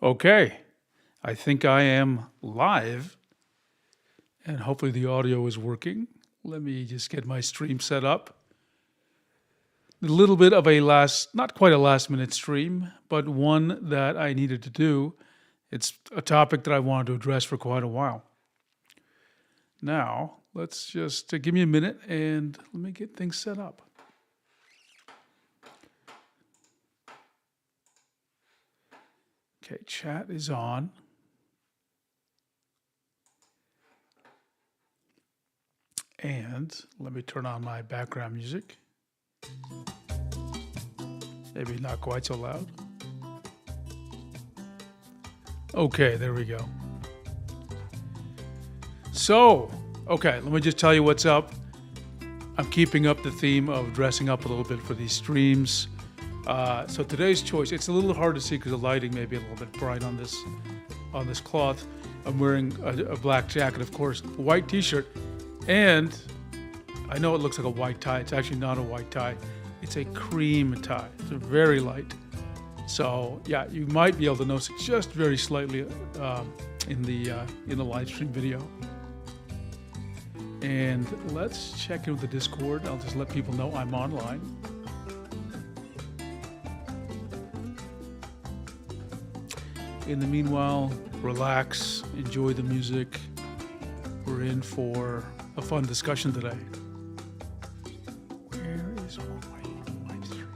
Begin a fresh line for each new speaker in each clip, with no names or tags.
Okay, I think I am live and hopefully the audio is working. Let me just get my stream set up. A little bit of a not quite a last minute stream, but one that I needed to do. It's a topic that I wanted to address for quite a while. Now, let's just give me a minute and let me get things set up. Okay, chat is on. And let me turn on my background music. Maybe not quite so loud. Okay, there we go. So, okay, let me just tell you what's up. I'm keeping up the theme of dressing up a little bit for these streams. So today's choice, it's a little hard to see because the lighting may be a little bit bright on this cloth. I'm wearing a black jacket, of course, a white t-shirt, and I know it looks like a white tie. It's actually not a white tie. It's a cream tie. It's very light. So yeah, you might be able to notice it just very slightly in the live stream video. And let's check in with the Discord. I'll just let people know I'm online. In the meanwhile, relax, enjoy the music. We're in for a fun discussion today. Where is my live stream?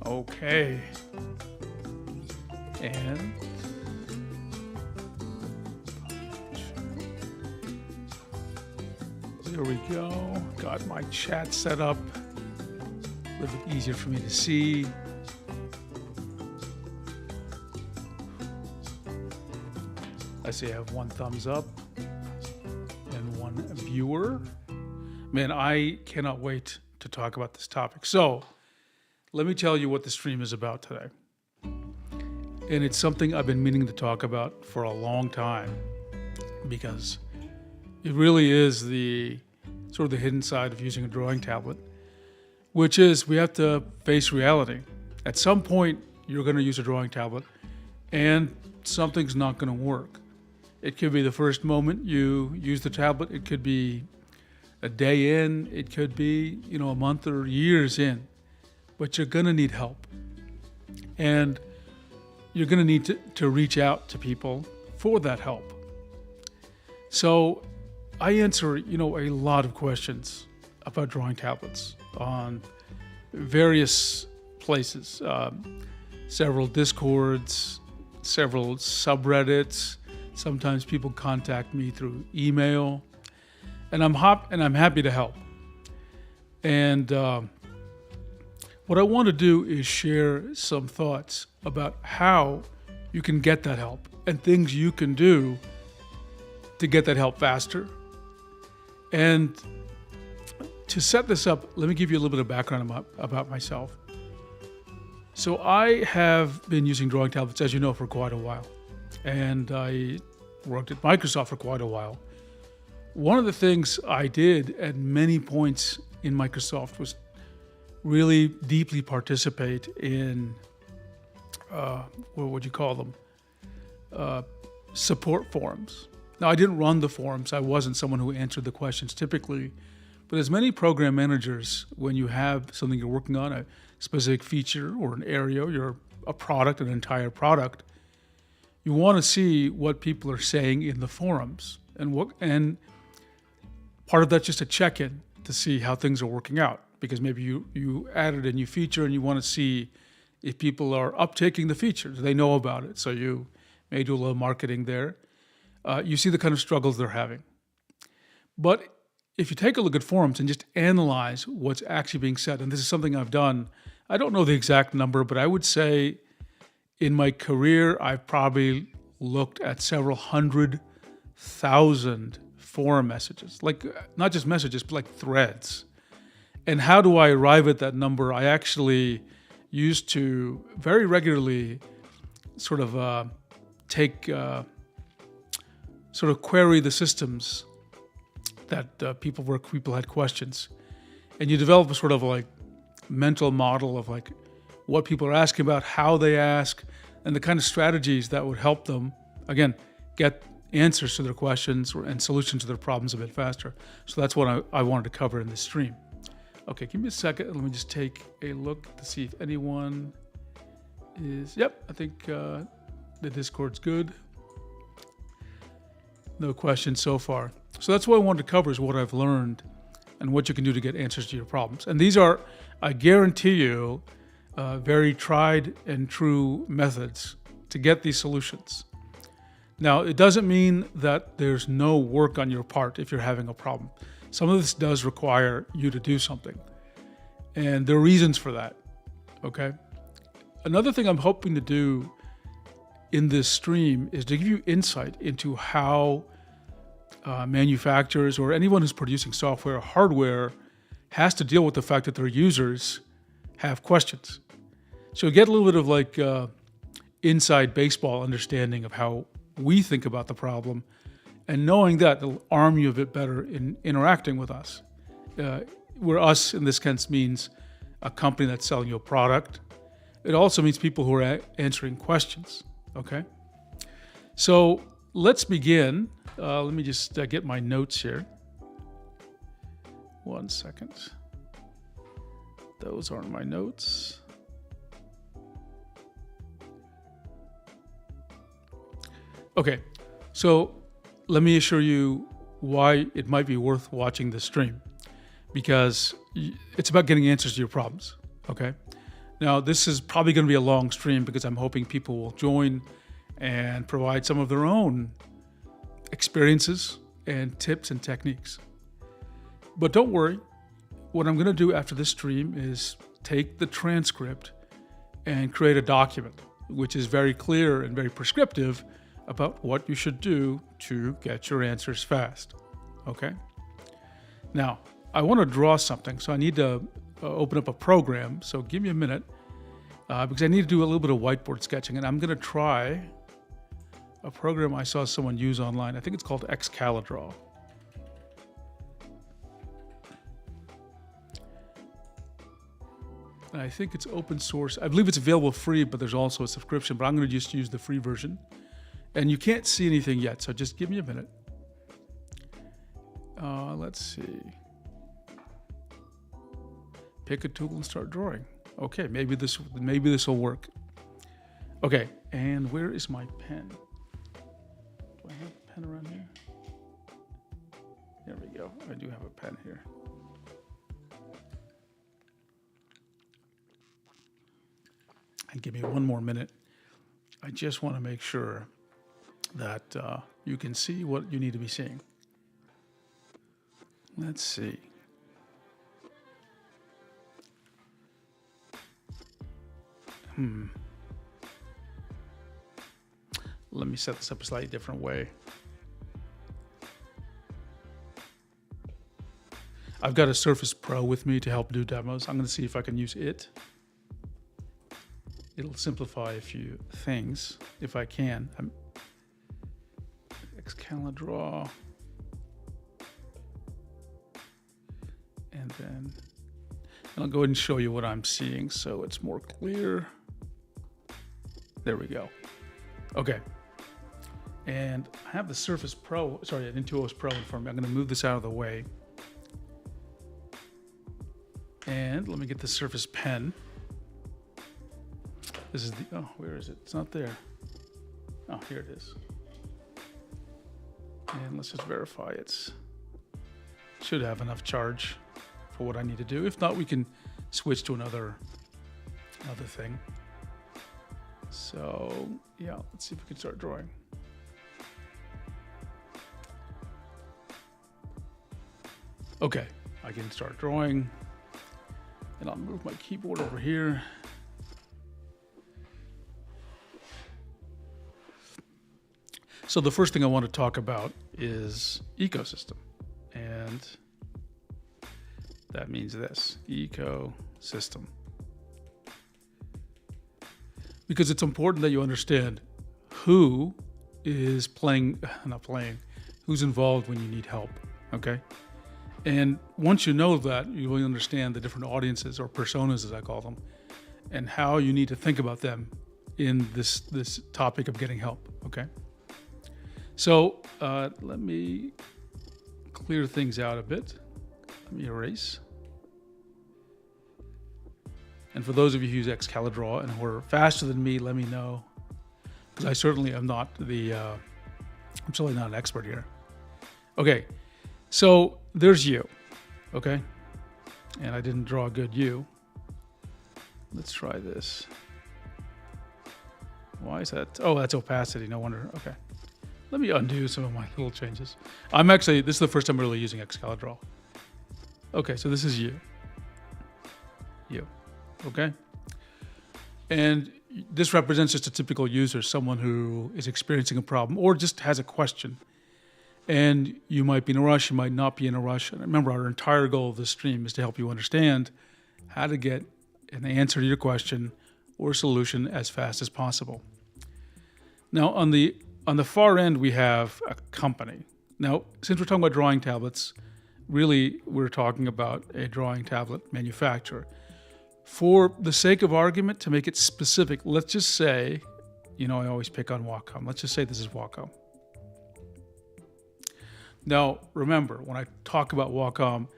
Okay. And there we go. Got my chat set up. A little bit easier for me to see. I see I have one thumbs up and one viewer. Man, I cannot wait to talk about this topic. So, let me tell you what the stream is about today. And it's something I've been meaning to talk about for a long time because it really is the sort of the hidden side of using a drawing tablet, which is we have to face reality. At some point, you're going to use a drawing tablet and something's not going to work. It could be the first moment you use the tablet. It could be a day in. It could be, a month or years in. But you're going to need help. And you're going to need to reach out to people for that help. So I answer, a lot of questions about drawing tablets on various places, several Discords, several subreddits. Sometimes people contact me through email, and I'm happy to help. And what I want to do is share some thoughts about how you can get that help and things you can do to get that help faster. And to set this up, let me give you a little bit of background about myself. So I have been using drawing tablets, as you know, for quite a while. And I worked at Microsoft for quite a while. One of the things I did at many points in Microsoft was really deeply participate in, what would you call them? Support forums. Now, I didn't run the forums. I wasn't someone who answered the questions typically. But as many program managers, when you have something you're working on, a specific feature or an area, you're a product, an entire product, you want to see what people are saying in the forums. And part of that's just a check-in to see how things are working out. Because maybe you added a new feature and you want to see if people are uptaking the features, they know about it. So you may do a little marketing there. You see the kind of struggles they're having. But if you take a look at forums and just analyze what's actually being said, and this is something I've done, I don't know the exact number, but I would say in my career, I've probably looked at several 100,000 forum messages, like not just messages, but like threads. And how do I arrive at that number? I actually used to very regularly sort of query the systems that people had questions, and you develop a sort of like mental model of like what people are asking about, how they ask, and the kind of strategies that would help them, again, get answers to their questions and solutions to their problems a bit faster. So that's what I wanted to cover in this stream. Okay, give me a second. Let me just take a look to see if anyone is, yep, I think the Discord's good. No questions so far. So that's what I wanted to cover, is what I've learned and what you can do to get answers to your problems. And these are, I guarantee you, very tried and true methods to get these solutions. Now, it doesn't mean that there's no work on your part if you're having a problem. Some of this does require you to do something. And there are reasons for that, okay? Another thing I'm hoping to do in this stream is to give you insight into how manufacturers or anyone who's producing software or hardware has to deal with the fact that their users have questions. So you get a little bit of like inside baseball understanding of how we think about the problem, and knowing that it'll arm you a bit better in interacting with us. Where us in this sense means a company that's selling you a product. It also means people who are answering questions, okay? So let's begin. Let me just get my notes here. 1 second. Those aren't my notes. Okay, so let me assure you why it might be worth watching this stream, because it's about getting answers to your problems, okay? Now, this is probably going to be a long stream because I'm hoping people will join and provide some of their own experiences and tips and techniques. But don't worry, what I'm going to do after this stream is take the transcript and create a document, which is very clear and very prescriptive about what you should do to get your answers fast, okay? Now, I want to draw something, so I need to open up a program, so give me a minute, because I need to do a little bit of whiteboard sketching, and I'm going to try a program I saw someone use online. I think it's called Excalidraw. And I think it's open source. I believe it's available free, but there's also a subscription, but I'm going to just use the free version. And you can't see anything yet, so just give me a minute. Let's see. Pick a tool and start drawing. Okay, maybe this will work. Okay, and where is my pen? Do I have a pen around here? There we go. I do have a pen here. And give me 1 more minute. I just want to make sure that you can see what you need to be seeing. Let's see. Let me set this up a slightly different way. I've got a Surface Pro with me to help do demos. I'm going to see if I can use it. It'll simplify a few things if I can. Excalidraw. And then I'll go ahead and show you what I'm seeing so it's more clear. There we go. Okay. And I have the Surface Pro, sorry, an Intuos Pro in front of me. I'm going to move this out of the way. And let me get the Surface Pen. This is the, oh, where is it? It's not there. Oh, here it is. And let's just verify it's, should have enough charge for what I need to do. If not, we can switch to another thing. So yeah, let's see if we can start drawing. Okay, I can start drawing, and I'll move my keyboard over here. So the first thing I want to talk about is ecosystem, and that means this, ecosystem. Because it's important that you understand who is who's involved when you need help, okay? And once you know that, you will understand the different audiences, or personas as I call them, and how you need to think about them in this topic of getting help, okay? So let me clear things out a bit. Let me erase. And for those of you who use Excalidraw and who are faster than me, let me know, because I certainly am not I'm certainly not an expert here. Okay, so there's you, okay? And I didn't draw a good you. Let's try this. Why is that? Oh, that's opacity, no wonder, okay. Let me undo some of my little changes. This is the first time I'm really using Excalidraw. Okay, so this is you. You. Okay? And this represents just a typical user, someone who is experiencing a problem or just has a question. And you might be in a rush, you might not be in a rush. And remember, our entire goal of this stream is to help you understand how to get an answer to your question or solution as fast as possible. Now, on the far end, we have a company. Now, since we're talking about drawing tablets, really we're talking about a drawing tablet manufacturer. For the sake of argument, to make it specific, let's just say, I always pick on Wacom. Let's just say this is Wacom. Now, remember, when I talk about Wacom,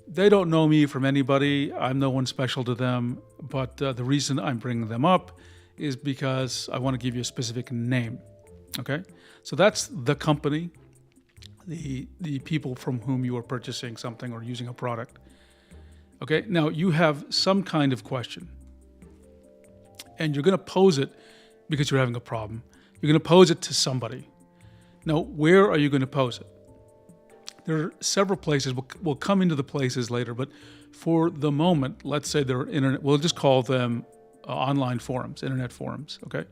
they don't know me from anybody. I'm no one special to them. But the reason I'm bringing them up is because I want to give you a specific name. Okay? So that's the company, the people from whom you are purchasing something or using a product. Okay, now you have some kind of question, and you're going to pose it because you're having a problem. You're going to pose it to somebody. Now, where are you going to pose it? There are several places. We'll come into the places later, but for the moment, let's say they're internet. We'll just call them online forums, internet forums. Okay,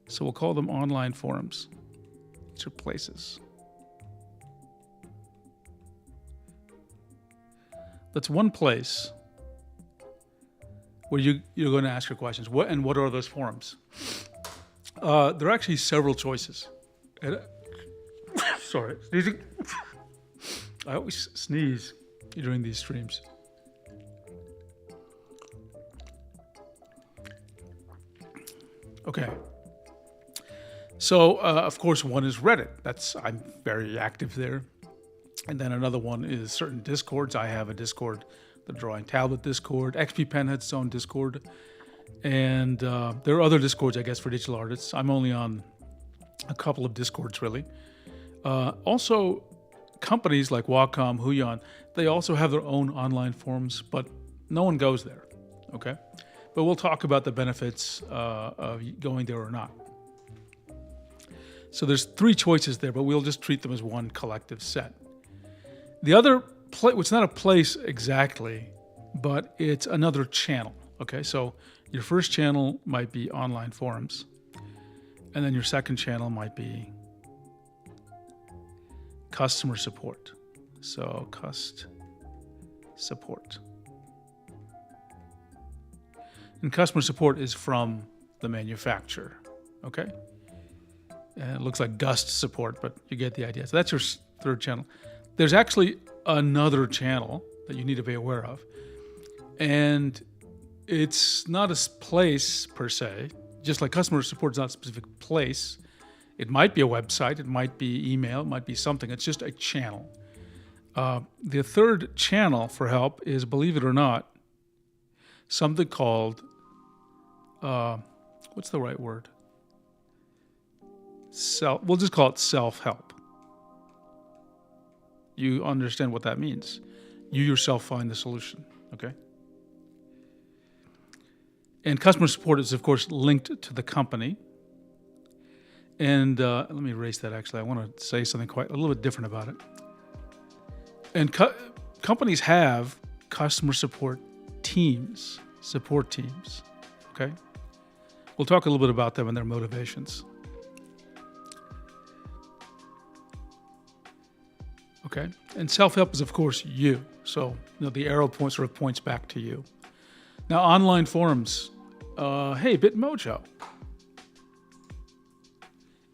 so we'll call them online forums. These are places. That's one place where you're going to ask your questions. What are those forums? There are actually several choices. Sorry, sneezing. I always sneeze during these streams. Okay. So, of course, one is Reddit. I'm very active there. And then another one is certain Discords. I have a Discord, the Drawing Tablet Discord. XP Pen has its own Discord. And there are other Discords, I guess, for digital artists. I'm only on a couple of Discords, really. Also, companies like Wacom, Huion, they also have their own online forums, but no one goes there, okay? But we'll talk about the benefits of going there or not. So there's three choices there, but we'll just treat them as one collective set. The other place, it's not a place exactly, but it's another channel, okay? So your first channel might be online forums, and then your second channel might be customer support. So support. And customer support is from the manufacturer, okay? And it looks like Gust support, but you get the idea. So that's your third channel. There's actually another channel that you need to be aware of. And it's not a place per se, just like customer support is not a specific place. It might be a website, it might be email, it might be something. It's just a channel. The third channel for help is, believe it or not, something called, what's the right word? We'll just call it self-help. You understand what that means. You yourself find the solution, okay? And customer support is, of course, linked to the company. And let me erase that, actually. I want to say something a little bit different about it. And companies have customer support teams, okay? We'll talk a little bit about them and their motivations. Okay, and self-help is, of course, you. So, the arrow point sort of points back to you. Now, online forums. Hey, Bitmojo.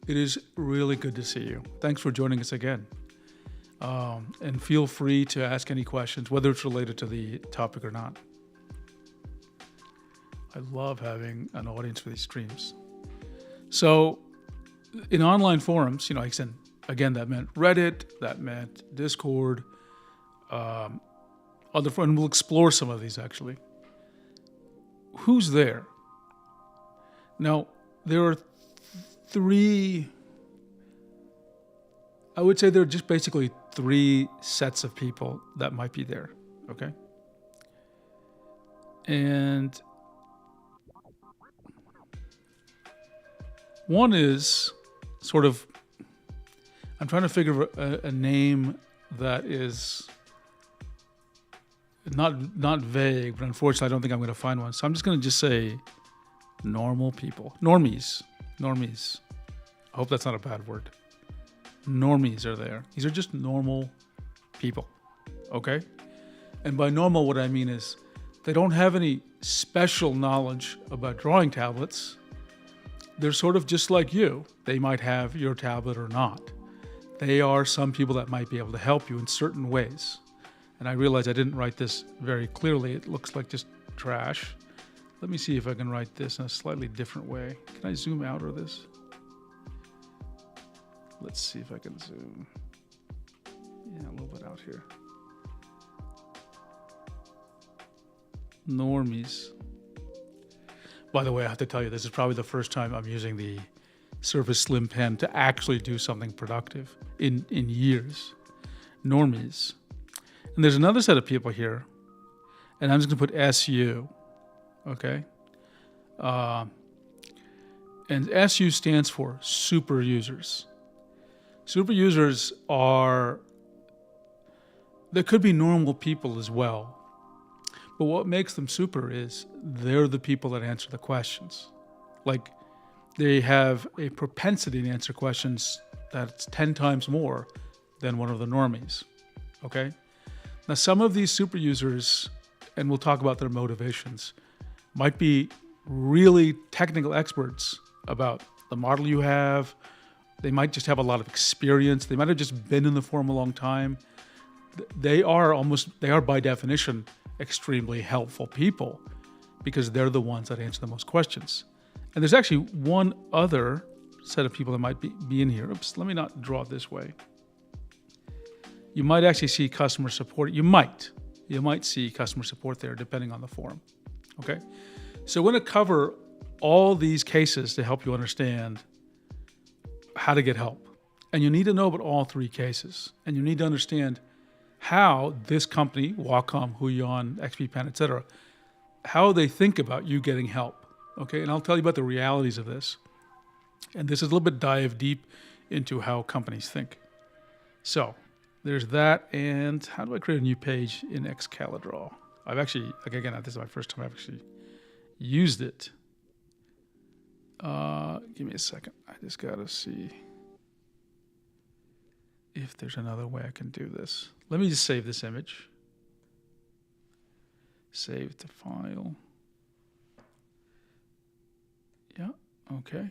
It is really good to see you. Thanks for joining us again. And feel free to ask any questions, whether it's related to the topic or not. I love having an audience for these streams. So, in online forums, again, that meant Reddit, that meant Discord, and we'll explore some of these, actually. Who's there? Now, there are I would say there are just basically three sets of people that might be there, okay? And one is sort of, I'm trying to figure a name that is not vague, but unfortunately I don't think I'm going to find one. So I'm just going to say normal people. Normies. I hope that's not a bad word. Normies are there. These are just normal people, okay? And by normal, what I mean is they don't have any special knowledge about drawing tablets. They're sort of just like you. They might have your tablet or not. They are some people that might be able to help you in certain ways. And I realize I didn't write this very clearly. It looks like just trash. Let me see if I can write this in a slightly different way. Can I zoom out of this? Let's see if I can zoom. Yeah, a little bit out here. Normies. By the way, I have to tell you, this is probably the first time I'm using the Surface Slim Pen to actually do something productive in years. Normies. And there's another set of people here, and I'm just going to put SU, okay? And SU stands for super users. Super users they could be normal people as well. But what makes them super is they're the people that answer the questions. Like, they have a propensity to answer questions that's 10 times more than one of the normies, okay? Now, some of these super users, and we'll talk about their motivations, might be really technical experts about the model you have. They might just have a lot of experience. They might have just been in the forum a long time. They are by definition extremely helpful people because they're the ones that answer the most questions. And there's actually one other set of people that might be in here. Oops, let me not draw it this way. You might actually see customer support. You might see customer support there depending on the forum, okay? So we're going to cover all these cases to help you understand how to get help. And you need to know about all three cases. And you need to understand how this company, Wacom, Huion, XPPen, etc., how they think about you getting help, okay? And I'll tell you about the realities of this. And this is a little bit dive deep into how companies think. So there's that. And how do I create a new page in Excalidraw? I've actually, again, this is my first time I've actually used it. Give me a second. I just got to see if there's another way I can do this. Let me just save this image. Save the file. Yeah, okay.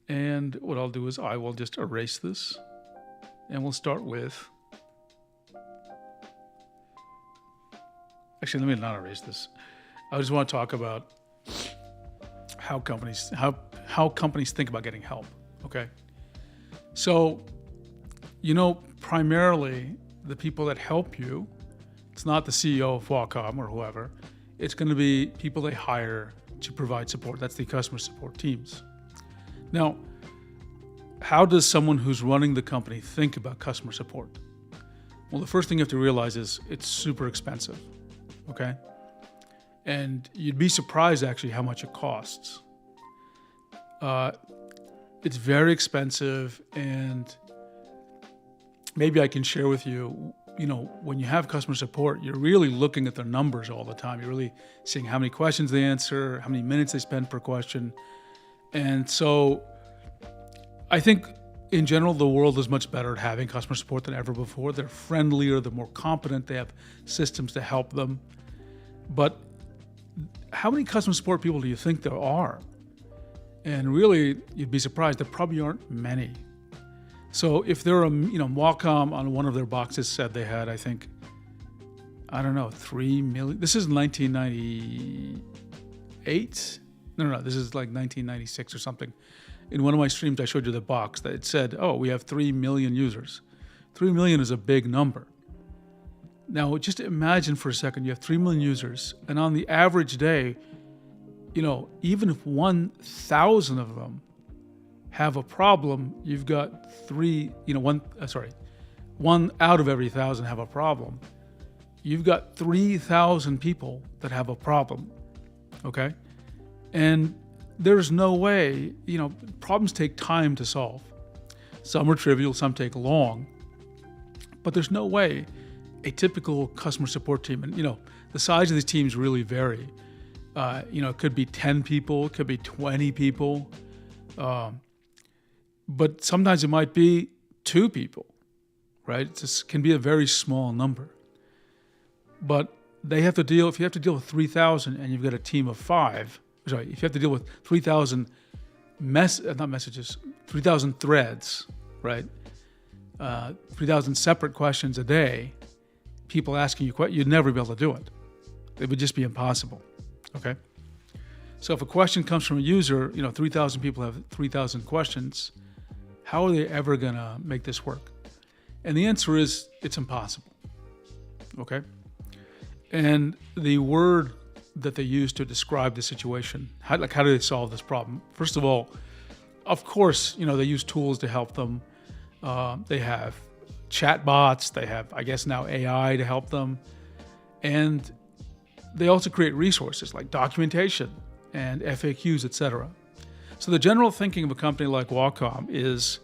And what I'll do is I will just erase this. And we'll start with... Actually, let me not erase this. I just want to talk about how companies think about getting help, okay? So, primarily the people that help you, it's not the CEO of Wacom or whoever, it's going to be people they hire to provide support. That's the customer support teams. Now, how does someone who's running the company think about customer support? Well, the first thing you have to realize is it's super expensive, okay? And you'd be surprised actually how much it costs. It's very expensive, and maybe I can share with you, when you have customer support, you're really looking at their numbers all the time. You're really seeing how many questions they answer, how many minutes they spend per question. And so I think in general, the world is much better at having customer support than ever before. They're friendlier, they're more competent, they have systems to help them. But how many customer support people do you think there are? And really, you'd be surprised, there probably aren't many. So if there are, Wacom on one of their boxes said they had, I think, 3 million. This is 1998? No, this is like 1996 or something. In one of my streams, I showed you the box that it said, we have 3 million users. 3 million is a big number. Now, just imagine for a second, you have 3 million users, and on the average day, even if 1,000 of them have a problem, you've got one out of every 1,000 have a problem. You've got 3,000 people that have a problem, okay? And there's no way, problems take time to solve. Some are trivial, some take long, but there's no way a typical customer support team, and the size of these teams really vary. It could be 10 people, it could be 20 people, but sometimes it might be 2 people, right? It can be a very small number. But if you have to deal with 3,000 and you've got a team of 5, if you have to deal with 3,000 3,000 threads, right? 3,000 separate questions a day, people asking you questions, you'd never be able to do it. It would just be impossible, okay? So if a question comes from a user, 3,000 people have 3,000 questions, how are they ever gonna make this work? And the answer is, it's impossible, okay? And the word that they use to describe the situation, how do they solve this problem? First of all, of course, they use tools to help them. They have chat bots, they have, I guess now, AI to help them. And they also create resources like documentation and FAQs, etc. So the general thinking of a company like Wacom is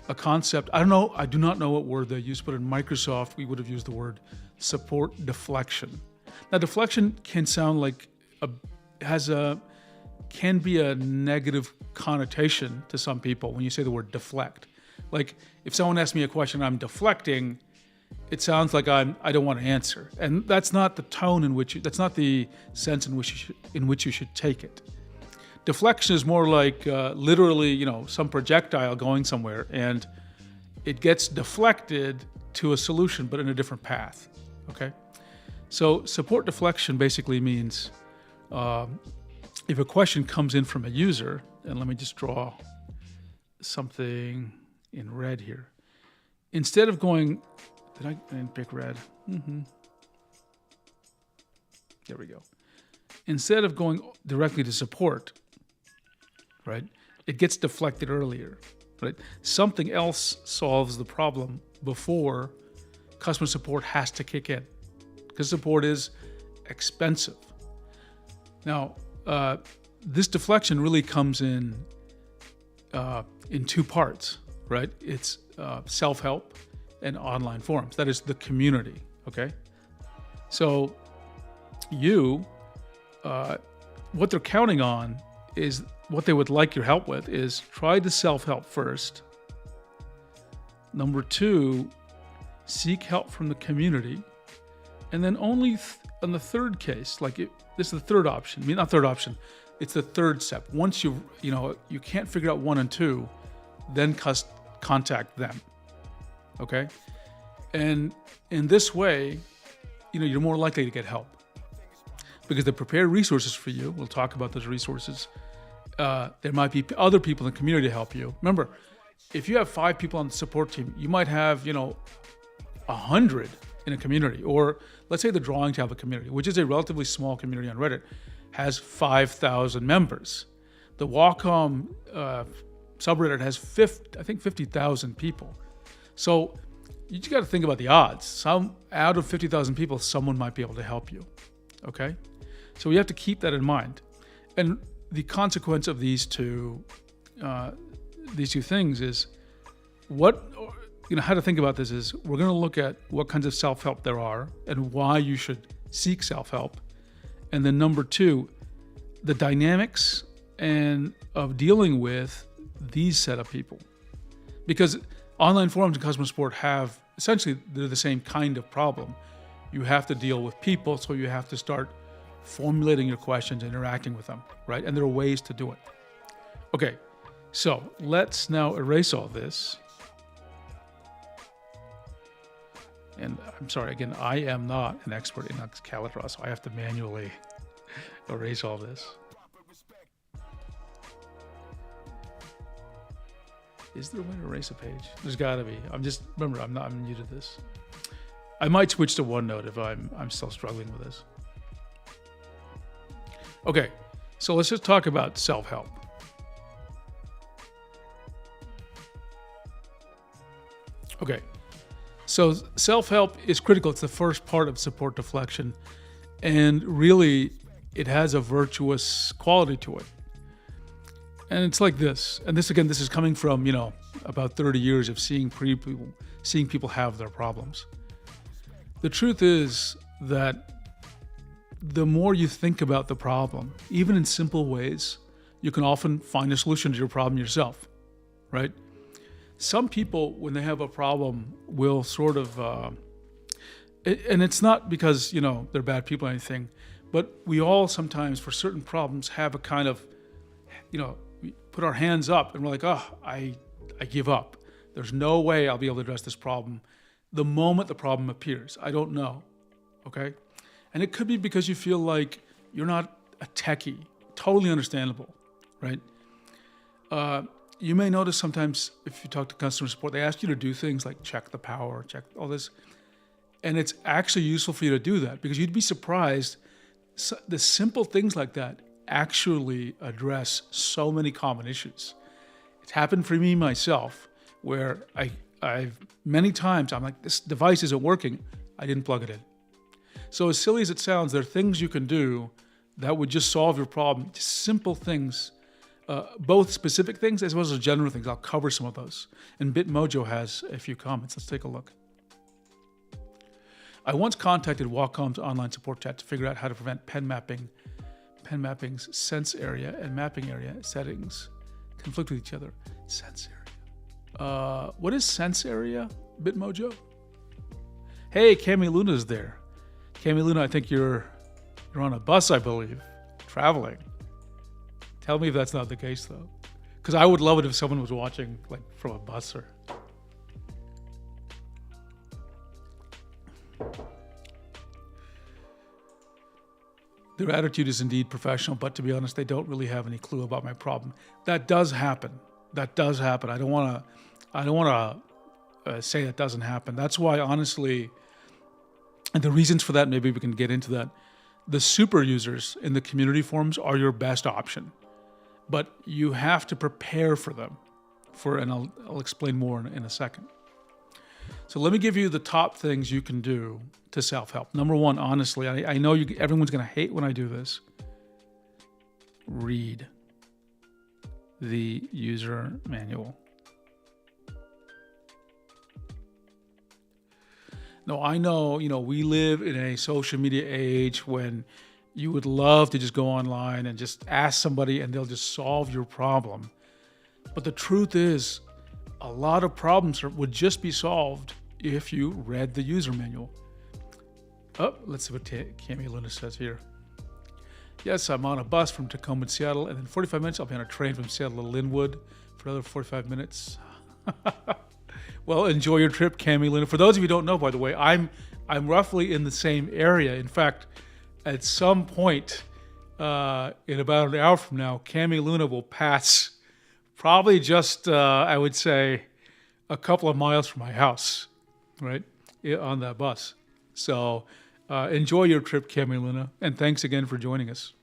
a concept, I do not know what word they use, but in Microsoft, we would have used the word support deflection. Now, deflection can sound like can be a negative connotation to some people when you say the word deflect. Like if someone asks me a question, I'm deflecting, it sounds like I don't want to answer. And that's not the tone that's not the sense in which you should take it. Deflection is more like literally, some projectile going somewhere and it gets deflected to a solution, but in a different path, okay? So support deflection basically means if a question comes in from a user, and let me just draw something in red here. Instead of going, I didn't pick red. There we go. Instead of going directly to support, right, it gets deflected earlier, right? Something else solves the problem before customer support has to kick in, because support is expensive. Now, this deflection really comes in 2 parts, right? It's self-help and online forums. That is the community, okay? So what they're counting on is, what they would like your help with is try the self-help first. Number 2, seek help from the community. And then only on the third case, this is the third option. Not third option, it's the third step. Once you can't figure out 1 and 2, then contact them, okay? And in this way, you're more likely to get help because they prepare resources for you. We'll talk about those resources. There might be other people in the community to help you. Remember, if you have 5 people on the support team, you might have, 100 in a community. Or let's say the Drawing Tablet community, which is a relatively small community on Reddit, has 5,000 members. The Wacom subreddit has 50,000 people. So you just got to think about the odds. Out of 50,000 people, someone might be able to help you, okay? So we have to keep that in mind. And the consequence of these two things is how to think about this is we're going to look at what kinds of self-help there are and why you should seek self-help. And then number two, the dynamics and of dealing with these set of people. Because online forums and customer support they're the same kind of problem. You have to deal with people, so you have to start formulating your questions, interacting with them, right? And there are ways to do it. Okay, so let's now erase all this. And I'm sorry, again, I am not an expert in Excalidraw, so I have to manually erase all this. Is there a way to erase a page? There's got to be. Remember, I'm new to this. I might switch to OneNote if I'm still struggling with this. Okay, so let's just talk about self-help. Okay, so self-help is critical. It's the first part of support deflection, and really, it has a virtuous quality to it. And it's like this. And this is coming from, about 30 years of seeing people have their problems. The truth is that the more you think about the problem, even in simple ways, you can often find a solution to your problem yourself, right? Some people, when they have a problem, will sort of, and it's not because, they're bad people or anything, but we all sometimes, for certain problems, have a kind of, we put our hands up and we're like, I give up. There's no way I'll be able to address this problem the moment the problem appears. I don't know, okay? And it could be because you feel like you're not a techie. Totally understandable, right? You may notice sometimes if you talk to customer support, they ask you to do things like check the power, check all this. And it's actually useful for you to do that because you'd be surprised the simple things like that actually address so many common issues. It's happened for me myself where I've many times I'm like, this device isn't working. I didn't plug it in. So as silly as it sounds, there are things you can do that would just solve your problem. Just simple things, both specific things as well as general things. I'll cover some of those. And Bitmojo has a few comments. Let's take a look. I once contacted Wacom's online support chat to figure out how to prevent pen mapping's sense area and mapping area settings conflict with each other. Sense area. What is sense area, Bitmojo? Hey, Cammy Luna's there. Cammy Luna, I think you're on a bus, I believe, traveling. Tell me if that's not the case, though. Because I would love it if someone was watching like from a bus or... Their attitude is indeed professional, but to be honest, they don't really have any clue about my problem. That does happen. That does happen. I don't want to say that doesn't happen. That's why, honestly, and the reasons for that, maybe we can get into that. The super users in the community forums are your best option, but you have to prepare for them. And I'll explain more in a second. So let me give you the top things you can do to self-help. Number one, honestly, I know everyone's going to hate when I do this. Read the user manual. No, I know, we live in a social media age when you would love to just go online and just ask somebody and they'll just solve your problem. But the truth is, a lot of problems would just be solved if you read the user manual. Oh, let's see what Cammy Luna says here. Yes, I'm on a bus from Tacoma to Seattle, and in 45 minutes I'll be on a train from Seattle to Linwood for another 45 minutes. Well, enjoy your trip, Cammy Luna. For those of you who don't know, by the way, I'm roughly in the same area. In fact, at some point in about an hour from now, Cammy Luna will pass probably just, I would say, a couple of miles from my house, right, on that bus. So enjoy your trip, Cammy Luna, and thanks again for joining us.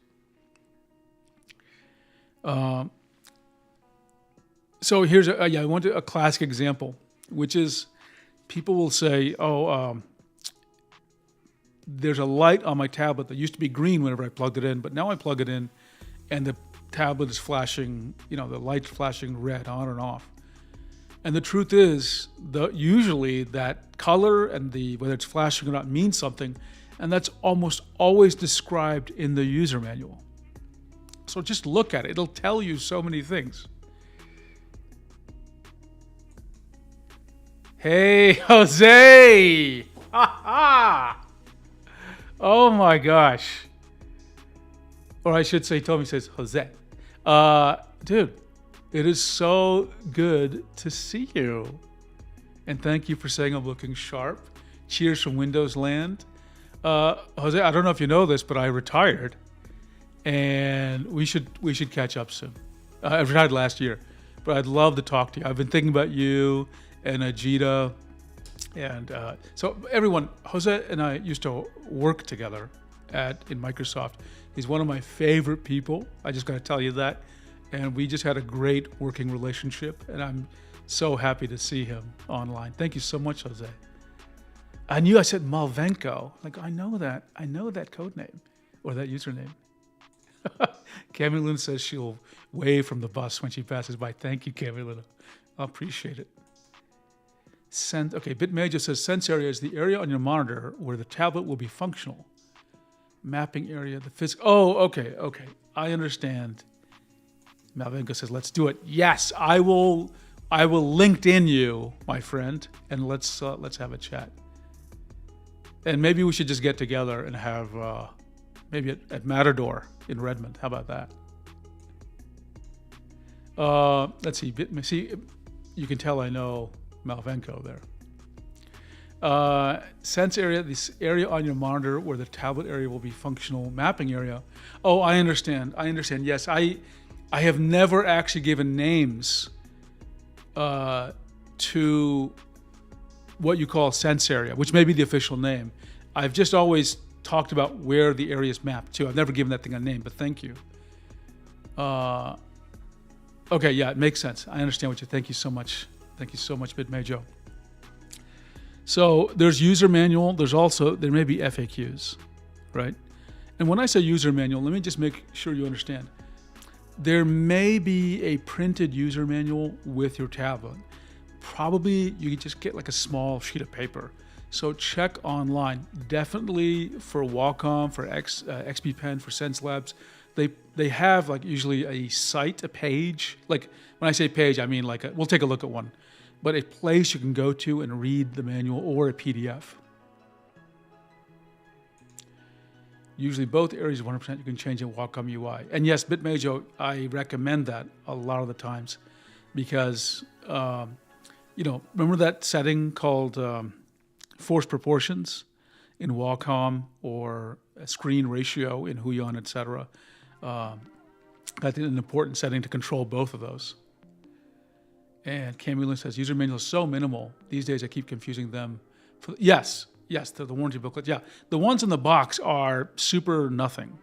So here's I want a classic example, which is people will say, there's a light on my tablet that used to be green whenever I plugged it in, but now I plug it in and the tablet is flashing, the light's flashing red on and off. And the truth is, usually that color and whether it's flashing or not means something, and that's almost always described in the user manual. So just look at it. It'll tell you so many things. Hey, Jose! Ha ha! Oh my gosh. Or I should say, Tommy says, Jose. Dude, it is so good to see you. And thank you for saying I'm looking sharp. Cheers from Windows Land. Jose, I don't know if you know this, but I retired. And we should catch up soon. I retired last year, but I'd love to talk to you. I've been thinking about you and Ajita. And so everyone, Jose and I used to work together in Microsoft. He's one of my favorite people. I just got to tell you that. And we just had a great working relationship. And I'm so happy to see him online. Thank you so much, Jose. I knew I said Malvenko. Like, I know that code name or that username. Cammy Luna says she'll wave from the bus when she passes by. Thank you, Cammy Luna. I appreciate it. Bitmojo says sense area is the area on your monitor where the tablet will be functional. Mapping area, the physical. Oh, okay. I understand. Malvenko says, let's do it. Yes, I will LinkedIn you, my friend, and let's have a chat. And maybe we should just get together and have maybe at Matador in Redmond. How about that? Let's see. You can tell I know Malvenko there. Sense area, this area on your monitor where the tablet area will be functional. Mapping area. Oh, I understand. Yes, I have never actually given names to what you call sense area, which may be the official name. I've just always talked about where the area is mapped to. I've never given that thing a name, but thank you. Okay, yeah, it makes sense. I understand what you. Thank you so much. Thank you so much, Bitmojo. So there's user manual. There may be FAQs, right? And when I say user manual, let me just make sure you understand. There may be a printed user manual with your tablet. Probably you could just get like a small sheet of paper. So check online. Definitely for Wacom, for XP Pen, for Sense Labs, they have like usually a site, a page. Like when I say page, I mean like we'll take a look at one. But a place you can go to and read the manual or a PDF. Usually both areas 100% you can change in Wacom UI. And yes, Bitmojo, I recommend that a lot of the times because, remember that setting called force proportions in Wacom or a screen ratio in Huion, etc. That's an important setting to control both of those. And Camille says, user manual is so minimal. These days I keep confusing them. Yes, the warranty booklet. Yeah, the ones in the box are super nothing.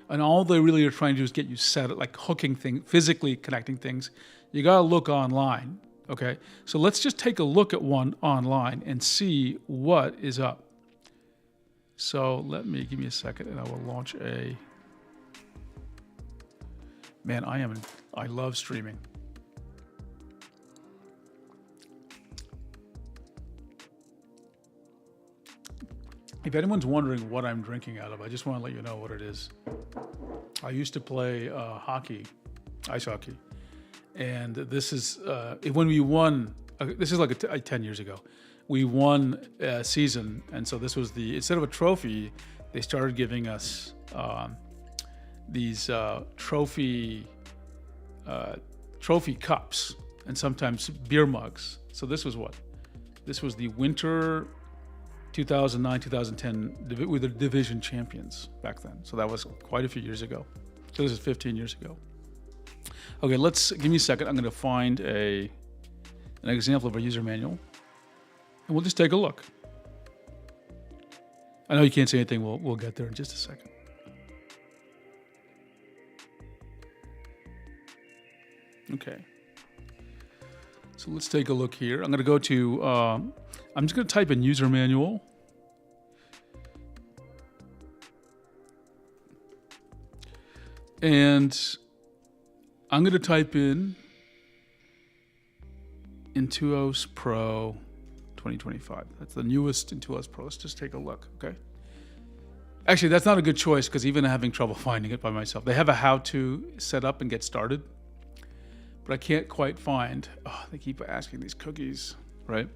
And all they really are trying to do is get you set, like hooking things, physically connecting things. You got to look online, okay? So let's just take a look at one online and see what is up. So give me a second and I will launch a, man, I love streaming. If anyone's wondering what I'm drinking out of, I just want to let you know what it is. I used to play ice hockey. And this is, when we won, this is like 10 years ago, we won a season. And so this was instead of a trophy, they started giving us these trophy cups and sometimes beer mugs. So this was what? This was the winter 2009-2010, we were the division champions back then. So that was quite a few years ago. So this is 15 years ago. Okay, give me a second. I'm going to find an example of a user manual, and we'll just take a look. I know you can't say anything. We'll get there in just a second. Okay. So let's take a look here. I'm going to go to, I'm just going to type in user manual. And I'm going to type in Intuos Pro 2025. That's the newest Intuos Pro. Let's just take a look, okay? Actually, that's not a good choice because even I'm having trouble finding it by myself. They have a how-to set up and get started, but I can't quite find. Oh, they keep asking these cookies, right?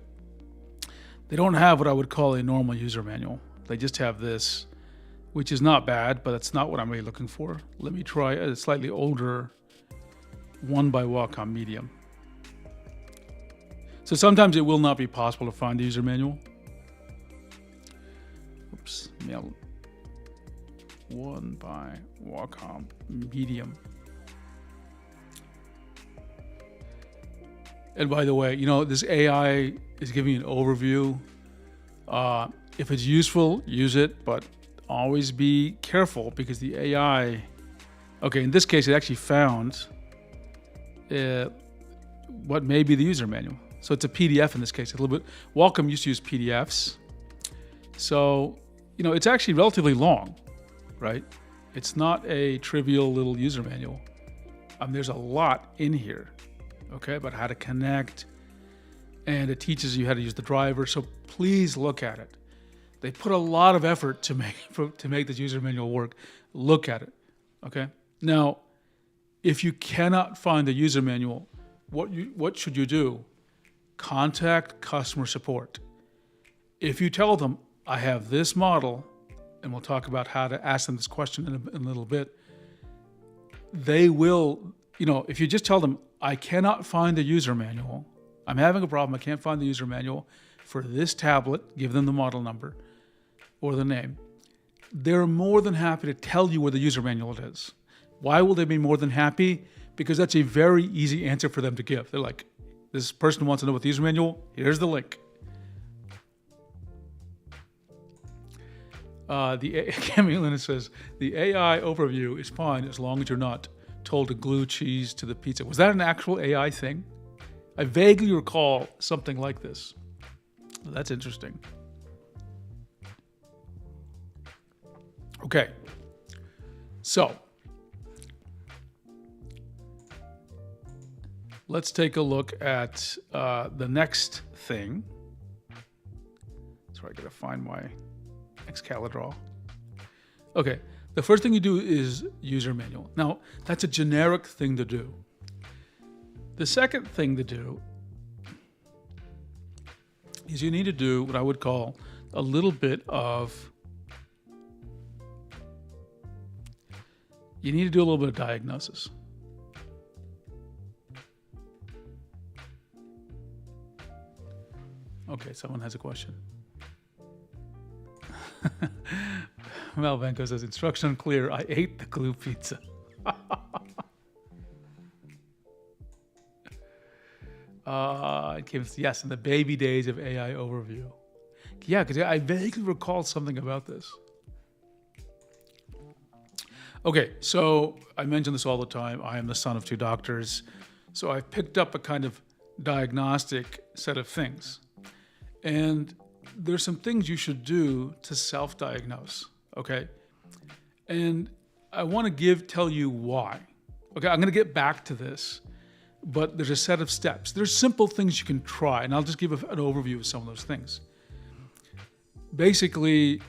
They don't have what I would call a normal user manual. They just have this, which is not bad, but that's not what I'm really looking for. Let me try a slightly older one by Wacom medium. So sometimes it will not be possible to find the user manual. Oops, mail. One by Wacom medium. And by the way, this AI is giving you an overview. If it's useful, use it, but always be careful because the AI, okay, in this case, it actually found what may be the user manual. So it's a PDF in this case. A little bit. Wacom used to use PDFs. So, it's actually relatively long, right? It's not a trivial little user manual. There's a lot in here, okay, about how to connect, and it teaches you how to use the driver. So please look at it. They put a lot of effort to make this user manual work. Look at it, okay? Now, if you cannot find the user manual, what should you do? Contact customer support. If you tell them, I have this model, and we'll talk about how to ask them this question in a little bit, they will, if you just tell them, I cannot find the user manual, I'm having a problem, I can't find the user manual for this tablet, give them the model number or the name, they're more than happy to tell you where the user manual is. Why will they be more than happy? Because that's a very easy answer for them to give. They're like, this person wants to know what the user manual, here's the link. Cammy Lenn says, the AI overview is fine as long as you're not told to glue cheese to the pizza. Was that an actual AI thing? I vaguely recall something like this. That's interesting. Okay, so let's take a look at the next thing. Sorry, I gotta find my Excalidraw. Okay, the first thing you do is user manual. Now, that's a generic thing to do. The second thing to do is you need to do what I would call a little bit of, you need to do a little bit of diagnosis. Okay, someone has a question. Malvenko says, instruction clear, I ate the glue pizza. Yes, in the baby days of AI overview. Yeah, because I vaguely recall something about this. Okay, so I mention this all the time. I am the son of two doctors. So I've picked up a kind of diagnostic set of things. And there's some things you should do to self-diagnose, okay? And I want to tell you why. Okay, I'm going to get back to this, but there's a set of steps. There's simple things you can try, and I'll just give an overview of some of those things. Basically,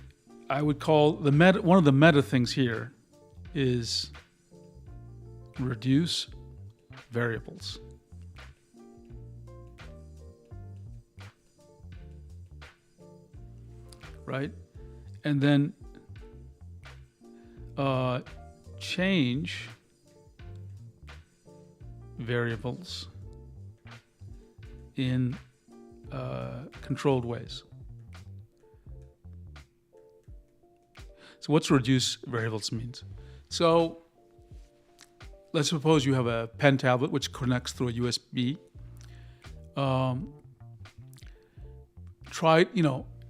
I would call one of the meta things here is reduce variables. Right? And then change variables in controlled ways. So what's reduce variables means? So let's suppose you have a pen tablet which connects through a USB.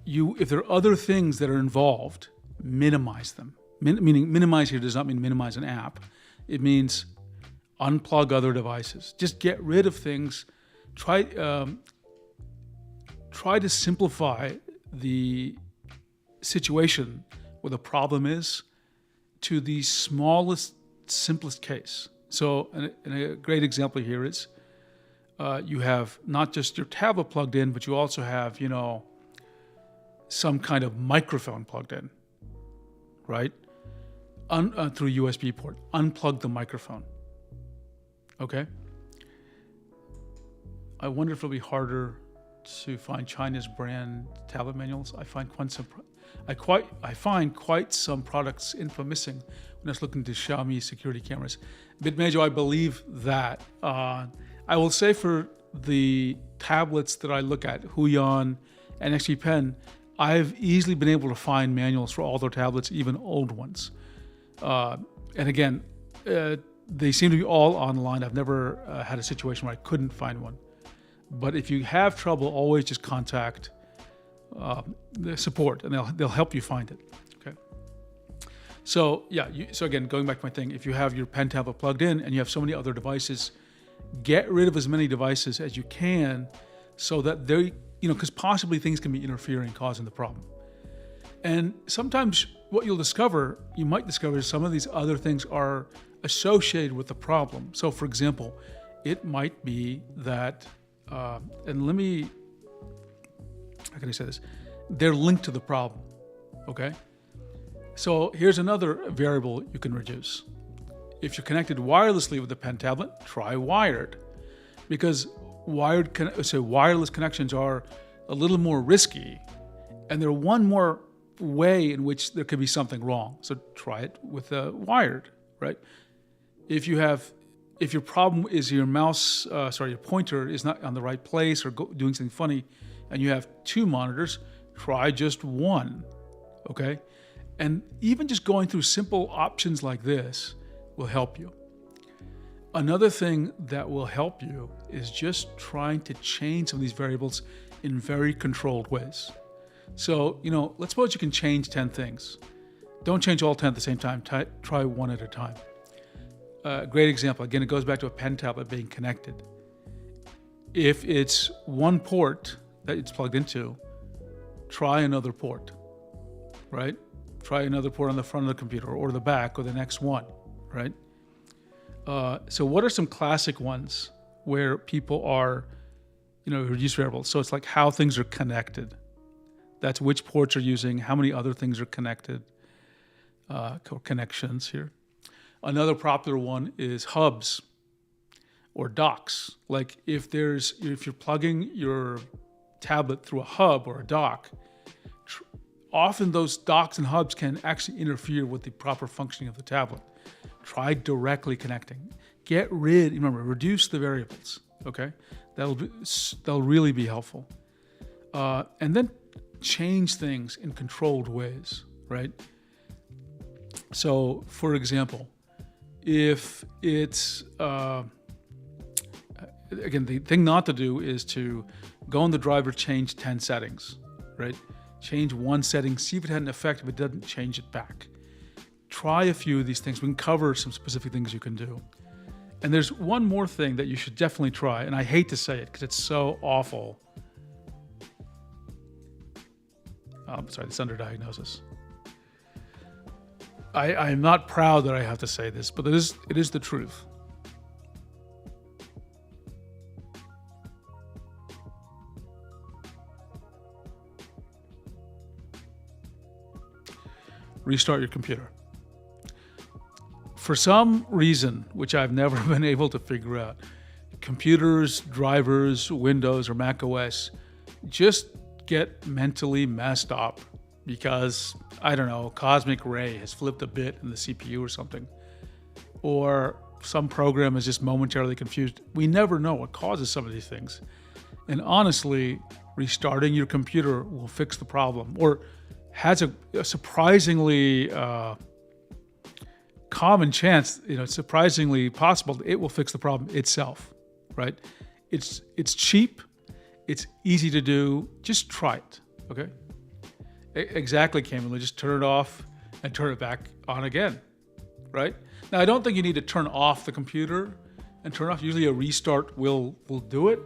If there are other things that are involved, minimize them. Meaning minimize here does not mean minimize an app. It means unplug other devices. Just get rid of things. Try to simplify the situation where the problem is to the smallest simplest case. So and a great example here is you have not just your tablet plugged in, but you also have, some kind of microphone plugged in, right? Through USB port. Unplug the microphone. Okay? I wonder if it'll be harder to find China's brand tablet manuals. I find quite some products info missing when I was looking to Xiaomi security cameras. Bitmojo, I believe that. I will say for the tablets that I look at, Huion and XP Pen, I've easily been able to find manuals for all their tablets, even old ones. And again, they seem to be all online. I've never had a situation where I couldn't find one. But if you have trouble, always just contact the support, and they'll help you find it. Okay. So yeah. So again, going back to my thing, if you have your pen tablet plugged in and you have so many other devices, get rid of as many devices as you can, so that they, because possibly things can be interfering, causing the problem. And sometimes what you might discover is some of these other things are associated with the problem. So for example, it might be that, and let me, how can I say this? They're linked to the problem, okay? So here's another variable you can reduce. If you're connected wirelessly with the pen tablet, try wired. Because wireless connections are a little more risky, and they're one more way in which there could be something wrong. So try it with wired, right? If your problem is your your pointer is not on the right place or doing something funny, and you have two monitors, try just one, okay? And even just going through simple options like this will help you. Another thing that will help you is just trying to change some of these variables in very controlled ways. So, let's suppose you can change 10 things. Don't change all 10 at the same time. Try one at a time. Great example. Again, it goes back to a pen tablet being connected. If it's one port that it's plugged into, try another port, right? Try another port on the front of the computer or the back or the next one, right? So what are some classic ones where people are, reduce variables? So it's like how things are connected. That's which ports are using, how many other things are connected, connections here. Another popular one is hubs or docks. Like if you're plugging your tablet through a hub or a dock, often those docks and hubs can actually interfere with the proper functioning of the tablet. Try directly connecting. Reduce the variables, okay? That'll really be helpful. And then change things in controlled ways, right? So, for example, if it's, again, the thing not to do is to go on the driver, change 10 settings, right? Change one setting, see if it had an effect. If it doesn't, change it back. Try a few of these things. We can cover some specific things you can do. And there's one more thing that you should definitely try, and I hate to say it because it's so awful. Sorry, it's under diagnosis. I'm not proud that I have to say this, but it is the truth. Restart your computer. For some reason, which I've never been able to figure out, computers, drivers, Windows, or Mac OS just get mentally messed up because, I don't know, cosmic ray has flipped a bit in the CPU or something. Or some program is just momentarily confused. We never know what causes some of these things. And honestly, restarting your computer will fix the problem, or has a surprisingly common chance, surprisingly possible, it will fix the problem itself, right? It's cheap, it's easy to do, just try it, okay? Exactly, Cammy, just turn it off and turn it back on again, right? Now, I don't think you need to turn off the computer and turn off. Usually a restart will do it.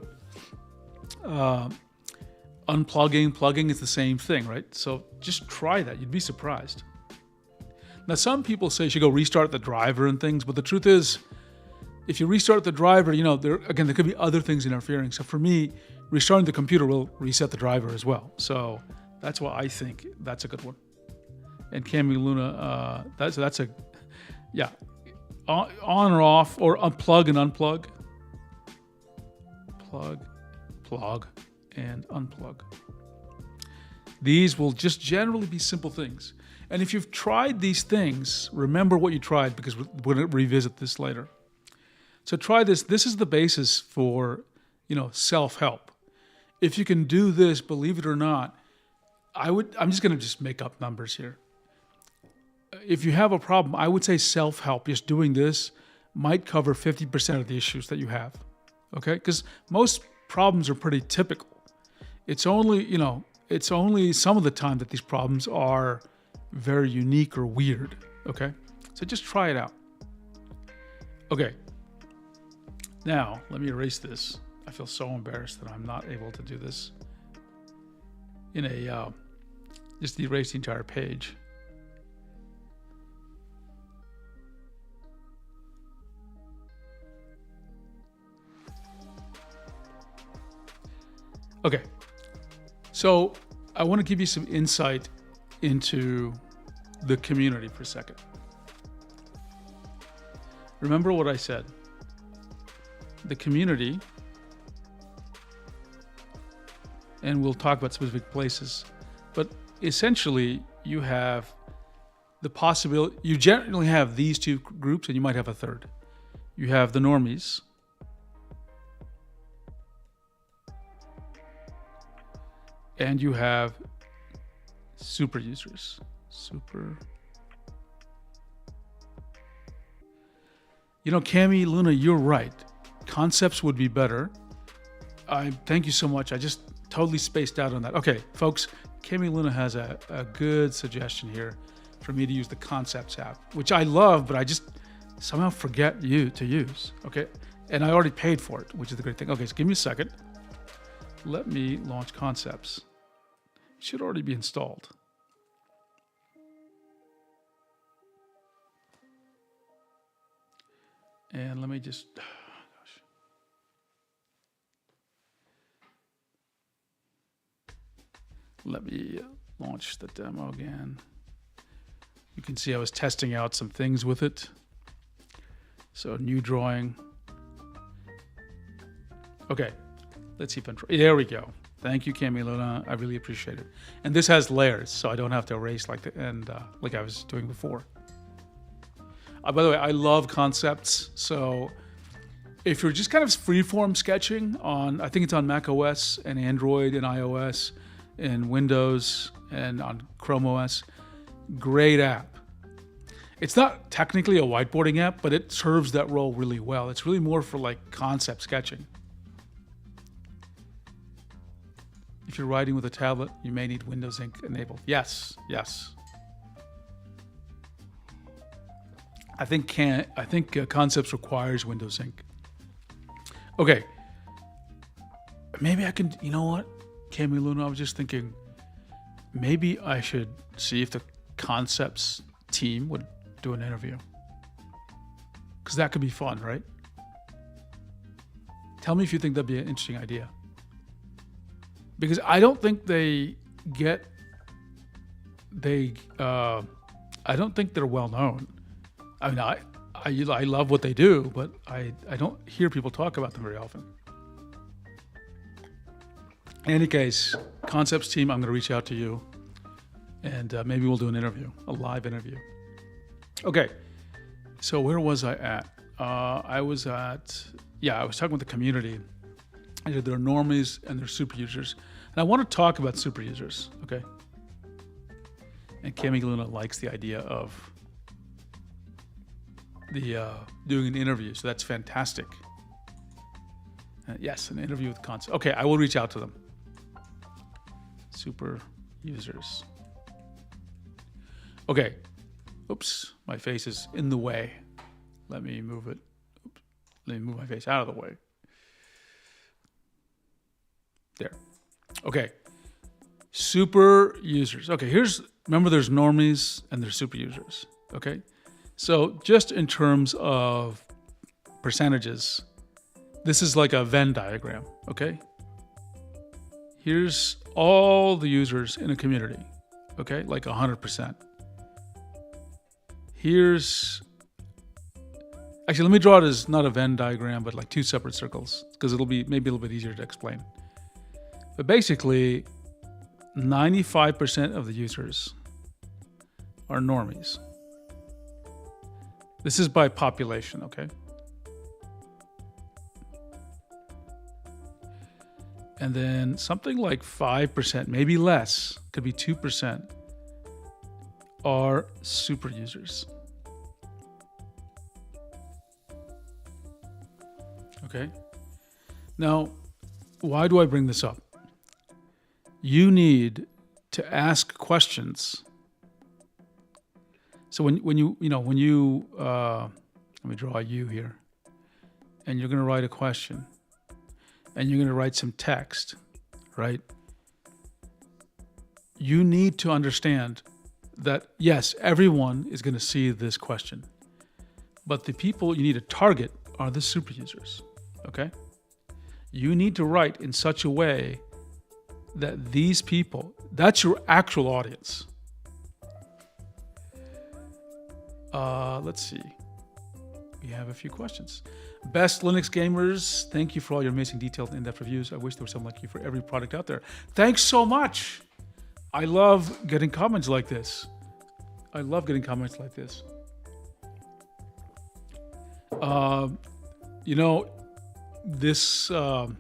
Unplugging, plugging is the same thing, right? So just try that. You'd be surprised. Now, some people say you should go restart the driver and things, but the truth is, if you restart the driver, there could be other things interfering. So for me, restarting the computer will reset the driver as well. So that's why I think that's a good one. And Cammy Luna, that's a, yeah, on or off, or unplug and unplug. Plug, and unplug. These will just generally be simple things. And if you've tried these things, remember what you tried, because we're going to revisit this later. So try this. This is the basis for, self-help. If you can do this, believe it or not, I'm just going to make up numbers here. If you have a problem, I would say self-help, just doing this, might cover 50% of the issues that you have. Okay? Because most problems are pretty typical. It's only some of the time that these problems are very unique or weird. Okay? So just try it out. Okay. Now, let me erase this. I feel so embarrassed that I'm not able to do this in a, just erase the entire page. Okay, so I want to give you some insight into the community for a second. Remember what I said. The community, and we'll talk about specific places, but essentially you have the possibility, you generally have these two groups, and you might have a third. You have the normies, and you have super users. Cammy, Luna, you're right. Concepts would be better. Thank you so much. I just totally spaced out on that. Okay, folks, Cammy Luna has a good suggestion here for me to use the Concepts app, which I love, but I just somehow forget to use. Okay, and I already paid for it, which is the great thing. Okay, so give me a second. Let me launch Concepts. It should already be installed. And let me just, let me launch the demo again. You can see I was testing out some things with it. So new drawing. Okay, let's see if there we go. Thank you, Cammy Luna. I really appreciate it. And this has layers, so I don't have to erase like I was doing before. By the way, I love Concepts. So if you're just kind of freeform sketching on, I think it's on Mac OS and Android and iOS and Windows and on Chrome OS, great app. It's not technically a whiteboarding app, but it serves that role really well. It's really more for like concept sketching. If you're writing with a tablet, you may need Windows Ink enabled. Yes. I think Concepts requires Windows Ink. Okay. Maybe I can, you know what, Cammy Luna, I was just thinking, maybe I should see if the Concepts team would do an interview. Because that could be fun, right? Tell me if you think that'd be an interesting idea. Because I don't think I don't think they're well known. I mean, I love what they do, but I don't hear people talk about them very often. In any case, Concepts team, I'm going to reach out to you, and maybe we'll do an interview, a live interview. Okay, so where was I at? I was talking with the community. I said there are normies and there are super users. And I want to talk about super users, okay? And Cammy Luna likes the idea of doing an interview, so that's fantastic. Yes, an interview with Concepts. Okay, I will reach out to them. Super users. Okay. Oops, my face is in the way. Let me move it. Oops. Let me move my face out of the way. There. Okay. Super users. Okay, remember there's normies and there's super users. Okay, so just in terms of percentages, this is like a Venn diagram. Okay, here's all the users in a community. Okay, like 100%. Here's actually, let me draw it as not a Venn diagram, but like two separate circles, because it'll be maybe a little bit easier to explain. But basically, 95% of the users are normies. This is by population, okay? And then something like 5%, maybe less, could be 2%, are super users. Okay? Now, why do I bring this up? You need to ask questions. So when you let me draw a U here, and you're going to write a question, and you're going to write some text, right? You need to understand that, yes, everyone is going to see this question, but the people you need to target are the super users, okay? You need to write in such a way that these people, that's your actual audience. Let's see. We have a few questions. Best Linux gamers, thank you for all your amazing detailed in-depth reviews. I wish there was someone like you for every product out there. Thanks so much. I love getting comments like this. This, oh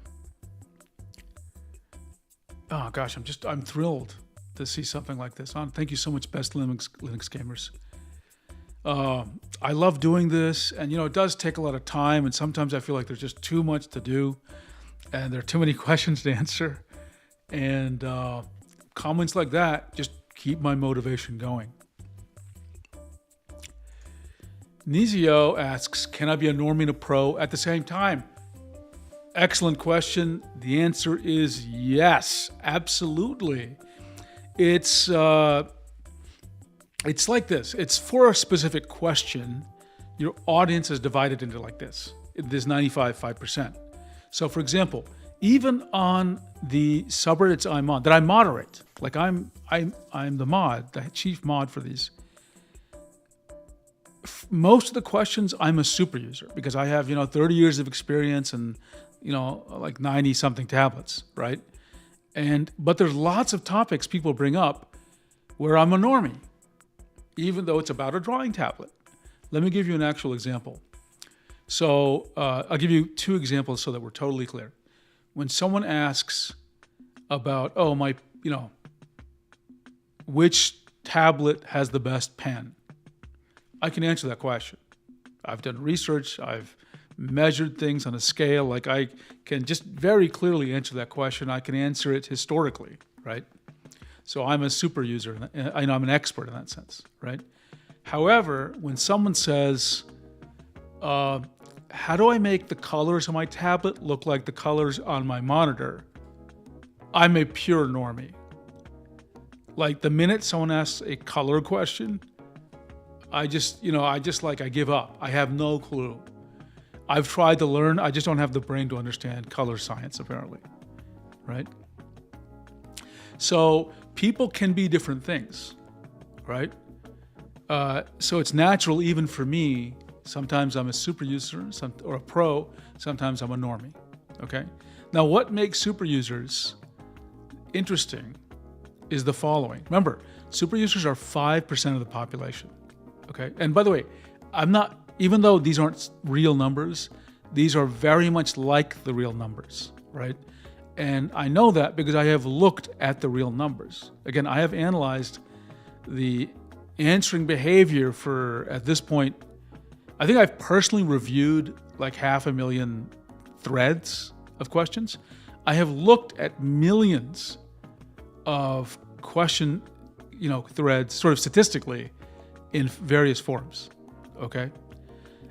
gosh, I'm thrilled to see something like this on. Thank you so much, Best Linux gamers. I love doing this, and it does take a lot of time, and sometimes I feel like there's just too much to do, and there are too many questions to answer, and comments like that just keep my motivation going. Nizio asks, can I be a normie and a pro at the same time? Excellent question. The answer is yes, absolutely. It's like this. It's for a specific question. Your audience is divided into like this. There's 5%. So for example, even on the subreddits I'm on, that I moderate, like I'm the mod, the chief mod for these. Most of the questions, I'm a super user because I have, 30 years of experience and, like 90 something tablets, right? But there's lots of topics people bring up where I'm a normie, even though it's about a drawing tablet. Let me give you an actual example. So I'll give you two examples so that we're totally clear. When someone asks about, which tablet has the best pen? I can answer that question. I've done research, I've measured things on a scale, like I can just very clearly answer that question. I can answer it historically, right? So I'm a super user, I'm an expert in that sense, right? However, when someone says, how do I make the colors on my tablet look like the colors on my monitor? I'm a pure normie. Like the minute someone asks a color question, I give up. I have no clue. I've tried to learn, I just don't have the brain to understand color science apparently, right? So people can be different things, right? So it's natural even for me. Sometimes I'm a super user or a pro, sometimes I'm a normie, okay? Now what makes super users interesting is the following. Remember, super users are 5% of the population, okay? And by the way, even though these aren't real numbers, these are very much like the real numbers, right? And I know that because I have looked at the real numbers. Again, I have analyzed the answering behavior for, at this point, I think I've personally reviewed like 500,000 threads of questions. I have looked at millions of question, threads sort of statistically in various forums, okay?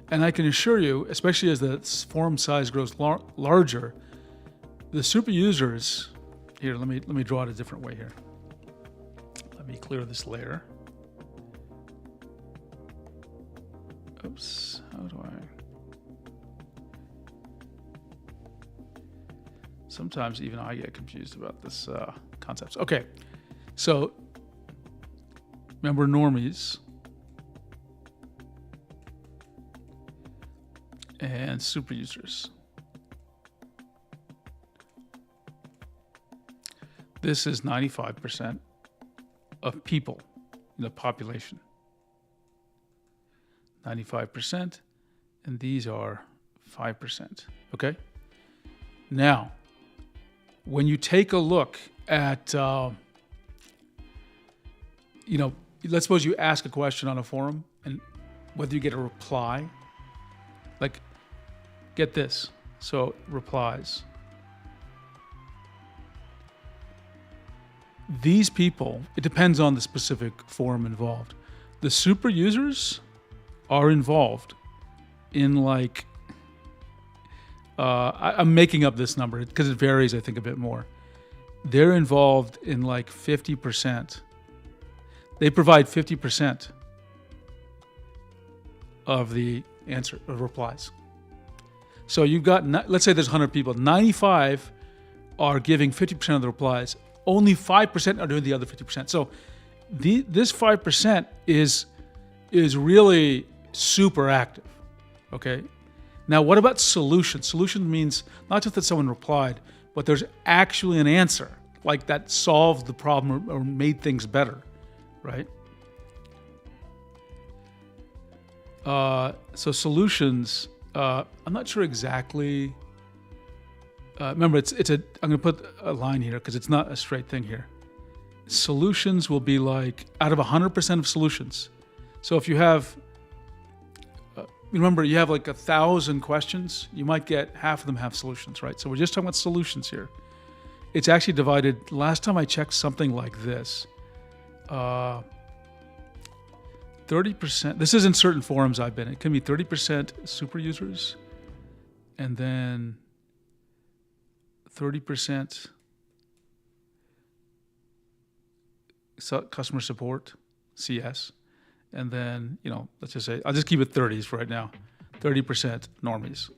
And I can assure you, especially as the forum size grows larger, the super users, here, let me draw it a different way here. Let me clear this layer. Oops, how do I? Sometimes even I get confused about this concepts. Okay, so remember normies and super users. This is 95% of people in the population. 95%, and these are 5%. Okay? Now, when you take a look at, let's suppose you ask a question on a forum, and whether you get a reply, like, get this. So, replies. These people, it depends on the specific forum involved. The super users are involved in like, I'm making up this number because it varies, I think, a bit more. They're involved in like 50%. They provide 50% of the answer of replies. So you've got, let's say there's 100 people, 95 are giving 50% of the replies. Only 5% are doing the other 50%. So this 5% is really super active, okay? Now, what about solution? Solution means not just that someone replied, but there's actually an answer, like that solved the problem or made things better, right? So solutions, I'm not sure exactly. Remember, I'm going to put a line here because it's not a straight thing here. Solutions will be like out of 100% of solutions. So if you have, remember, you have like 1,000 questions, you might get half of them have solutions, right? So we're just talking about solutions here. It's actually divided, last time I checked something like this, 30%, this is in certain forums I've been in, it can be 30% super users, and then 30% customer support, CS, and then, let's just say, I'll just keep it 30s for right now, 30% normies.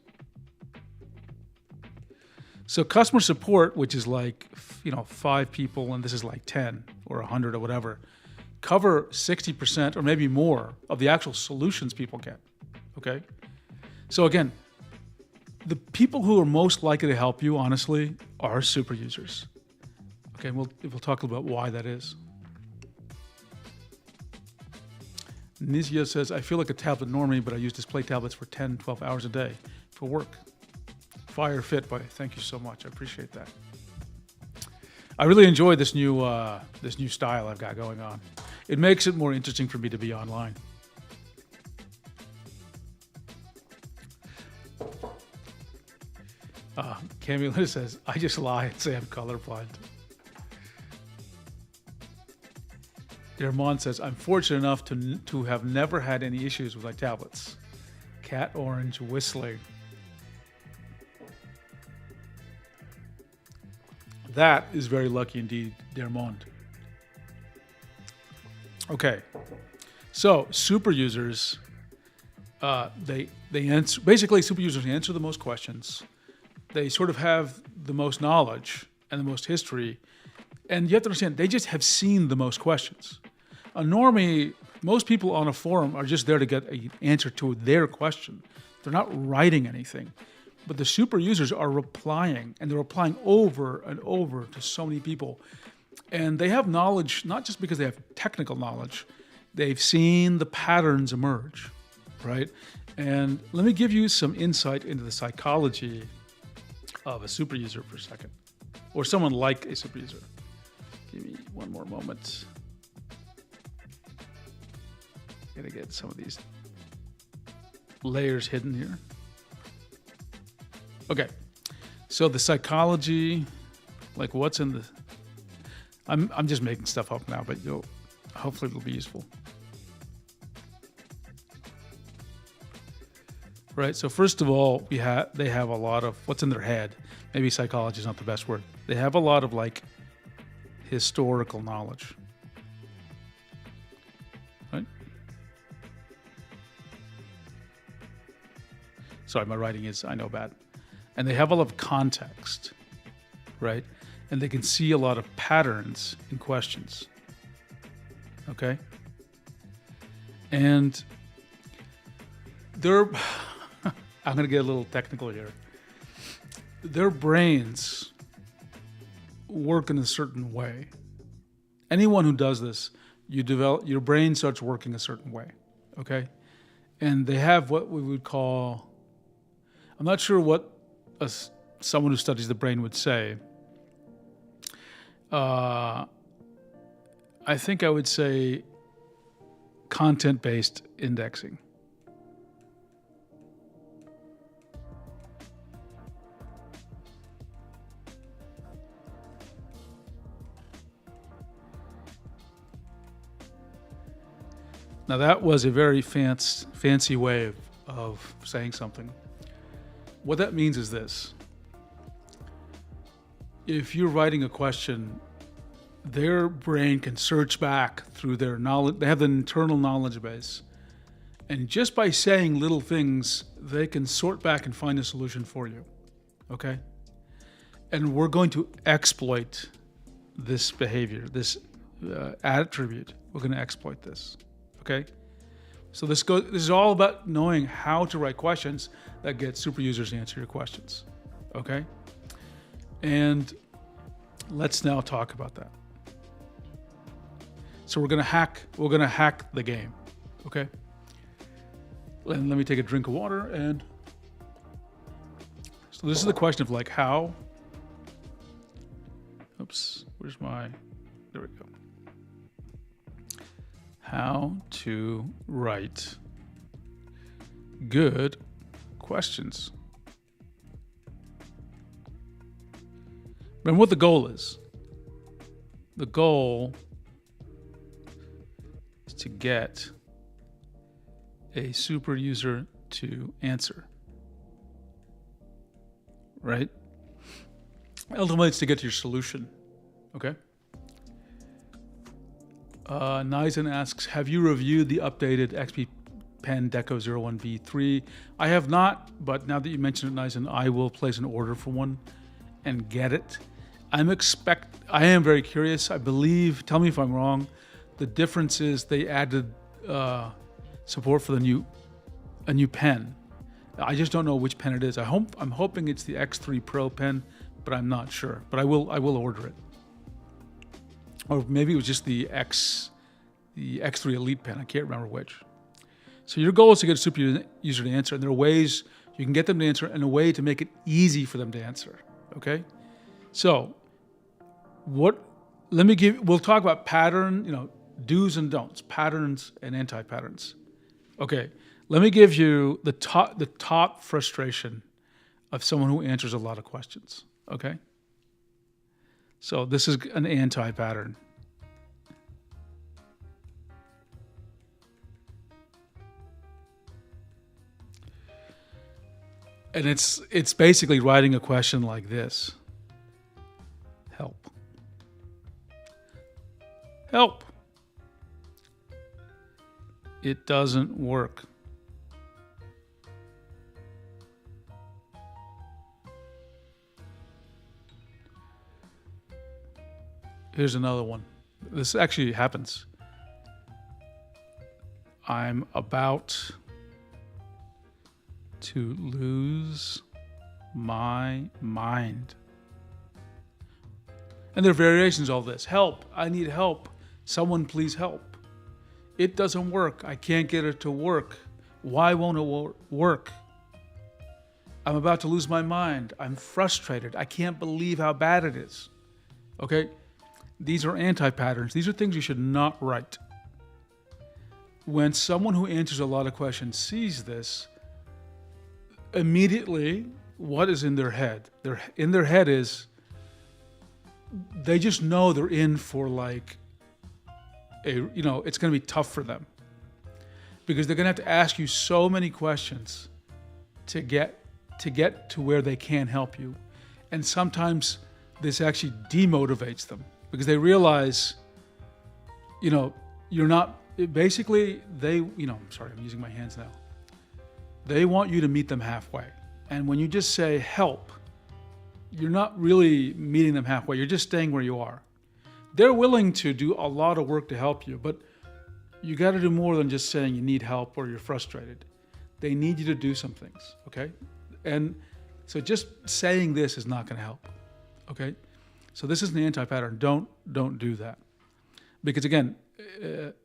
So customer support, which is like, 5 people, and this is like 10 or 100 or whatever, cover 60% or maybe more of the actual solutions people get, okay? So again, the people who are most likely to help you, honestly, are super users. Okay, we'll talk about why that is. Nizia says, I feel like a tablet normie, but I use display tablets for 10, 12 hours a day for work. Fire fit, buddy. Thank you so much. I appreciate that. I really enjoy this new style I've got going on. It makes it more interesting for me to be online. Cammy says, I just lie and say I'm colorblind. Dermond says, I'm fortunate enough to have never had any issues with my tablets. Cat Orange whistling. That is very lucky indeed, Dermond. Okay, so super users, they answer, basically super users answer the most questions. They sort of have the most knowledge and the most history. And you have to understand, they just have seen the most questions. A normie, most people on a forum are just there to get an answer to their question. They're not writing anything. But the super users are replying, and they're replying over and over to so many people. And they have knowledge, not just because they have technical knowledge, they've seen the patterns emerge, right? And let me give you some insight into the psychology of a super user for a second, or someone like a super user. Give me one more moment. Gotta get some of these layers hidden here. Okay, so the psychology, like what's in the, I'm just making stuff up now, but hopefully it'll be useful. Right, so first of all, they have a lot of what's in their head. Maybe psychology is not the best word. They have a lot of like historical knowledge. Right? Sorry, my writing is, I know, bad. And they have a lot of context, right? And they can see a lot of patterns in questions, okay? And they're, I'm going to get a little technical here. Their brains work in a certain way. Anyone who does this, your brain starts working a certain way, okay? And they have what we would call, I'm not sure what someone who studies the brain would say. I think I would say content-based indexing. Now that was a very fancy way of saying something. What that means is this. If you're writing a question, their brain can search back through their knowledge. They have an internal knowledge base. And just by saying little things, they can sort back and find a solution for you. Okay? And we're going to exploit this behavior, this attribute. We're going to exploit this. Okay? So this is all about knowing how to write questions that get super users to answer your questions. Okay? And let's now talk about that. So we're gonna hack the game. Okay? And let me take a drink of water. And so this is the question of like how. Oops, there we go. How to write good questions. And what the goal is. The goal is to get a super user to answer. Right? Ultimately, it's to get to your solution. Okay? Nizen asks, have you reviewed the updated XP Pen Deco 01V3? I have not, but now that you mentioned it, Nizen, I will place an order for one and get it. I am very curious. I believe, tell me if I'm wrong, the difference is they added support for a new pen. I just don't know which pen it is. I'm hoping it's the X3 Pro pen, but I'm not sure. But I will order it. Or maybe it was just the X3 Elite pen. I can't remember which. So your goal is to get a super user to answer, and there are ways you can get them to answer and a way to make it easy for them to answer. Okay? So we'll talk about pattern, do's and don'ts, patterns and anti-patterns. Okay. Let me give you the top frustration of someone who answers a lot of questions. Okay? So this is an anti-pattern. And it's basically writing a question like this. Help. Help. It doesn't work. Here's another one. This actually happens. I'm about to lose my mind. And there are variations of all this. Help. I need help. Someone please help. It doesn't work. I can't get it to work. Why won't it work? I'm about to lose my mind. I'm frustrated. I can't believe how bad it is. Okay? These are anti-patterns. These are things you should not write. When someone who answers a lot of questions sees this, immediately, what is in their head? In their head is, they just know they're in for like it's going to be tough for them. Because they're going to have to ask you so many questions to get to where they can help you. And sometimes this actually demotivates them. Because they realize, you're not, basically, I'm sorry, I'm using my hands now. They want you to meet them halfway. And when you just say help, you're not really meeting them halfway. You're just staying where you are. They're willing to do a lot of work to help you, but you got to do more than just saying you need help or you're frustrated. They need you to do some things, okay? And so just saying this is not going to help, okay? So this is an anti-pattern. Don't do that. Because again,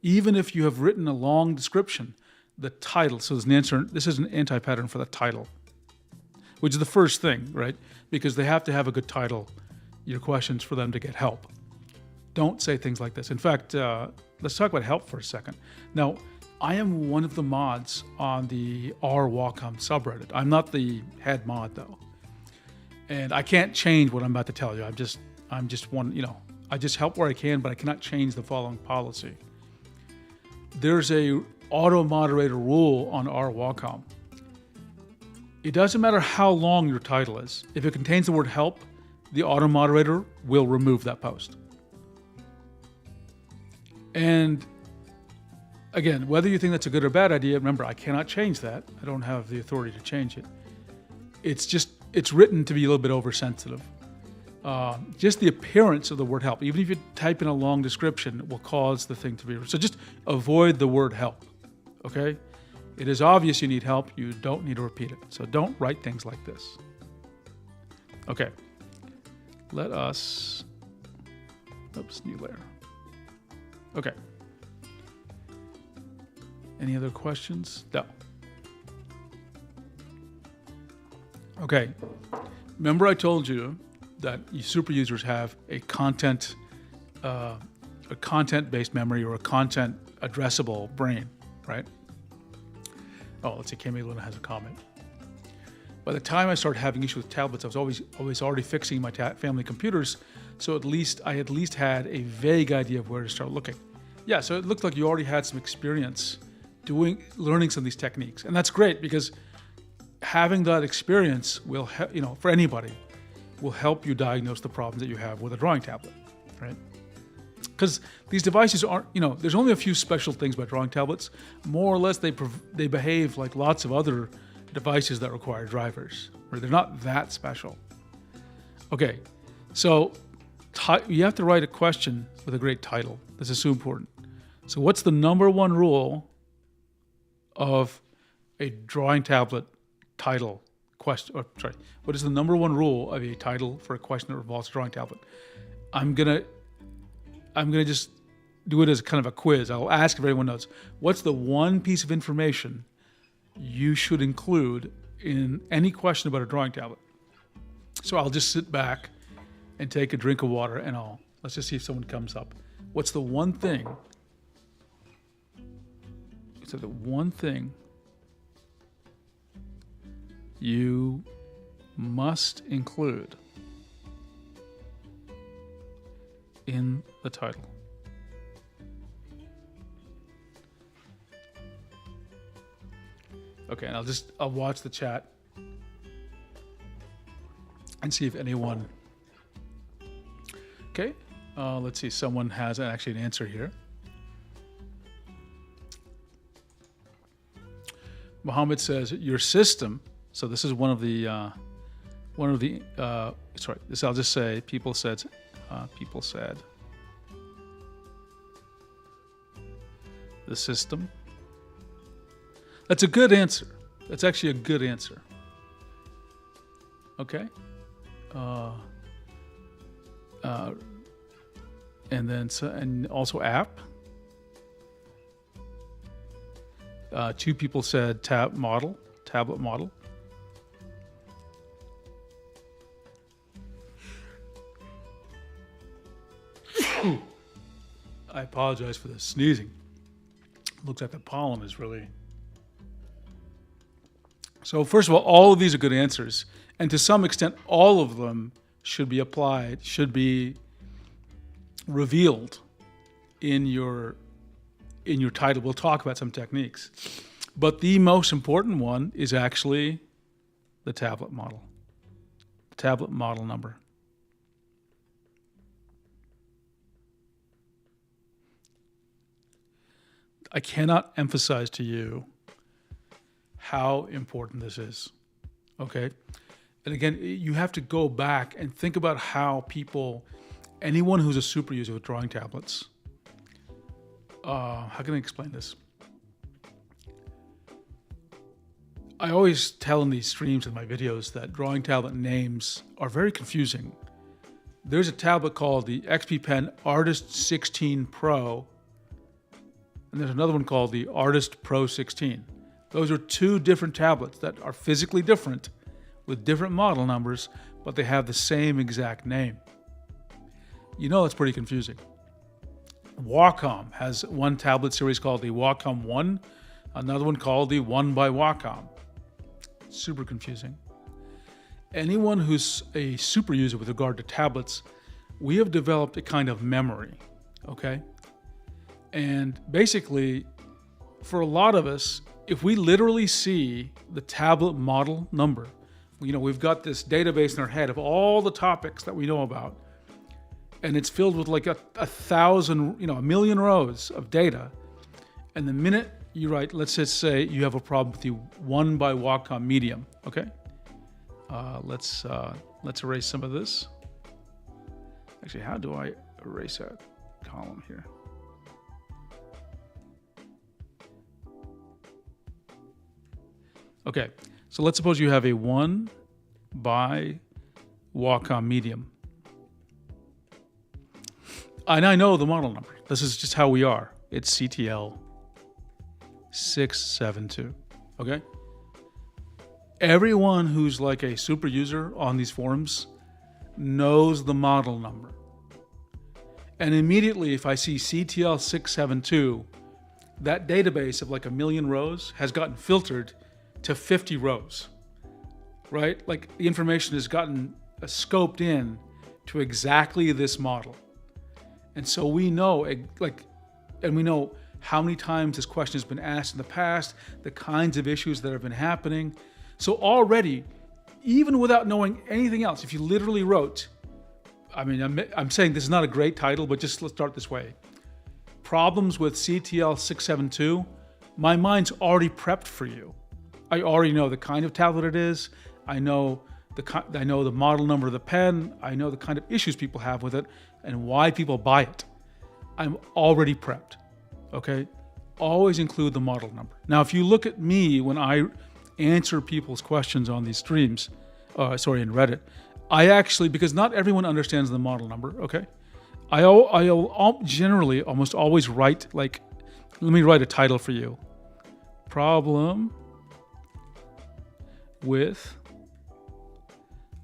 even if you have written a long description, the title, so this is an anti-pattern for the title, which is the first thing, right? Because they have to have a good title, your questions, for them to get help. Don't say things like this. In fact, let's talk about help for a second. Now, I am one of the mods on the Wacom subreddit. I'm not the head mod though. And I can't change what I'm about to tell you. I'm just one, I just help where I can, but I cannot change the following policy. There's a auto-moderator rule on Wacom. It doesn't matter how long your title is. If it contains the word help, the auto-moderator will remove that post. And again, whether you think that's a good or bad idea, remember, I cannot change that. I don't have the authority to change it. It's written to be a little bit oversensitive. Just the appearance of the word help, even if you type in a long description, will cause the thing to be. So just avoid the word help, okay? It is obvious you need help. You don't need to repeat it. So don't write things like this. Okay. Let us, new layer. Okay. Any other questions? No. Okay. Remember I told you that super users have a content-based memory or a content addressable brain, right? Oh, let's see, Cammy has a comment. By the time I started having issues with tablets, I was always already fixing my family computers, so I at least had a vague idea of where to start looking. Yeah, so it looked like you already had some experience learning some of these techniques, and that's great because having that experience will, for anybody, will help you diagnose the problems that you have with a drawing tablet, right? Because these devices aren't, there's only a few special things about drawing tablets. More or less, they behave like lots of other devices that require drivers, right? They're not that special. Okay, so you have to write a question with a great title. This is so important. So what's the number one rule of a drawing tablet title question? What is the number one rule of a title for a question that involves a drawing tablet? I'm gonna just do it as kind of a quiz. I'll ask if everyone knows. What's the one piece of information you should include in any question about a drawing tablet? So I'll just sit back and take a drink of water and let's just see if someone comes up. What's the one thing? So the one thing you must include in the title. Okay, and I'll watch the chat and see if anyone. Okay, let's see. Someone has actually an answer here. Mohammed says your system. So this is one of the. This I'll just say. People said. The system. That's a good answer. That's actually a good answer. Okay. And also app. Two people said tablet model. I apologize for the sneezing. Looks like the pollen is really. So first of all of these are good answers, and to some extent, all of them should be applied, should be revealed in your title. We'll talk about some techniques, but the most important one is actually the tablet model number. I cannot emphasize to you how important this is, okay? And again, you have to go back and think about how people, anyone who's a super user with drawing tablets, how can I explain this? I always tell in these streams and my videos that drawing tablet names are very confusing. There's a tablet called the XP Pen Artist 16 Pro, and there's another one called the Artist Pro 16. Those are two different tablets that are physically different with different model numbers, but they have the same exact name. You know, it's pretty confusing. Wacom has one tablet series called the Wacom 1, another one called the 1 by Wacom. Super confusing. Anyone who's a super user with regard to tablets, we have developed a kind of memory, okay? And basically, for a lot of us, if we literally see the tablet model number, you know, we've got this database in our head of all the topics that we know about, and it's filled with like a thousand, you know, a million rows of data. And the minute you write, let's just say you have a problem with the 1 by Wacom medium, okay? Let's erase some of this. Actually, how do I erase that column here? Okay, so let's suppose you have a 1 by Wacom medium. And I know the model number. This is just how we are. It's CTL 672, okay? Everyone who's like a super user on these forums knows the model number. And immediately if I see CTL 672, that database of like a million rows has gotten filtered to 50 rows, right? Like the information has gotten scoped in to exactly this model. And so we know, and we know how many times this question has been asked in the past, the kinds of issues that have been happening. So already, even without knowing anything else, if you literally wrote, I mean, I'm saying this is not a great title, but just let's start this way. Problems with CTL 672, my mind's already prepped for you. I already know the kind of tablet it is. I know the model number of the pen. I know the kind of issues people have with it and why people buy it. I'm already prepped, okay? Always include the model number. Now, if you look at me when I answer people's questions on these streams, in Reddit, I actually, because not everyone understands the model number, okay? I'll generally almost always write, like, let me write a title for you. Problem with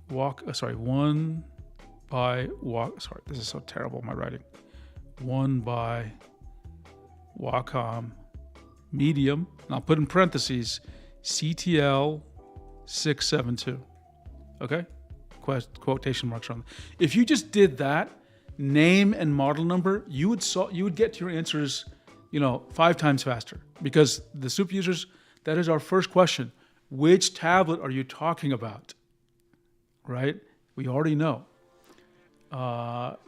one by this is so terrible, my writing. 1 by Wacom medium, and I'll put in parentheses, CTL 672, okay? Quotation marks on. If you just did that, name and model number, you would get to your answers, 5 times faster. Because the super users, that is our first question. Which tablet are you talking about? Right? We already know.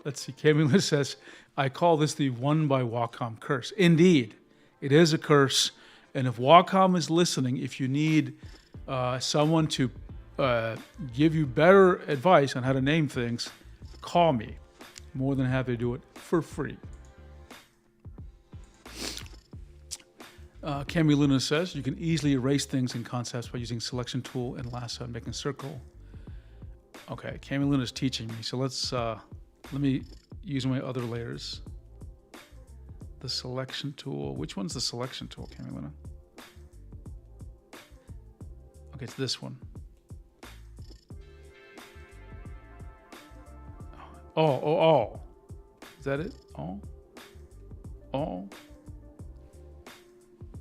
Let's see. Cammy says, I call this the 1 by Wacom curse. Indeed, it is a curse. And if Wacom is listening, if you need someone to give you better advice on how to name things, call me. More than happy to do it for free. Cammy Luna says, you can easily erase things in concepts by using selection tool and lasso and making a circle. Okay, Cammy Luna is teaching me. So let me use my other layers. The selection tool. Which one's the selection tool, Cammy Luna? Okay, it's this one. Oh. Is that it? Oh.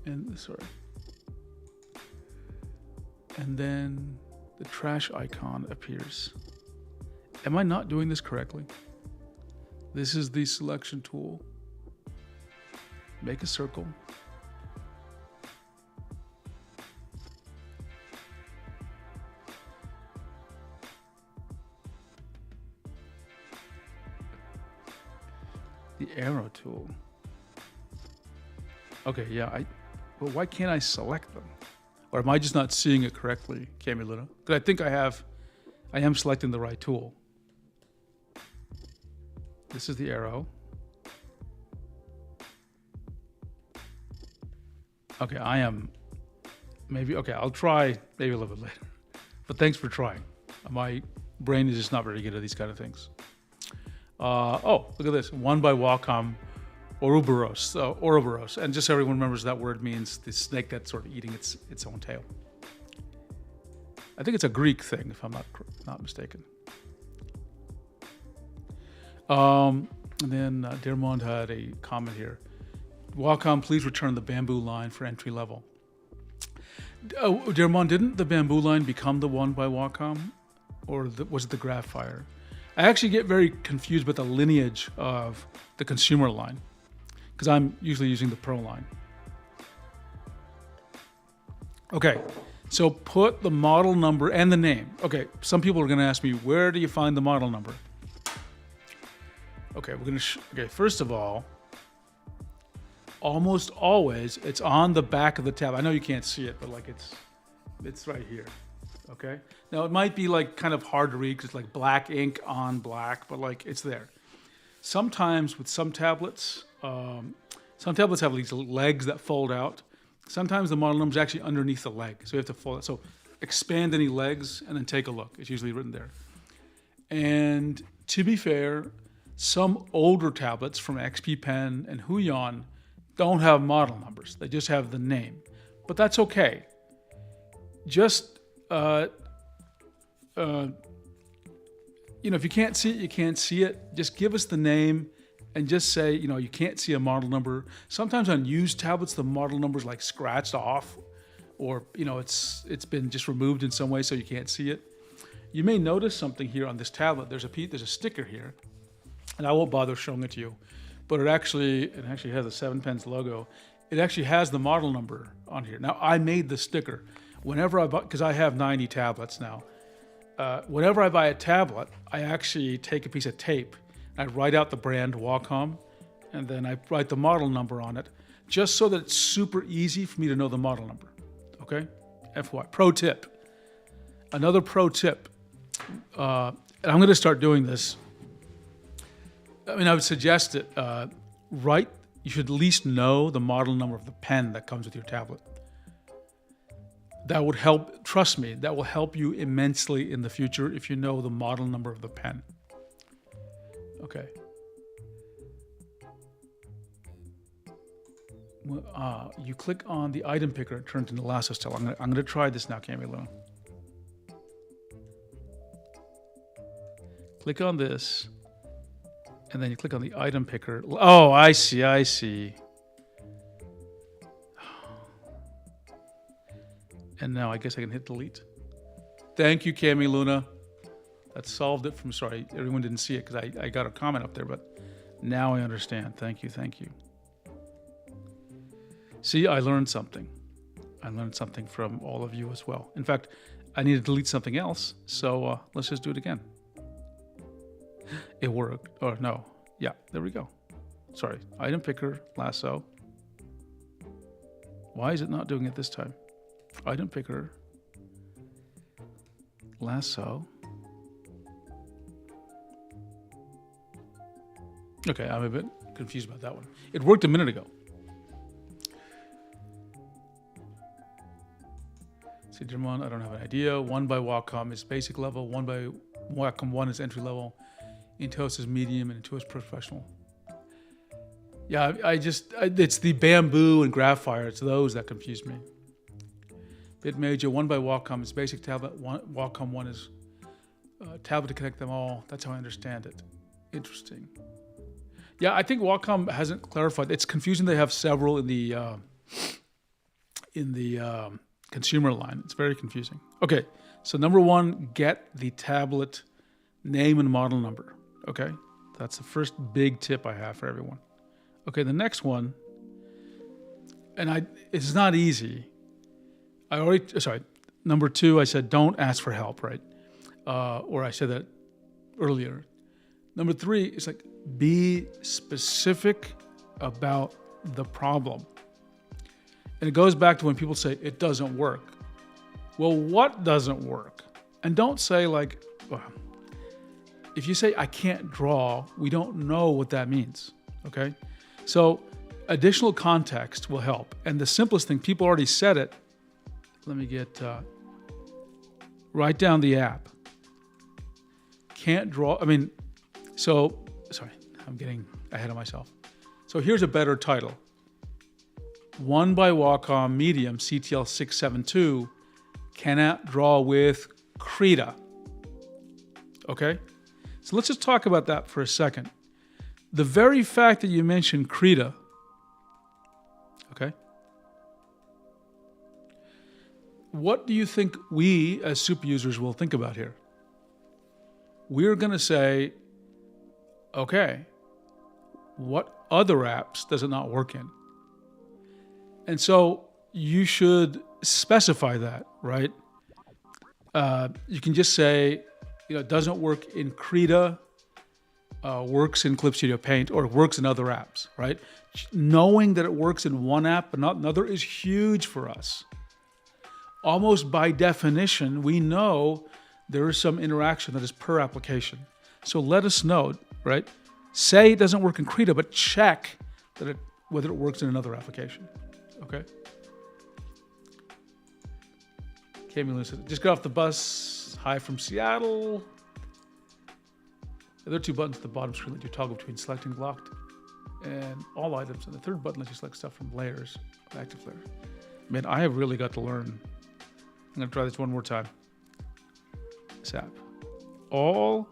And sorry. And then the trash icon appears. Am I not doing this correctly? This is the selection tool. Make a circle. The arrow tool. Okay, yeah, but why can't I select them? Or am I just not seeing it correctly, Cammy Luna? Because I think I am selecting the right tool. This is the arrow. Okay, I'll try maybe a little bit later. But thanks for trying. My brain is just not very good at these kind of things. Oh, look at this. One by Wacom, Ouroboros. And just so everyone remembers, that word means the snake that's sort of eating its own tail. I think it's a Greek thing, if I'm not mistaken. And then Dermond had a comment here. Wacom, please return the bamboo line for entry level. Dermond, didn't the bamboo line become the one by Wacom? Or was it the Graphire? I actually get very confused with the lineage of the consumer line, because I'm usually using the Pro line. Okay, so put the model number and the name. Okay, some people are going to ask me, where do you find the model number? Okay, we're going to. Okay, first of all, almost always it's on the back of the tab. I know you can't see it, but like it's right here. Okay. Now it might be like kind of hard to read because it's like black ink on black, but like it's there. Sometimes with some tablets have these legs that fold out. Sometimes the model number is actually underneath the leg, so you have to fold it. So expand any legs and then take a look. It's usually written there. And to be fair, some older tablets from XP Pen and Huion don't have model numbers. They just have the name, but that's okay. Just if you can't see it, you can't see it. Just give us the name and just say, you can't see a model number. Sometimes on used tablets, the model number is like scratched off, or it's been just removed in some way, so you can't see it. You may notice something here on this tablet. There's a sticker here, and I won't bother showing it to you, but it actually has a 7 Pens logo. It actually has the model number on here. Now I made the sticker. Whenever I buy, because I have 90 tablets now, whenever I buy a tablet, I actually take a piece of tape, I write out the brand Wacom, and then I write the model number on it, just so that it's super easy for me to know the model number. Okay? FY. Pro tip. Another pro tip. And I'm going to start doing this. I would suggest it. You should at least know the model number of the pen that comes with your tablet. That would help, trust me, that will help you immensely in the future if you know the model number of the pen. Okay. You click on the item picker, it turns into lasso style. I'm going to try this now, Cammy Luna. Click on this, and then you click on the item picker. Oh, I see. And now I guess I can hit delete. Thank you, Cammy Luna. That solved it from, sorry, everyone didn't see it because I got a comment up there, but now I understand. Thank you. See, I learned something. I learned something from all of you as well. In fact, I need to delete something else, so let's just do it again. It worked. Or no. Yeah, there we go. Sorry. Item picker, lasso. Why is it not doing it this time? Item picker, lasso. Okay, I'm a bit confused about that one. It worked a minute ago. See, Dermon, I don't have an idea. One by Wacom is basic level. One by Wacom 1 is entry level. Intuos is medium, and Intuos professional. Yeah, it's the bamboo and Graphire. It's those that confuse me. Bitmojo, 1 by Wacom is basic tablet. Wacom 1 is tablet to connect them all. That's how I understand it. Interesting. Yeah, I think Wacom hasn't clarified. It's confusing. They have several in the consumer line. It's very confusing. Okay, so number 1, get the tablet name and model number. Okay, that's the first big tip I have for everyone. Okay, the next one, and it's not easy. Number 2, I said don't ask for help, right? Or I said that earlier. Number 3 is like be specific about the problem. And it goes back to when people say it doesn't work. Well, what doesn't work? And don't say like, well, if you say I can't draw, we don't know what that means, okay? So additional context will help. And the simplest thing, people already said it. Let me get, write down the app. Can't draw, sorry, I'm getting ahead of myself. So here's a better title. One by Wacom Medium CTL672 cannot draw with Krita. Okay? So let's just talk about that for a second. The very fact that you mentioned Krita, okay? What do you think we as super users will think about here? We're going to say, okay, what other apps does it not work in? And so you should specify that, right? You can just say, it doesn't work in Krita, works in Clip Studio Paint, or works in other apps, right? Knowing that it works in one app but not another is huge for us. Almost by definition, we know there is some interaction that is per application. So let us know, right? Say it doesn't work in Krita, but check that whether it works in another application. Okay? Cammy said, just got off the bus. Hi from Seattle. There are two buttons at the bottom screen that you toggle between selecting locked and all items. And the third button lets you select stuff from layers, active layer. Man, I have really got to learn. I'm going to try this one more time. This app. All,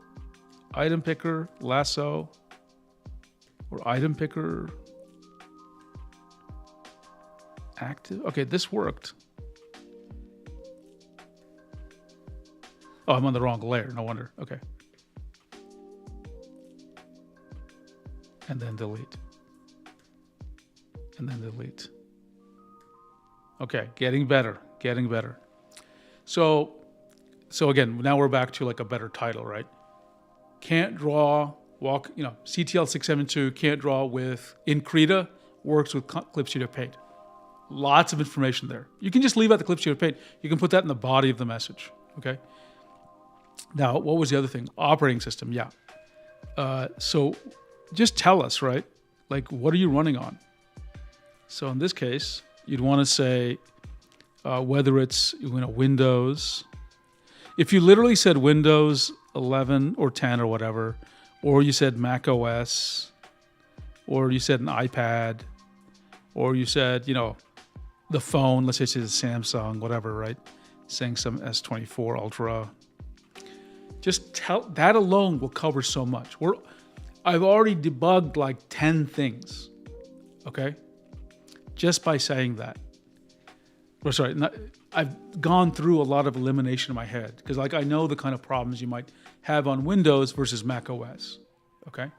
item picker, lasso, or item picker, active. Okay, this worked. Oh, I'm on the wrong layer. No wonder. Okay. And then delete. And then delete. Okay, getting better. Getting better. So again, now we're back to like a better title, right? Can't draw, CTL672 can't draw with in Krita, works with Clip Studio Paint. Lots of information there. You can just leave out the Clip Studio Paint. You can put that in the body of the message, okay? Now, what was the other thing? Operating system, yeah. So just tell us, right? Like, what are you running on? So in this case, you'd want to say whether it's Windows. If you literally said Windows 11 or 10 or whatever, or you said Mac OS, or you said an iPad, or you said, the phone, let's say it's a Samsung, whatever, right? Saying some S24 Ultra. Just tell, that alone will cover so much. I've already debugged like 10 things, okay? Just by saying that. Or sorry, I've gone through a lot of elimination in my head because like I know the kind of problems you might have on Windows versus Mac OS, okay?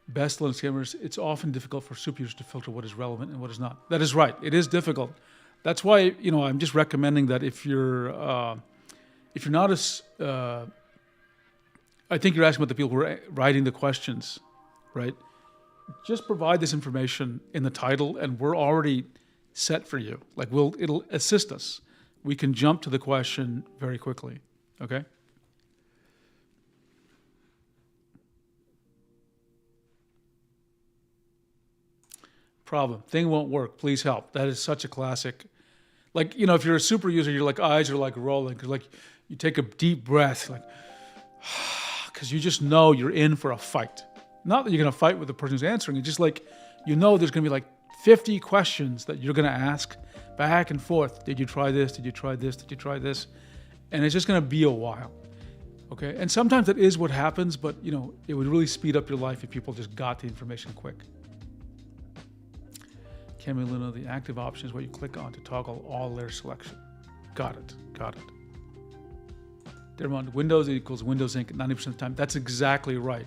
Best Linux gamers, it's often difficult for super users to filter what is relevant and what is not. That is right. It is difficult. That's why, I'm just recommending that if you're not as, I think you're asking about the people who are writing the questions, right? Just provide this information in the title and we're already set for you. Like it'll assist us. We can jump to the question very quickly, okay? Problem, thing won't work, please help. That is such a classic. Like, if you're a super user, your eyes are like rolling, because like you take a deep breath, like, because you just know you're in for a fight. Not that you're going to fight with the person who's answering, it's just like, there's going to be like 50 questions that you're going to ask back and forth. Did you try this? Did you try this? Did you try this? And it's just going to be a while, okay? And sometimes that is what happens, but it would really speed up your life if people just got the information quick. Cammy Luna, the active option is what you click on to toggle all layer selection. Got it. Dermont, Windows equals Windows Ink 90% of the time. That's exactly right.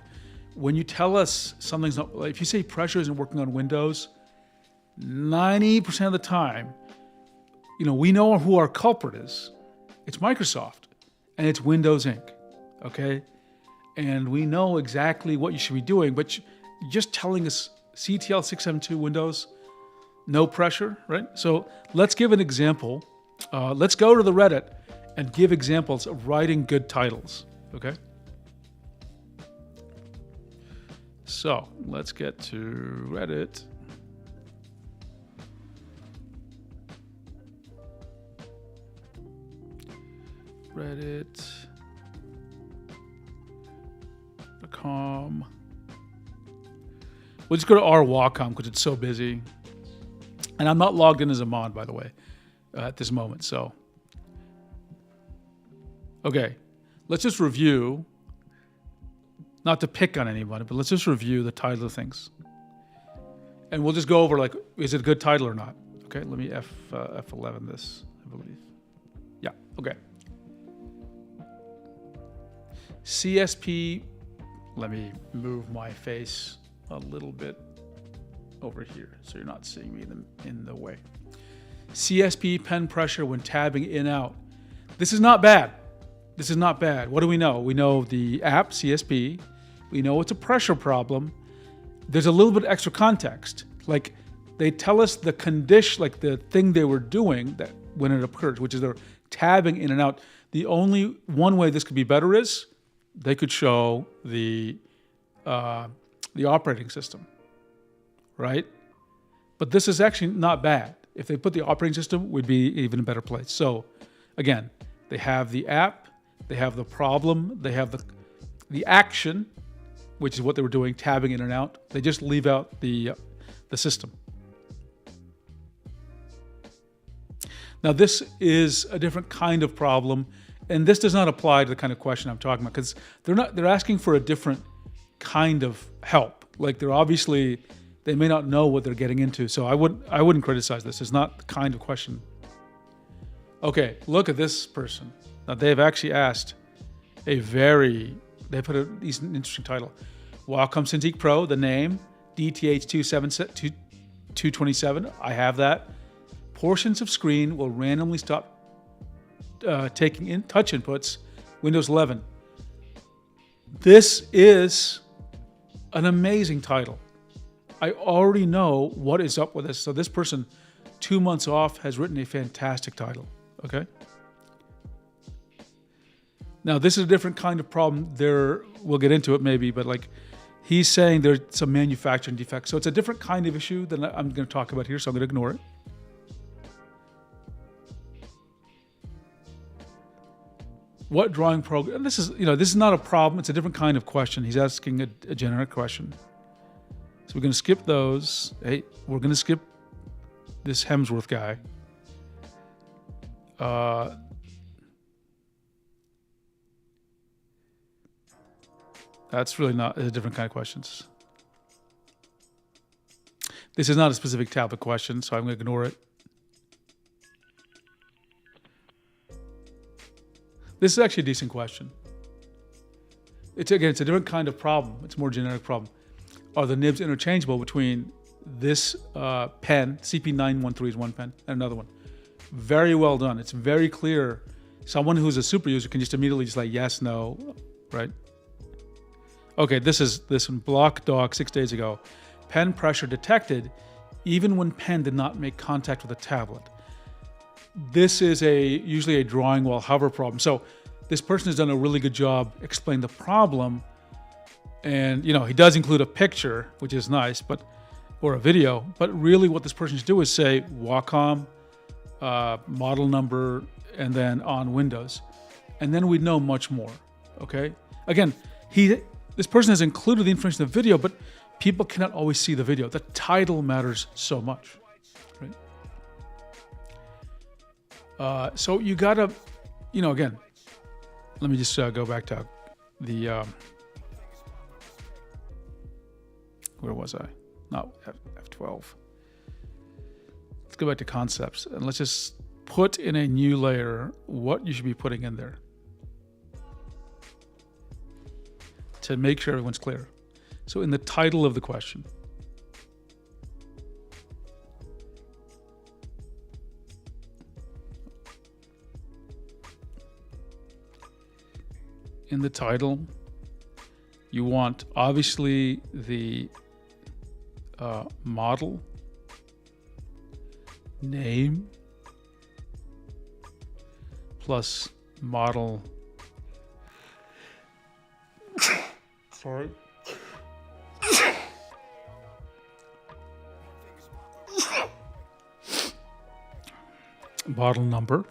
When you tell us something's not, if you say pressure isn't working on Windows, 90% of the time, we know who our culprit is. It's Microsoft, and it's Windows Ink, okay? And we know exactly what you should be doing, but just telling us CTL672 Windows, no pressure, right? So let's give an example. Let's go to the Reddit and give examples of writing good titles, okay? So let's get to Reddit. Reddit.com. We'll just go to our Wacom because it's so busy. And I'm not logged in as a mod, by the way, at this moment. So, okay, let's just review, not to pick on anybody, but let's just review the title of things. And we'll just go over, like, is it a good title or not? Okay, let me F11 this, I believe. Yeah, okay. CSP, let me move my face a little bit over here so you're not seeing me in the way. CSP pen pressure when tabbing in out. This is not bad. This is not bad. What do we know? We know the app, CSP. We know it's a pressure problem. There's a little bit extra context. Like they tell us the condition, like the thing they were doing that when it occurs, which is they're tabbing in and out. The only one way this could be better is they could show the operating system, right? But this is actually not bad. If they put the operating system, we'd be even a better place. So again, they have the app, they have the problem, they have the action, which is what they were doing, tabbing in and out. They just leave out the system. Now this is a different kind of problem, and this does not apply to the kind of question I'm talking about because they're asking for a different kind of help. Like they may not know what they're getting into. So I wouldn't criticize this. It's not the kind of question. Okay, look at this person. Now they've actually asked they put an interesting title. Wacom Cintiq Pro, the name, DTH227, I have that. Portions of screen will randomly stop taking in touch inputs, Windows 11. This is an amazing title. I already know what is up with this. So this person, 2 months off, has written a fantastic title, okay? Now, this is a different kind of problem. We'll get into it maybe, but like he's saying there's some manufacturing defects. So it's a different kind of issue than I'm going to talk about here, so I'm going to ignore it. What drawing program? This is not a problem. It's a different kind of question. He's asking a generic question. So we're going to skip those. Hey, we're going to skip this Hemsworth guy. That's really not a different kind of questions. This is not a specific tablet question, so I'm going to ignore it. This is actually a decent question. It's a different kind of problem. It's a more generic problem. Are the nibs interchangeable between this pen, CP913 is one pen, and another one? Very well done. It's very clear. Someone who's a super user can just immediately just like yes, no, right? Okay, this one, Block Dog 6 days ago. Pen pressure detected even when pen did not make contact with the tablet. This is usually a drawing while hover problem. So this person has done a really good job explaining the problem. And he does include a picture, which is nice, or a video. But really what this person should do is say Wacom, model number, and then on Windows. And then we'd know much more, okay? Again, this person has included the information in the video, but people cannot always see the video. The title matters so much, right? So you gotta, again, let me just go back to the, where was I? Not F12. Let's go back to concepts and let's just put in a new layer what you should be putting in there to make sure everyone's clear. So in the title of the question, you want obviously the model name plus model. Sorry. Model number.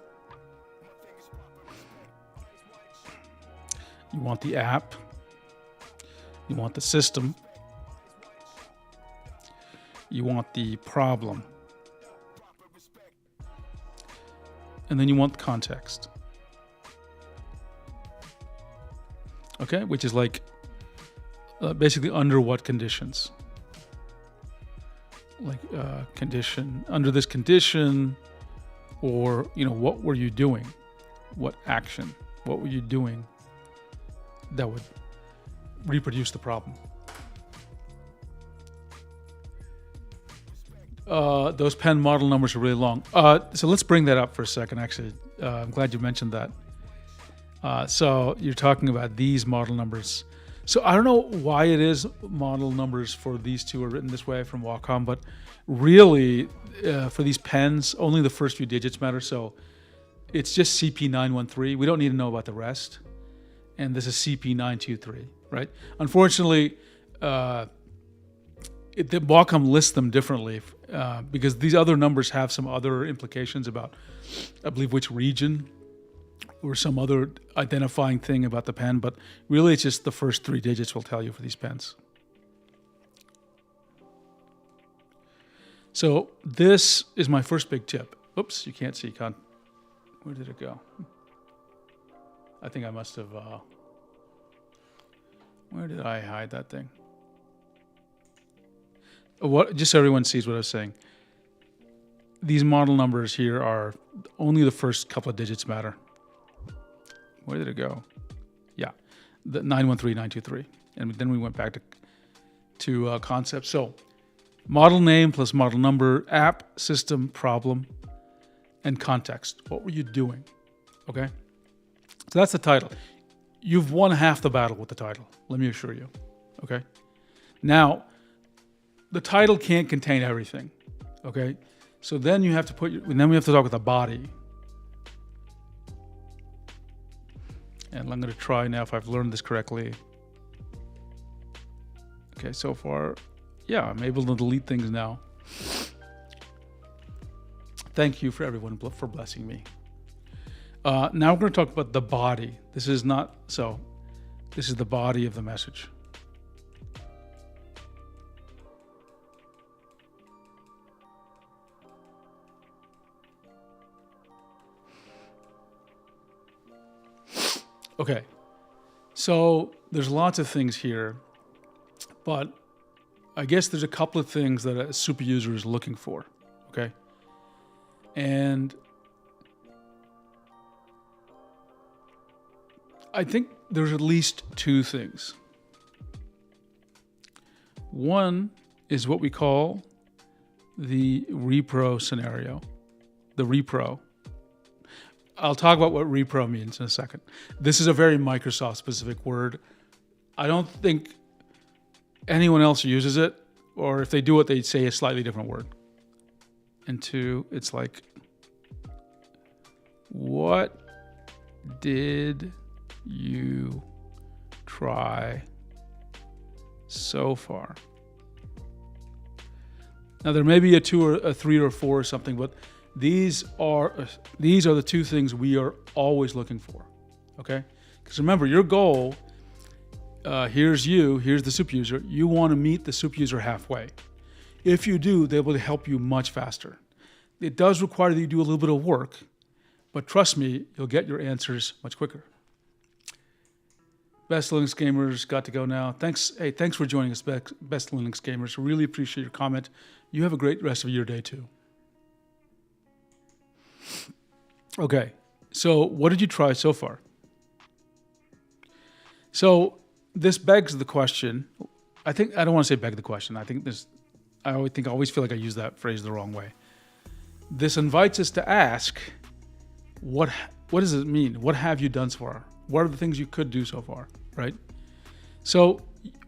You want the app. You want the system. You want the problem. And then you want the context. Okay, which is like basically under what conditions. Like condition, under this condition, or, you know, what were you doing? What action? What were you doing that would reproduce the problem? Those pen model numbers are really long. So let's bring that up for a second, actually. I'm glad you mentioned that. So you're talking about these model numbers. So I don't know why it is model numbers for these two are written this way from Wacom, but really for these pens, only the first few digits matter. So it's just CP913. We don't need to know about the rest. And this is CP923, right? Unfortunately, the Wacom lists them differently because these other numbers have some other implications about, I believe, which region or some other identifying thing about the pen, but really it's just the first three digits will tell you for these pens. So this is my first big tip. Oops, you can't see. Where did it go? I think I must have, where did I hide that thing? Just so everyone sees what I was saying. These model numbers here are only the first couple of digits matter. Where did it go? Yeah, the 913, 923. And then we went back to concept. So model name plus model number, app, system, problem, and context. What were you doing? Okay. So that's the title. You've won half the battle with the title, let me assure you. Okay. Now, the title can't contain everything. Okay. So then you have to then we have to talk about the body. And I'm going to try now if I've learned this correctly. Okay, so far, yeah, I'm able to delete things now. Thank you for everyone for blessing me. Now we're going to talk about the body. This is the body of the message. Okay, so there's lots of things here, but I guess there's a couple of things that a super user is looking for, okay? And I think there's at least two things. One is what we call the repro scenario, the repro. I'll talk about what repro means in a second. This is a very Microsoft-specific word. I don't think anyone else uses it, or if they do it, they say a slightly different word. And two, it's like, what did you try so far? Now, there may be a 2 or a 3 or a 4 or something, but these are the two things we are always looking for, okay? Because remember, your goal, here's the super user. You want to meet the super user halfway. If you do, they will help you much faster. It does require that you do a little bit of work, but trust me, you'll get your answers much quicker. Best Linux Gamers got to go now. Thanks. Hey, thanks for joining us, Best Linux Gamers. Really appreciate your comment. You have a great rest of your day too. Okay, so what did you try so far? So this begs the question. I don't want to say beg the question. I always feel like I use that phrase the wrong way. This invites us to ask, what does it mean? What have you done so far? What are the things you could do so far, right? So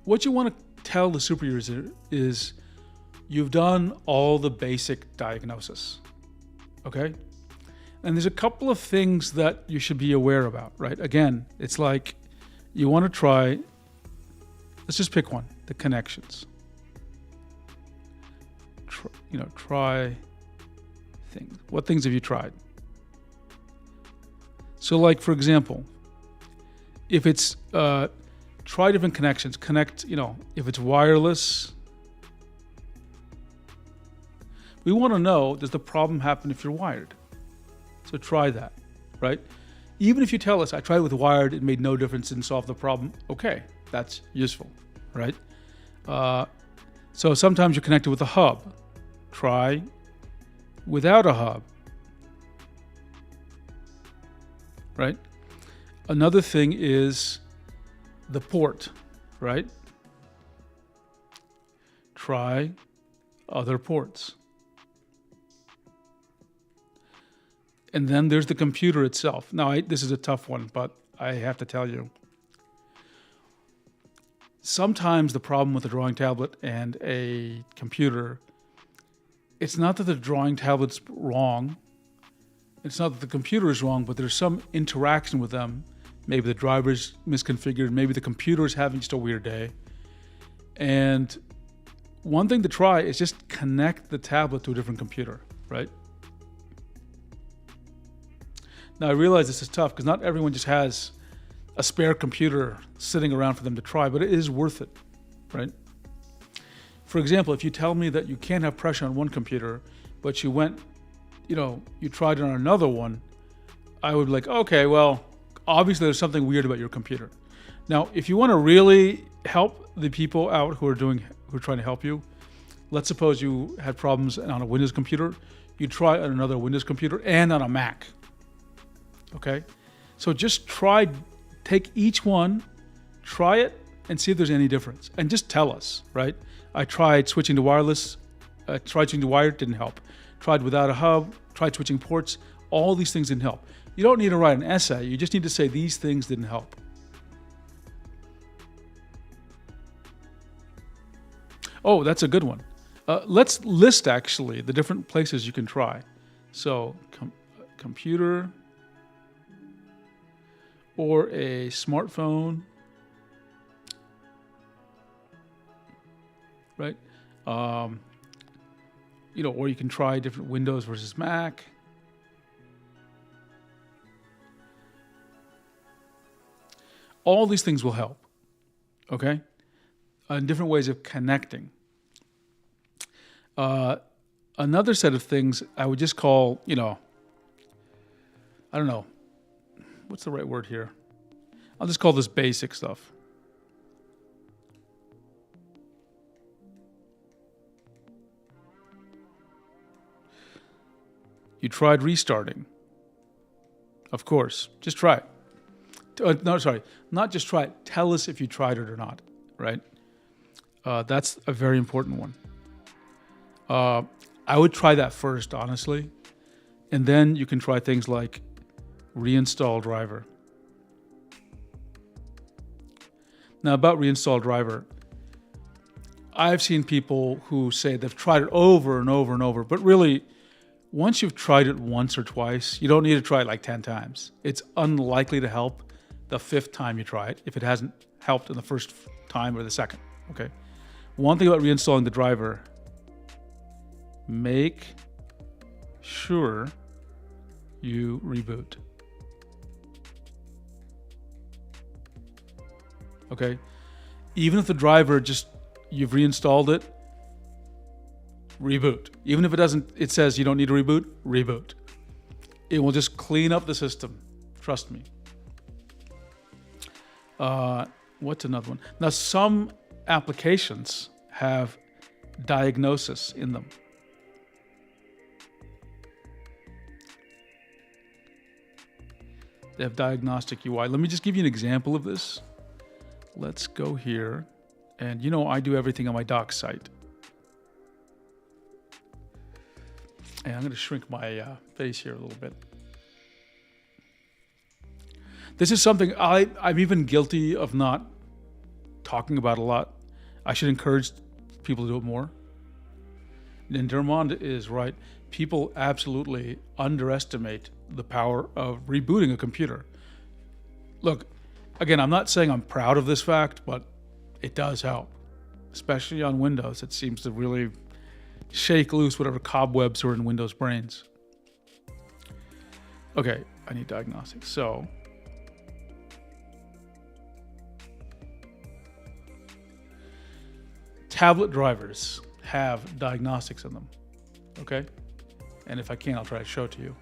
what you want to tell the super user is you've done all the basic diagnosis. okay? And there's a couple of things that you should be aware about, right? Again, it's like you want to try, let's just pick one, the connections. Try things. What things have you tried? So like, for example, if it's, try different connections. Connect, if it's wireless, we want to know, does the problem happen if you're wired? So try that, right? Even if you tell us, I tried with wired, it made no difference, didn't solve the problem. Okay, that's useful, right? So sometimes you're connected with a hub. Try without a hub, right? Another thing is the port, right? Try other ports. And then there's the computer itself. Now, this is a tough one, but I have to tell you. Sometimes the problem with a drawing tablet and a computer, it's not that the drawing tablet's wrong. It's not that the computer is wrong, but there's some interaction with them. Maybe the driver's misconfigured. Maybe the computer is having just a weird day. And one thing to try is just connect the tablet to a different computer, right? Now, I realize this is tough because not everyone just has a spare computer sitting around for them to try, but it is worth it, right? For example, if you tell me that you can't have pressure on one computer, but you went, you tried it on another one, I would be like, okay, well, obviously there's something weird about your computer. Now, if you want to really help the people out who are trying to help you, let's suppose you had problems on a Windows computer, you try on another Windows computer and on a Mac. Okay, so just take each one, try it, and see if there's any difference. And just tell us, right? I tried switching to wireless, tried switching to wired, didn't help. Tried without a hub, tried switching ports, all these things didn't help. You don't need to write an essay, you just need to say these things didn't help. Oh, that's a good one. Let's list actually the different places you can try. So, computer, or a smartphone, right? Or you can try different Windows versus Mac. All these things will help, okay? And different ways of connecting. Another set of things I would just call, I don't know, what's the right word here? I'll just call this basic stuff. You tried restarting. Of course, just try it. Not just try it. Tell us if you tried it or not, right? That's a very important one. I would try that first, honestly. And then you can try things like reinstall driver. Now, about reinstall driver, I've seen people who say they've tried it over and over and over, but really, once you've tried it once or twice, you don't need to try it like 10 times. It's unlikely to help the 5th time you try it if it hasn't helped in the first time or the second, okay? One thing about reinstalling the driver, make sure you reboot. Okay? Even if the driver you've reinstalled it, reboot. Even if it says you don't need to reboot. It will just clean up the system. Trust me. What's another one? Now, some applications have diagnosis in them. They have diagnostic UI. Let me just give you an example of this. Let's go here. And I do everything on my docs site. And I'm going to shrink my face here a little bit. This is something I'm even guilty of not talking about a lot. I should encourage people to do it more. And Dermond is right. people absolutely underestimate the power of rebooting a computer. Look, again, I'm not saying I'm proud of this fact, but it does help, especially on Windows. It seems to really shake loose whatever cobwebs are in Windows brains. Okay, I need diagnostics. So tablet drivers have diagnostics in them. Okay, and if I can, I'll try to show it to you.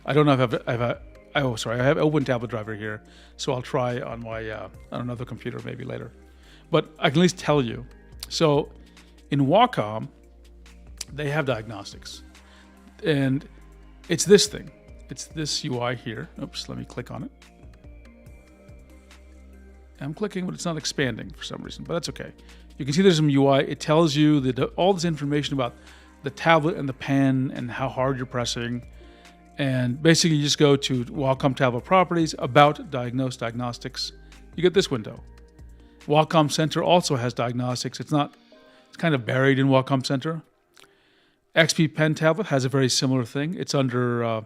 I don't know if I have open tablet driver here, so I'll try on my on another computer maybe later. But I can at least tell you. So in Wacom, they have diagnostics, and it's this thing. It's this UI here. Oops, let me click on it. I'm clicking, but it's not expanding for some reason, but that's okay. You can see there's some UI. It tells you all this information about the tablet and the pen and how hard you're pressing. And basically, you just go to Wacom Tablet Properties, About, Diagnostics. You get this window. Wacom Center also has diagnostics. It's kind of buried in Wacom Center. XP Pen Tablet has a very similar thing. It's under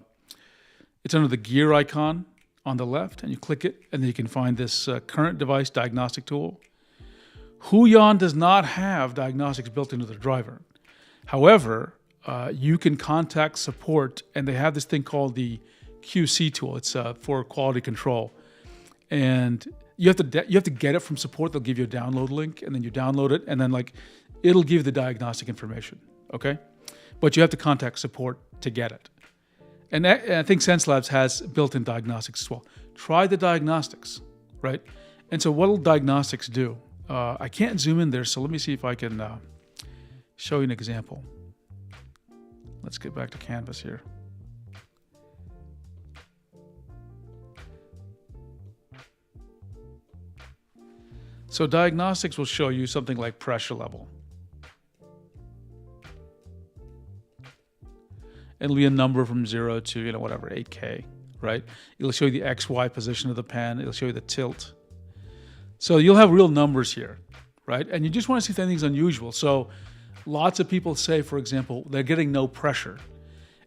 the gear icon on the left, and you click it, and then you can find this current device diagnostic tool. Huion does not have diagnostics built into the driver. However, you can contact support, and they have this thing called the QC tool. It's for quality control, and you have to get it from support. They'll give you a download link, and then you download it, and then it'll give you the diagnostic information. Okay, but you have to contact support to get it. And I think Sense Labs has built-in diagnostics as well. Try the diagnostics, right? And so what will diagnostics do? I can't zoom in there, so let me see if I can show you an example. Let's get back to Canvas here. So diagnostics will show you something like pressure level. It'll be a number from 0 to, whatever, 8K, right? It'll show you the XY position of the pen. It'll show you the tilt. So you'll have real numbers here, right? And you just want to see if anything's unusual. So lots of people say, for example, they're getting no pressure.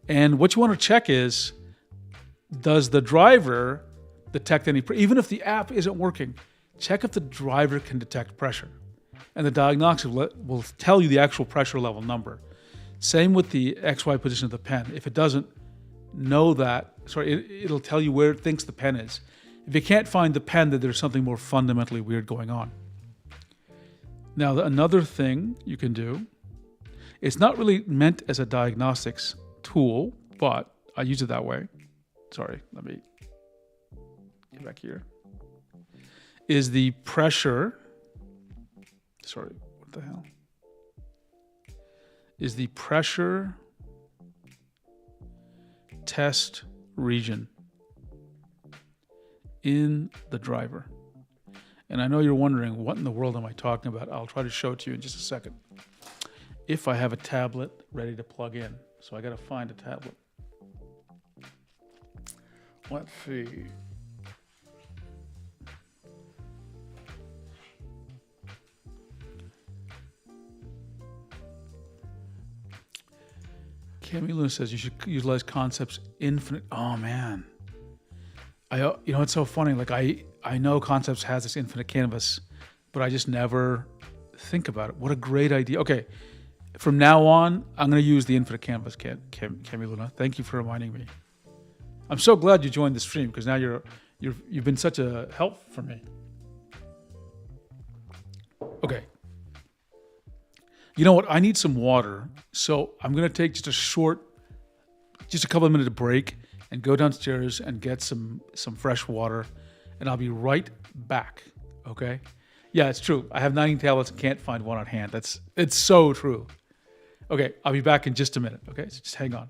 And what you want to check is, does the driver detect any pressure? Even if the app isn't working, check if the driver can detect pressure. And the diagnostic will tell you the actual pressure level number. Same with the XY position of the pen. If it doesn't know that, it'll tell you where it thinks the pen is. If you can't find the pen, then there's something more fundamentally weird going on. Now, another thing you can do, it's not really meant as a diagnostics tool, but I use it that way. Sorry, let me get back here. Is the pressure, what the hell? Is the pressure test region in the driver. And I know you're wondering, what in the world am I talking about? I'll try to show it to you in just a second. If I have a tablet ready to plug in. So I got to find a tablet. Let's see. Cammy Luna says you should utilize concepts infinite. Oh man, it's so funny. I know concepts has this infinite canvas, but I just never think about it. What a great idea. Okay, from now on, I'm going to use the infinite canvas. Cammy Luna, thank you for reminding me. I'm so glad you joined the stream because now you've been such a help for me. Okay. You know what? I need some water, so I'm going to take just a couple of minutes break and go downstairs and get some fresh water, and I'll be right back, okay? Yeah, it's true. I have 19 tablets and can't find one on hand. It's so true. Okay, I'll be back in just a minute, okay? So just hang on.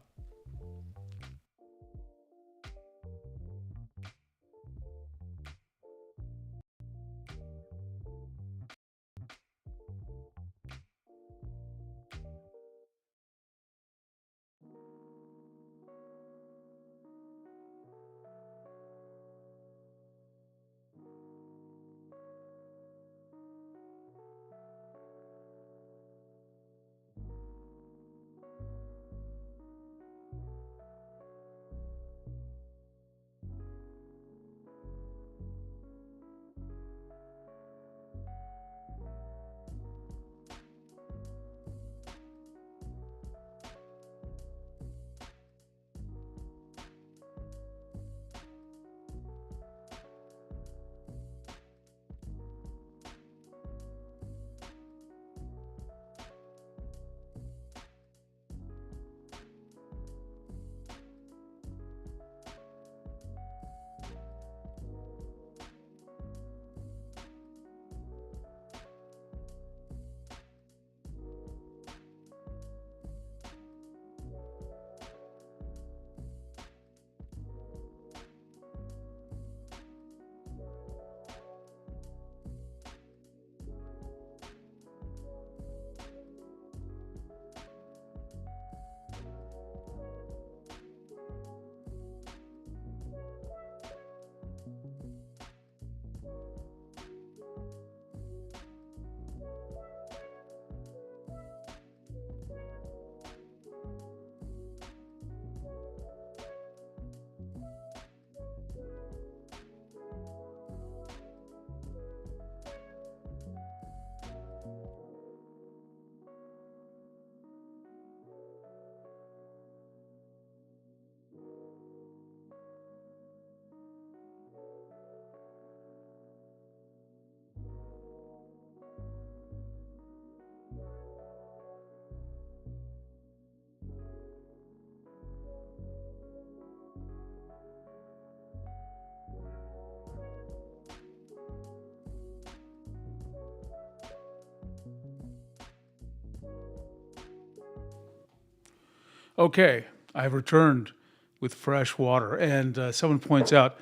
Okay, I have returned with fresh water. And someone points out,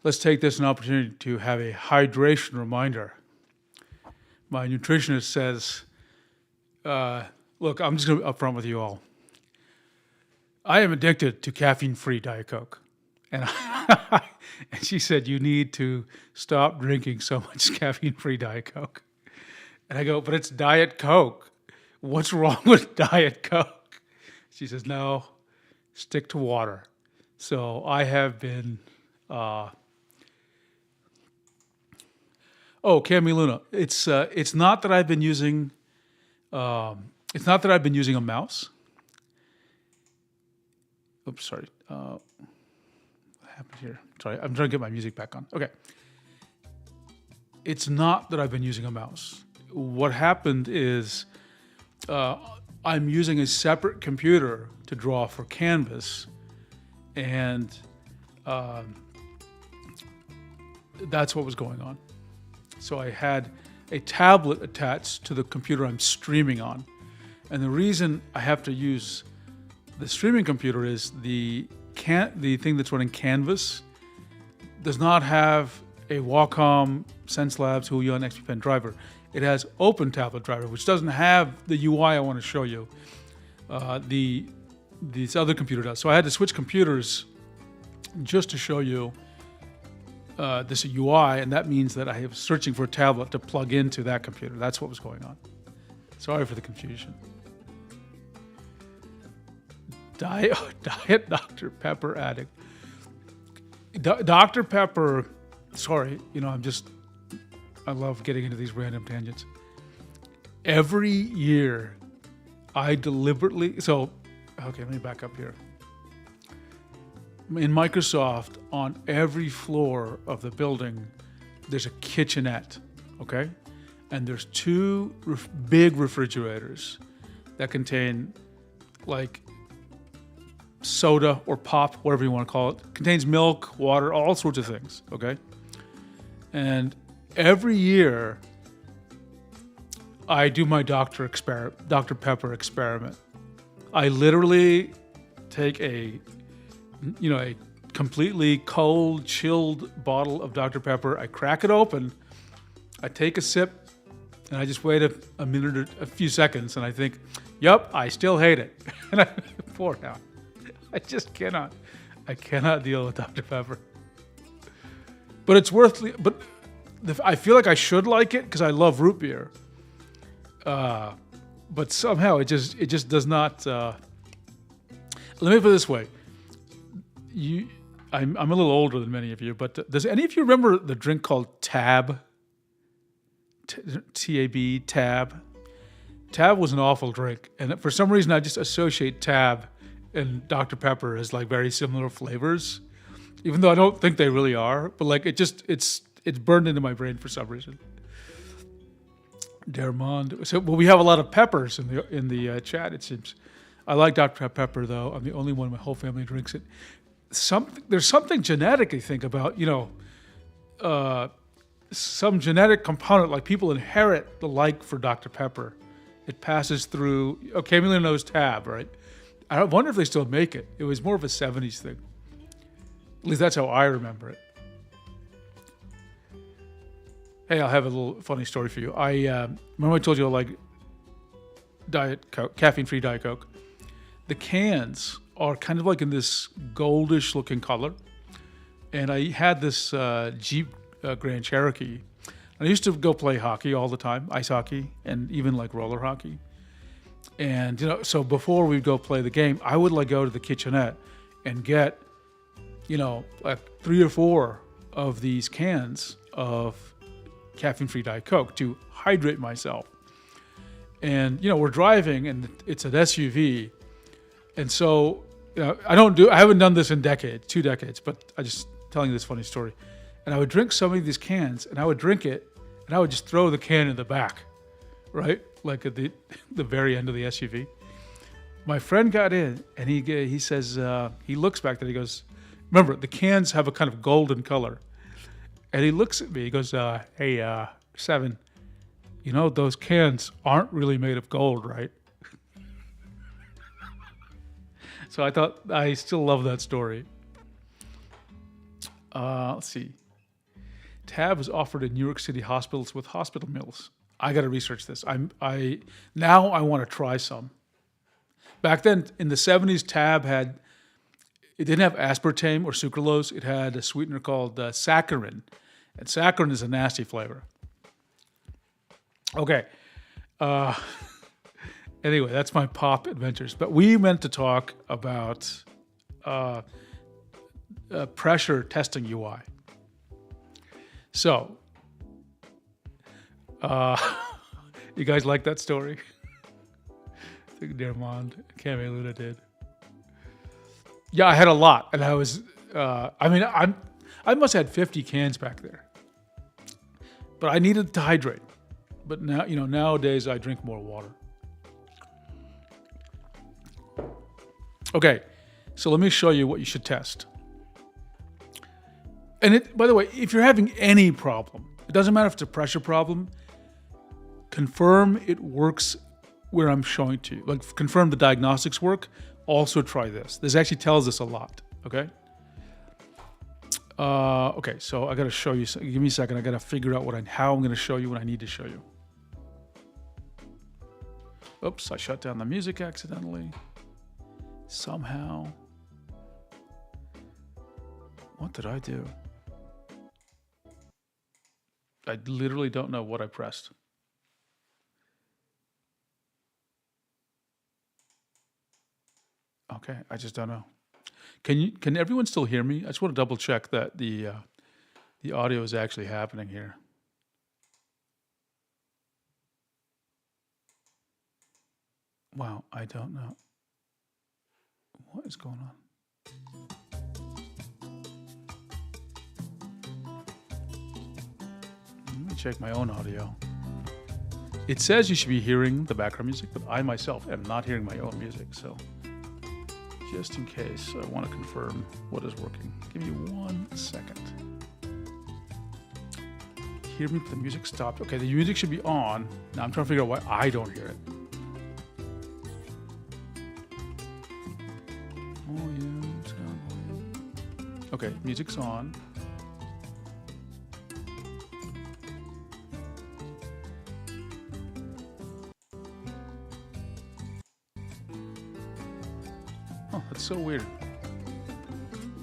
let's take this an opportunity to have a hydration reminder. My nutritionist says, look, I'm just going to be upfront with you all. I am addicted to caffeine-free Diet Coke. And, and she said, you need to stop drinking so much caffeine-free Diet Coke. And I go, but it's Diet Coke. What's wrong with Diet Coke? She says, no, stick to water. So I have been... Cammy Luna. It's not that I've been using a mouse. Oops, sorry. What happened here? Sorry, I'm trying to get my music back on. Okay. It's not that I've been using a mouse. What happened is I'm using a separate computer to draw for Canvas, and that's what was going on. So I had a tablet attached to the computer I'm streaming on. And the reason I have to use the streaming computer is the thing that's running Canvas does not have a Wacom, SenseLabs, Huion, XPPen driver. It has Open Tablet driver, which doesn't have the UI I want to show you. This other computer does. So I had to switch computers just to show you this UI, and that means that I was searching for a tablet to plug into that computer. That's what was going on. Sorry for the confusion. Diet Dr. Pepper addict. Dr. Pepper, sorry, I love getting into these random tangents. Every year, I deliberately, let me back up here. In Microsoft, on every floor of the building, there's a kitchenette, okay? And there's two big refrigerators that contain like soda or pop, whatever you want to call it. Contains milk, water, all sorts of things, okay? And every year, I do my Dr. Pepper experiment. I literally take a completely cold, chilled bottle of Dr. Pepper. I crack it open, I take a sip, and I just wait a minute or a few seconds, and I think, yep, I still hate it. And I pour it out. I just cannot. I cannot deal with Dr. Pepper. But it's I feel like I should like it because I love root beer. But somehow it just does not. Let me put it this way. I'm a little older than many of you, but does any of you remember the drink called Tab? T-A-B, Tab. Tab was an awful drink, and for some reason I just associate Tab and Dr. Pepper as like very similar flavors, even though I don't think they really are. But like it's burned into my brain for some reason. Dermond. So, we have a lot of peppers in the chat. It seems. I like Dr. Pepper though. I'm the only one in my whole family drinks it. There's something genetic, I think, about some genetic component, like people inherit the like for Dr. Pepper. It passes through. Okay, Cammy knows Tab, right? I wonder if they still make it. It was more of a 70s thing. At least that's how I remember it. Hey, I'll have a little funny story for you. Remember I told you I like Diet Coke, caffeine-free Diet Coke. The cans are kind of like in this goldish looking color. And I had this Jeep Grand Cherokee. And I used to go play hockey all the time, ice hockey, and even like roller hockey. And, so before we'd go play the game, I would like go to the kitchenette and get, like 3 or 4 of these cans of caffeine-free Diet Coke to hydrate myself. And, we're driving and it's an SUV. And so, I haven't done this in 2 decades, but I just telling you this funny story. And I would drink some of these cans and I would drink it and I would just throw the can in the back, right? Like at the very end of the SUV. My friend got in and he says, he looks back there, he goes, remember, the cans have a kind of golden color. And he looks at me, he goes, hey, Seven, those cans aren't really made of gold, right? So I thought, I still love that story. Let's see. Tab is offered in New York City hospitals with hospital meals. I got to research this. Now I want to try some. Back then in the 70s, Tab it didn't have aspartame or sucralose. It had a sweetener called saccharin. And saccharin is a nasty flavor. Okay. Anyway, that's my pop adventures. But we meant to talk about pressure testing UI. So, you guys like that story? I think Dermond, Cammy Luna did. Yeah, I had a lot, and I was. I must have had 50 cans back there, but I needed to hydrate. But now, nowadays I drink more water. Okay, so let me show you what you should test. And by the way, if you're having any problem, it doesn't matter if it's a pressure problem, confirm it works where I'm showing to you. Like, confirm the diagnostics work. Also try this. This actually tells us a lot, okay? Okay, so I got to show you. Give me a second. I got to figure out how I'm going to show you what I need to show you. Oops, I shut down the music accidentally. Somehow. What did I do? I literally don't know what I pressed. Okay, I just don't know. Can everyone still hear me? I just want to double check that the audio is actually happening here. Wow, I don't know. What is going on? Let me check my own audio. It says you should be hearing the background music, but I myself am not hearing my own music, so just in case, I want to confirm what is working. Give me 1 second. Hear me, the music stopped. Okay, the music should be on. Now I'm trying to figure out why I don't hear it. Okay, music's on. Oh, that's so weird.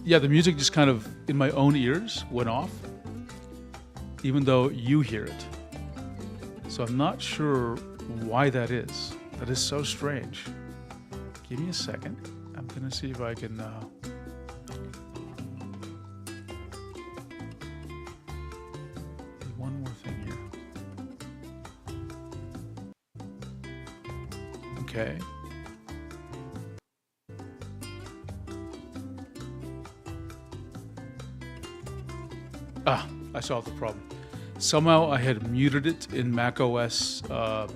Yeah, the music just kind of, in my own ears, went off, even though you hear it. So I'm not sure why that is. That is so strange. Give me a second. I'm going to see if I can... one more thing here. Okay. I solved the problem. Somehow I had muted it in macOS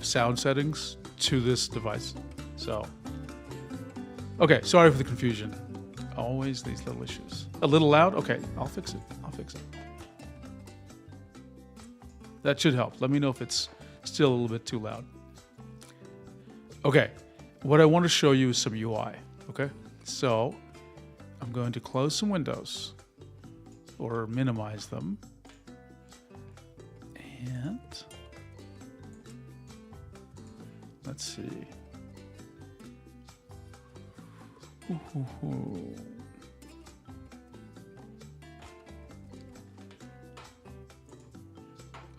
sound settings to this device. So, okay, sorry for the confusion. Always these little issues. A little loud? Okay, I'll fix it. That should help. Let me know if it's still a little bit too loud. Okay, what I want to show you is some UI, okay? So, I'm going to close some windows or minimize them. And let's see.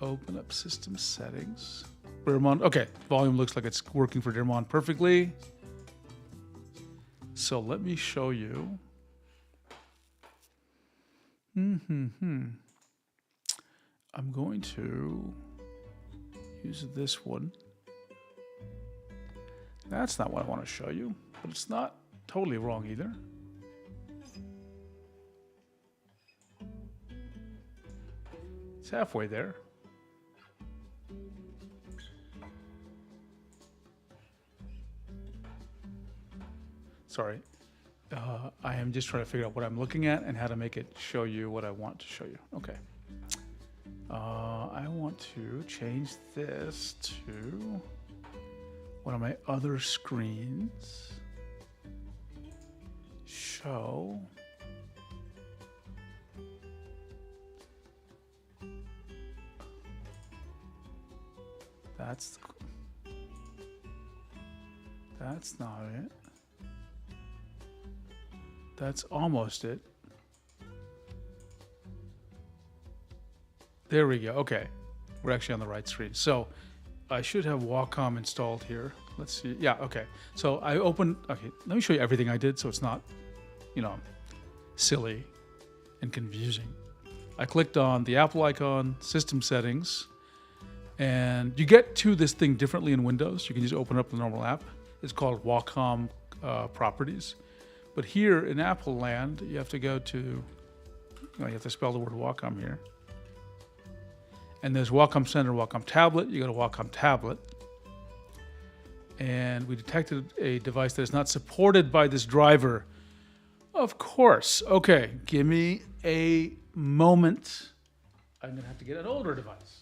Open up system settings. Dermond, okay, volume looks like it's working for Dermond perfectly. So let me show you. I'm going to use this one. That's not what I want to show you, but it's not totally wrong either. It's halfway there. Sorry. I am just trying to figure out what I'm looking at and how to make it show you what I want to show you. Okay. I want to change this to one of my other screens. show. That's not it. That's almost it. There we go. Okay. We're actually on the right screen. So I should have Wacom installed here. Let's see. Yeah, okay. So I opened, okay, let me show you everything I did so it's not, you know, silly and confusing. I clicked on the Apple icon, System Settings, and you get to this thing differently in Windows. You can just open up the normal app. It's called Wacom Properties. But here in Apple land, you have to go to, you have to spell the word Wacom here. And there's Wacom Center, Wacom Tablet. You go to Wacom Tablet. And we detected a device that is not supported by this driver. Of course. Okay, give me a moment. I'm going to have to get an older device.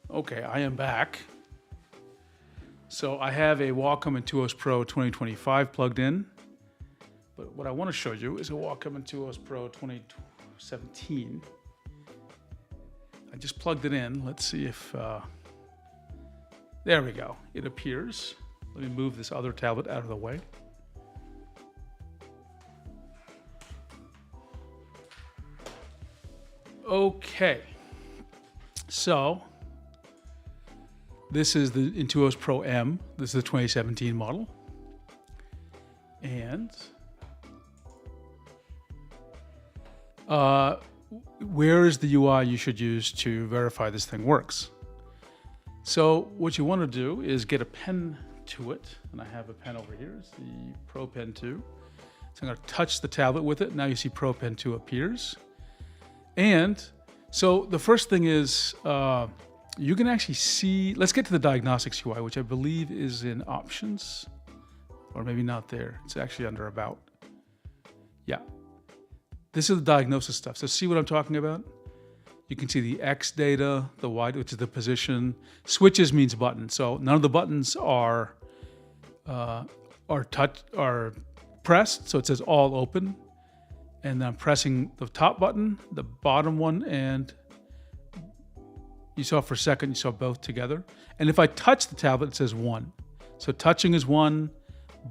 Okay, I am back. So I have a Wacom Intuos Pro 2025 plugged in. But what I want to show you is a Wacom Intuos Pro 2017. I just plugged it in. Let's see if... there we go. It appears. Let me move this other tablet out of the way. Okay. So... this is the Intuos Pro M. This is the 2017 model. And where is the UI you should use to verify this thing works? So what you want to do is get a pen to it. And I have a pen over here. It's the Pro Pen 2. So I'm going to touch the tablet with it. Now you see Pro Pen 2 appears. And so the first thing is... you can actually see, let's get to the Diagnostics UI, which I believe is in Options, or maybe not there. It's actually under About. Yeah. This is the diagnosis stuff. So see what I'm talking about? You can see the X data, the Y, which is the position. Switches means buttons. So none of the buttons are pressed. So it says all open. And then I'm pressing the top button, the bottom one, and you saw for a second, you saw both together. And if I touch the tablet, it says 1. So touching is 1,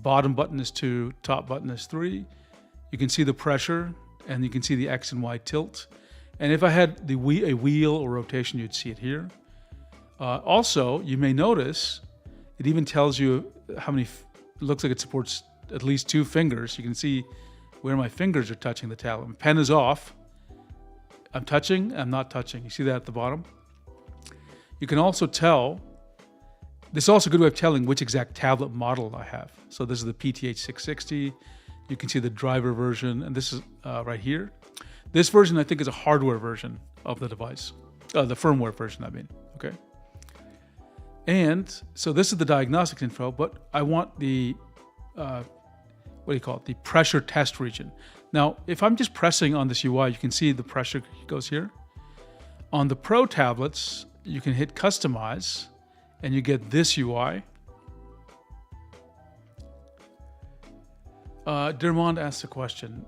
bottom button is 2, top button is 3. You can see the pressure, and you can see the X and Y tilt. And if I had a wheel or rotation, you'd see it here. Also, you may notice, it even tells you how many, it looks like it supports at least 2 fingers. You can see where my fingers are touching the tablet. My pen is off. I'm touching, I'm not touching. You see that at the bottom? You can also tell, this is also a good way of telling which exact tablet model I have. So this is the PTH 660. You can see the driver version, and this is right here. This version, I think, is a hardware version of the device. The firmware version, I mean, okay? And so this is the diagnostics info, but I want the, what do you call it? The pressure test region. Now, if I'm just pressing on this UI, you can see the pressure goes here. On the Pro tablets, you can hit Customize, and you get this UI. Dermond asks a question.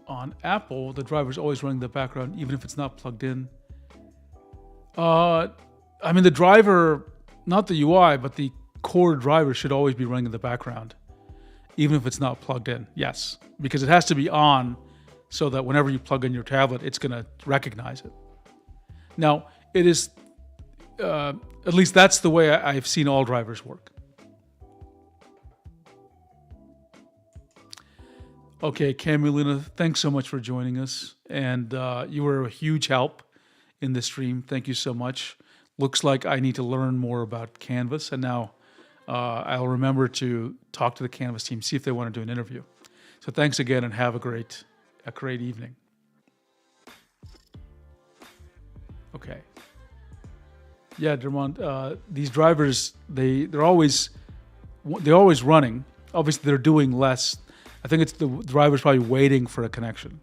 On Apple, the driver is always running in the background, even if it's not plugged in. I mean, the driver, not the UI, but the core driver should always be running in the background, even if it's not plugged in. Yes, because it has to be on so that whenever you plug in your tablet, it's going to recognize it. Now, it is... at least that's the way I've seen all drivers work. Okay, Cammy, thanks so much for joining us. And you were a huge help in this stream. Thank you so much. Looks like I need to learn more about Canvas. And now I'll remember to talk to the Canvas team, see if they want to do an interview. So thanks again and have a great evening. Okay. Yeah, Dermont, these drivers, they're always running. Obviously, they're doing less. I think it's the driver's probably waiting for a connection.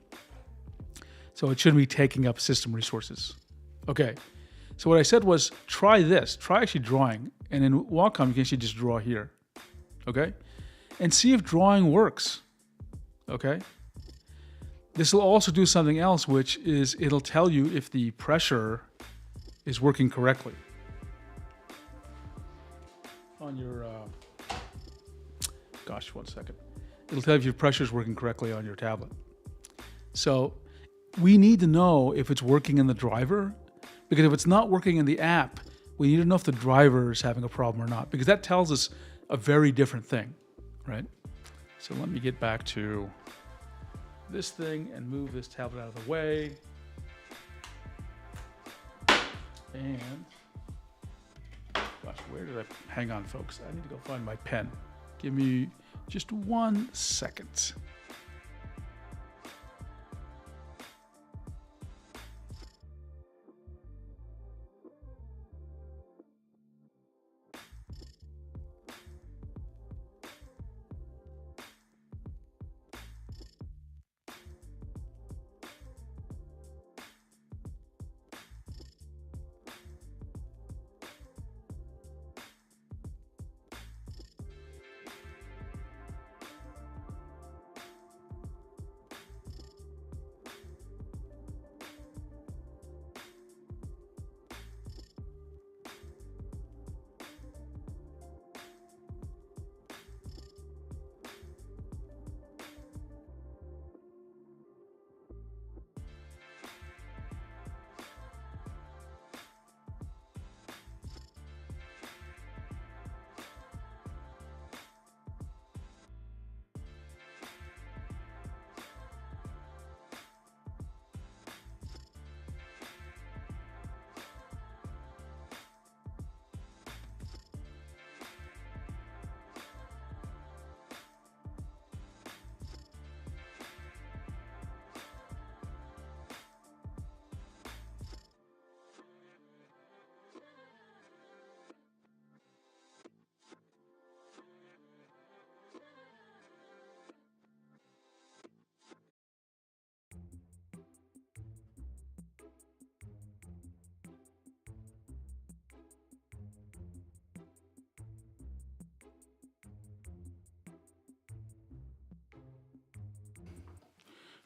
So it shouldn't be taking up system resources. Okay. So what I said was try this. Try actually drawing. And in Wacom, you can actually just draw here. Okay? And see if drawing works. Okay? This will also do something else, which is it'll tell you if the pressure is working correctly. On your, gosh, 1 second. It'll tell you if your pressure is working correctly on your tablet. So we need to know if it's working in the driver, because if it's not working in the app, we need to know if the driver is having a problem or not, because that tells us a very different thing, right? So let me get back to this thing and move this tablet out of the way. And, gosh, where did I, hang on folks, I need to go find my pen. Give me just 1 second.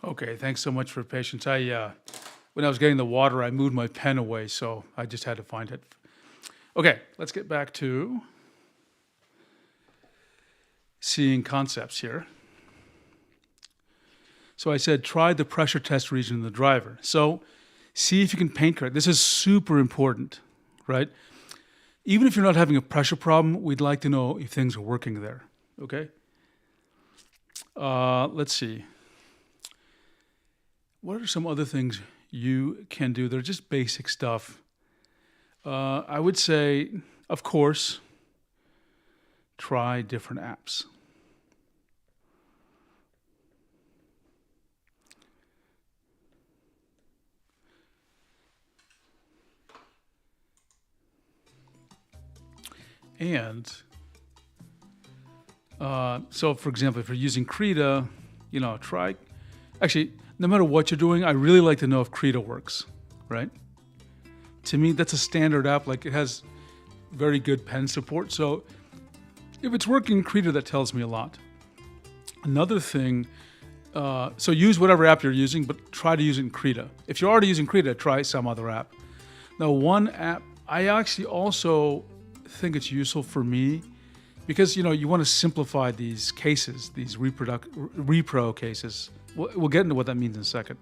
Okay, thanks so much for patience. When I was getting the water, I moved my pen away, so I just had to find it. Okay, let's get back to seeing concepts here. So I said, try the pressure test region in the driver. So see if you can paint correct. This is super important, right? Even if you're not having a pressure problem, we'd like to know if things are working there, okay? Let's see. What are some other things you can do? They're just basic stuff. I would say, of course, try different apps. And so, for example, if you're using Krita, try, actually, no matter what you're doing, I really like to know if Krita works, right? To me, that's a standard app. Like, it has very good pen support. So if it's working in Krita, that tells me a lot. Another thing, so use whatever app you're using, but try to use it in Krita. If you're already using Krita, try some other app. Now, one app, I actually also think it's useful for me because, you want to simplify these cases, these repro cases. We'll get into what that means in a second,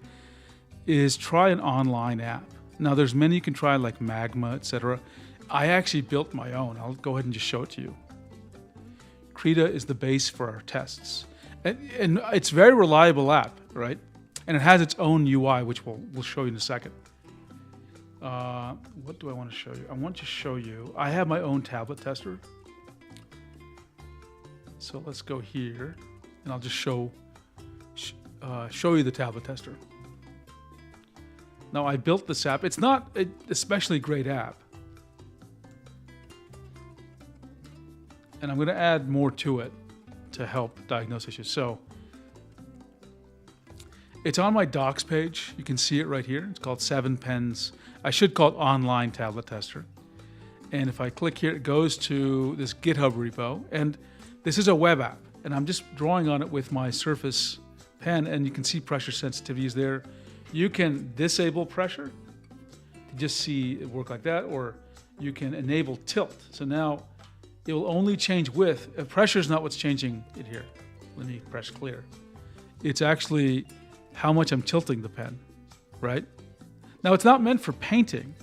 is try an online app. Now, there's many you can try, like Magma, etc. I actually built my own. I'll go ahead and just show it to you. Krita is the base for our tests. And it's a very reliable app, right? And it has its own UI, which we'll show you in a second. What do I want to show you? I want to show you, I have my own tablet tester. So let's go here, and I'll just show you the tablet tester. Now I built this app. It's not an especially great app. And I'm going to add more to it to help diagnose issues. So it's on my docs page. You can see it right here. It's called 7 Pens. I should call it Online Tablet Tester. And if I click here, it goes to this GitHub repo. And this is a web app. And I'm just drawing on it with my Surface Pen. And you can see pressure sensitivities there. You can disable pressure to just see it work like that. Or you can enable tilt. So now it will only change width. Pressure is not what's changing it here. Let me press clear. It's actually how much I'm tilting the pen, right? Now it's not meant for painting,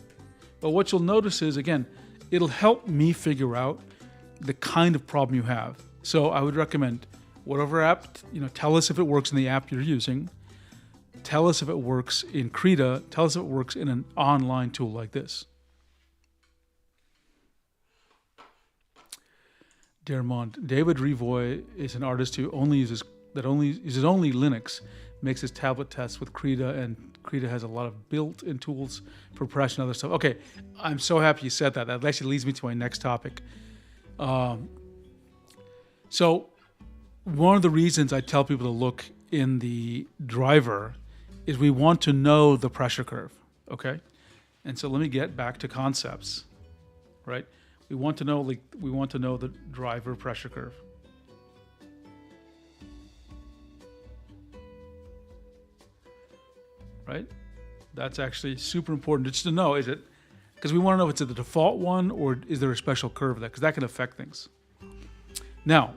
but what you'll notice is, again, it'll help me figure out the kind of problem you have. So I would recommend whatever app, tell us if it works in the app you're using. Tell us if it works in Krita. Tell us if it works in an online tool like this. Dermont, David Revoy is an artist who only uses Linux, makes his tablet tests with Krita, and Krita has a lot of built-in tools for pressure and other stuff. Okay, I'm so happy you said that. That actually leads me to my next topic. So one of the reasons I tell people to look in the driver is we want to know the pressure curve, okay? And so let me get back to concepts, right? We want to know the driver pressure curve. Right? That's actually super important just to know, is it? Because we want to know if it's the default one or is there a special curve there, because that can affect things. Now,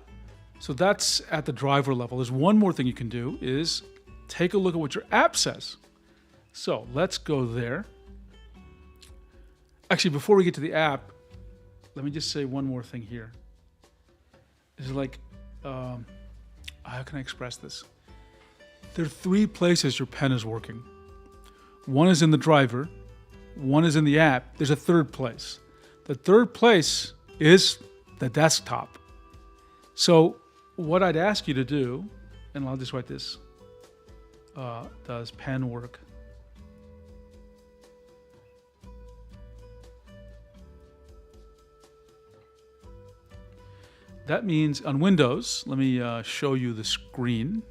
so that's at the driver level. There's one more thing you can do is take a look at what your app says. So let's go there. Actually, before we get to the app, let me just say one more thing here. It's like, how can I express this? There are 3 places your pen is working. One is in the driver, one is in the app, there's a third place. The third place is the desktop. So what I'd ask you to do, and I'll just write this, does pen work? That means on Windows, let me show you the screen,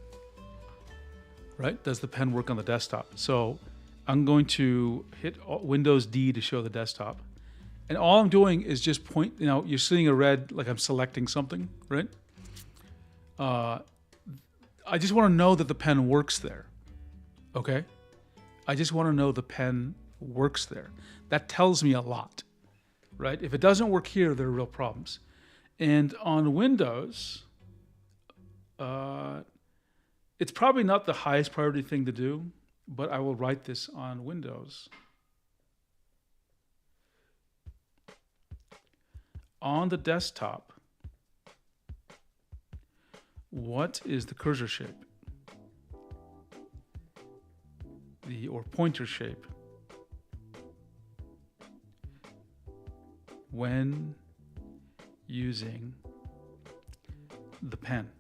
right? Does the pen work on the desktop? So I'm going to hit Windows D to show the desktop. And all I'm doing is just point, you're seeing a red, like I'm selecting something, right? I just want to know that the pen works there, okay? I just want to know the pen works there. That tells me a lot, right? If it doesn't work here, there are real problems. And on Windows, it's probably not the highest priority thing to do, but I will write this on Windows. On the desktop, what is the cursor shape? Or pointer shape when using the pen.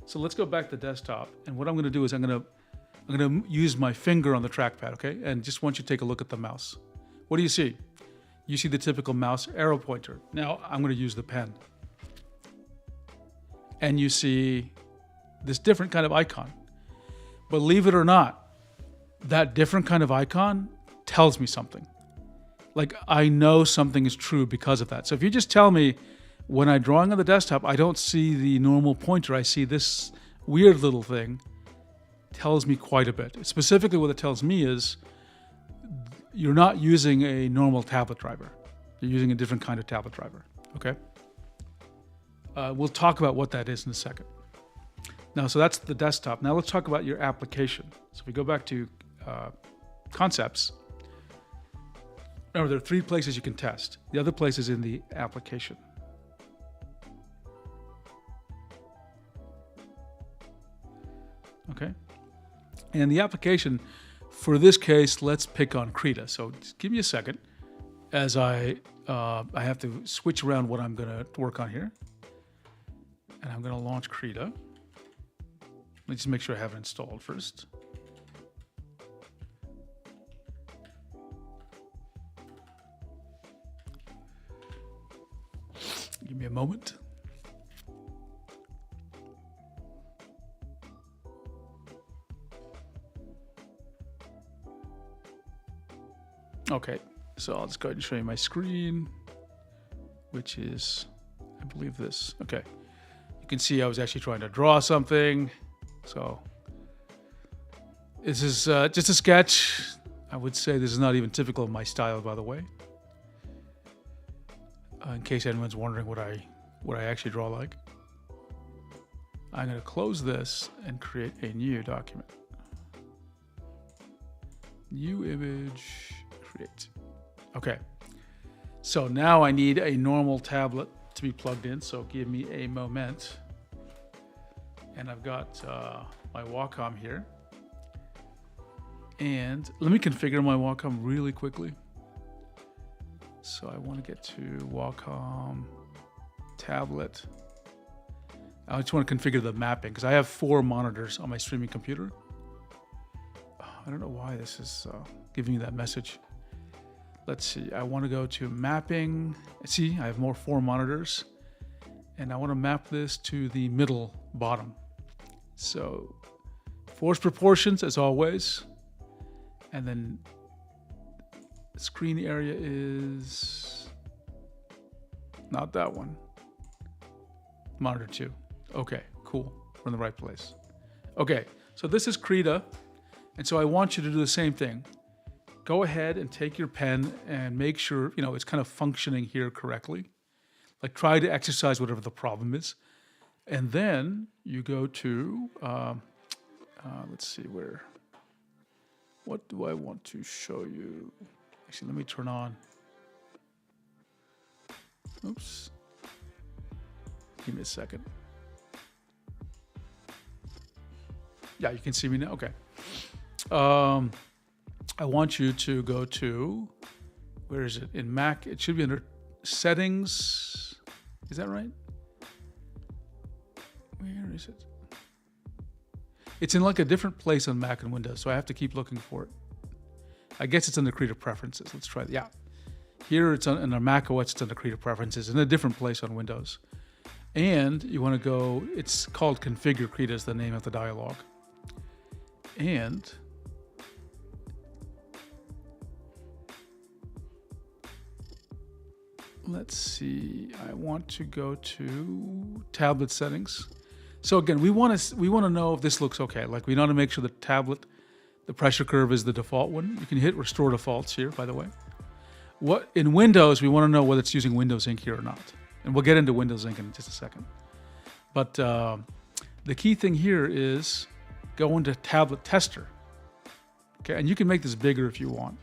So let's go back to the desktop, and what I'm going to do is I'm going to use my finger on the trackpad, okay? And just want you to take a look at the mouse. What do you see? You see the typical mouse arrow pointer. Now I'm going to use the pen. And you see this different kind of icon. Believe it or not, that different kind of icon tells me something. Like, I know something is true because of that. So if you just tell me, when I'm drawing on the desktop, I don't see the normal pointer, I see this weird little thing, tells me quite a bit. Specifically, what it tells me is you're not using a normal tablet driver. You're using a different kind of tablet driver, okay? We'll talk about what that is in a second. Now, so that's the desktop. Now let's talk about your application. So if we go back to concepts, remember there are 3 places you can test. The other place is in the application. And the application, for this case, let's pick on Krita. So just give me a second as I have to switch around what I'm going to work on here. And I'm going to launch Krita. Let me just make sure I have it installed first. Give me a moment. Okay, so I'll just go ahead and show you my screen, which is, I believe this. Okay, you can see I was actually trying to draw something. So this is just a sketch. I would say this is not even typical of my style, by the way. In case anyone's wondering what I actually draw like. I'm going to close this and create a new document. New image, create. Okay. So now I need a normal tablet to be plugged in. So give me a moment. And I've got my Wacom here. And let me configure my Wacom really quickly. So I want to get to Wacom tablet. I just want to configure the mapping because I have 4 monitors on my streaming computer. I don't know why this is giving me that message. Let's see. I want to go to mapping. See, I have 4 monitors. And I want to map this to the middle bottom. So force proportions as always. And then screen area is not that one. Monitor 2. Okay, cool. We're in the right place. Okay, so this is Krita. And so I want you to do the same thing. Go ahead and take your pen and make sure, it's kind of functioning here correctly. Like try to exercise whatever the problem is. And then you go to, let's see where, what do I want to show you? Actually, let me turn on. Oops. Give me a second. Yeah, you can see me now. Okay. I want you to go to, where is it? In Mac, it should be under Settings. Is that right? Where is it? It's in like a different place on Mac and Windows, so I have to keep looking for it. I guess it's under Creative Preferences. Let's try that. Yeah. Here it's under Mac OS, it's under Creative Preferences, in a different place on Windows. And you want to go, it's called Configure Krita is the name of the dialog. And let's see, I want to go to tablet settings. So again, we want to know if this looks okay. Like we want to make sure the tablet, the pressure curve is the default one. You can hit restore defaults here, by the way. What in Windows, we want to know whether it's using Windows Ink here or not. And we'll get into Windows Ink in just a second. But the key thing here is go into Tablet Tester. Okay, and you can make this bigger if you want.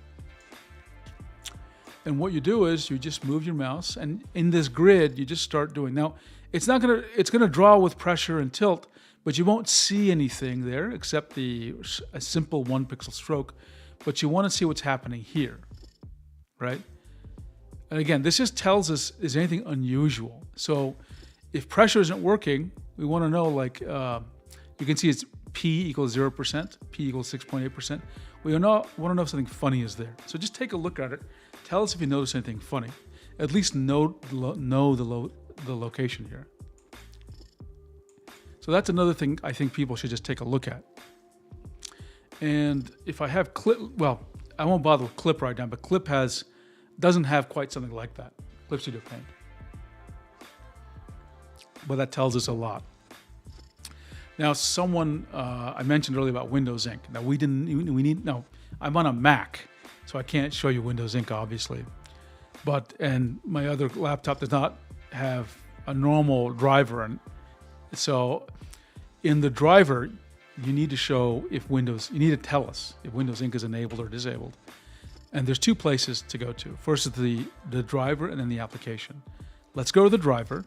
And what you do is you just move your mouse, and in this grid, you just start doing. Now, it's gonna draw with pressure and tilt, but you won't see anything there except a simple 1-pixel stroke. But you want to see what's happening here, right? And again, this just tells us, is anything unusual? So if pressure isn't working, we want to know, like, you can see it's P equals 0%, P equals 6.8%. We want to know if something funny is there. So just take a look at it. Tell us if you notice anything funny. At least know the location here. So that's another thing I think people should just take a look at. And if I have clip, well, I won't bother with clip right now, but clip doesn't have quite something like that. Clip Studio Paint. But that tells us a lot. Now, I mentioned earlier about Windows Ink. Now, I'm on a Mac, so I can't show you Windows Ink, obviously. And my other laptop does not have a normal driver. And so in the driver, you need to tell us if Windows Ink is enabled or disabled. And there's 2 places to go to. First is the driver and then the application. Let's go to the driver.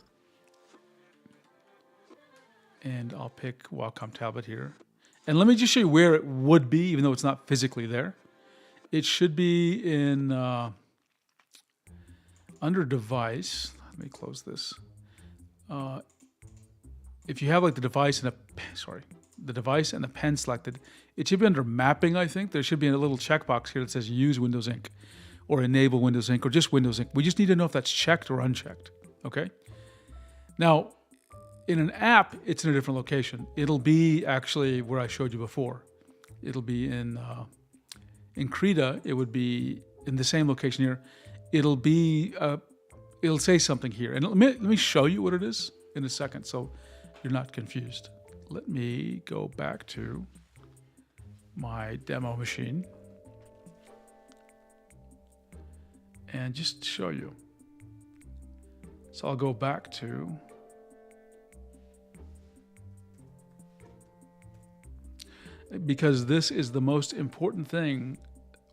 And I'll pick Wacom tablet here. And let me just show you where it would be, even though it's not physically there. It should be in under device. Let me close this. If you have like the device and the device and the pen selected, it should be under mapping, I think. There should be a little checkbox here that says use Windows Ink or enable Windows Ink or just Windows Ink. We just need to know if that's checked or unchecked, okay? Now, in an app, it's in a different location. It'll be actually where I showed you before. It'll be in Krita, it would be in the same location here. It'll be, it'll say something here. And let me show you what it is in a second so you're not confused. Let me go back to my demo machine and just show you. So I'll go back to because this is the most important thing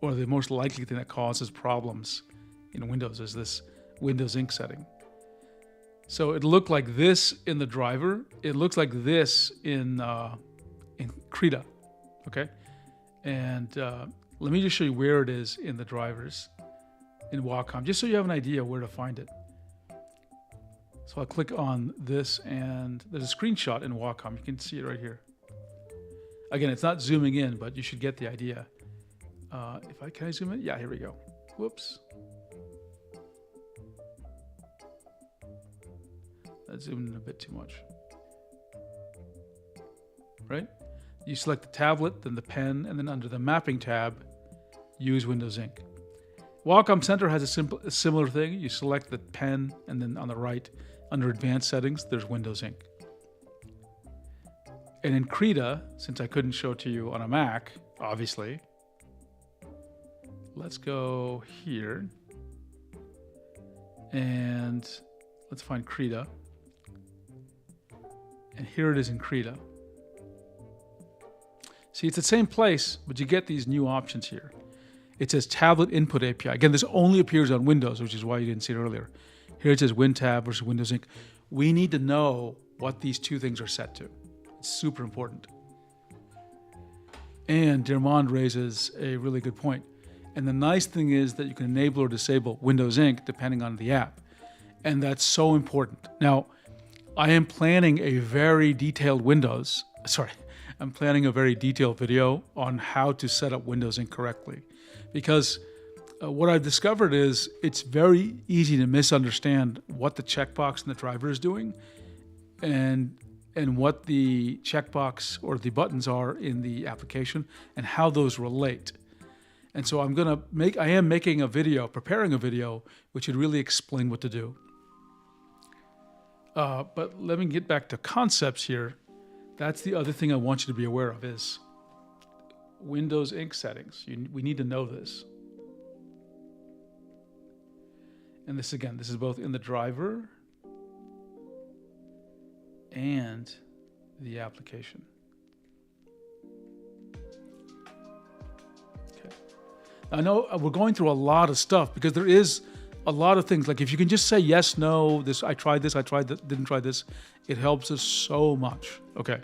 or the most likely thing that causes problems in Windows is this Windows Ink setting. So it looked like this in the driver. It looks like this in Krita, okay? And let me just show you where it is in the drivers in Wacom, just so you have an idea where to find it. So I'll click on this, and there's a screenshot in Wacom. You can see it right here. Again, it's not zooming in, but you should get the idea. Can I zoom in? Yeah, here we go. Whoops. That zoomed in a bit too much. Right? You select the tablet, then the pen, and then under the mapping tab, use Windows Ink. Wacom Center has a similar thing. You select the pen, and then on the right, under advanced settings, there's Windows Ink. And in Krita, since I couldn't show it to you on a Mac, obviously, let's go here. And let's find Krita. And here it is in Krita. See, it's the same place, but you get these new options here. It says Tablet Input API. Again, this only appears on Windows, which is why you didn't see it earlier. Here it says WinTab versus Windows Ink. We need to know what these two things are set to. It's super important. And Dermond raises a really good point. And the nice thing is that you can enable or disable Windows Ink depending on the app. And that's so important. Now, I am planning a very detailed I'm planning a very detailed video on how to set up Windows Ink correctly. Because what I've discovered is it's very easy to misunderstand what the checkbox in the driver is doing and what the checkbox or the buttons are in the application and how those relate. And so I am making a video, preparing a video, which would really explain what to do. But let me get back to concepts here. That's the other thing I want you to be aware of is Windows Ink settings. We need to know this. And this is both in the driver and the application. Okay. I know we're going through a lot of stuff because there is a lot of things. Like if you can just say yes, no, I tried that, didn't try this, it helps us so much. Okay.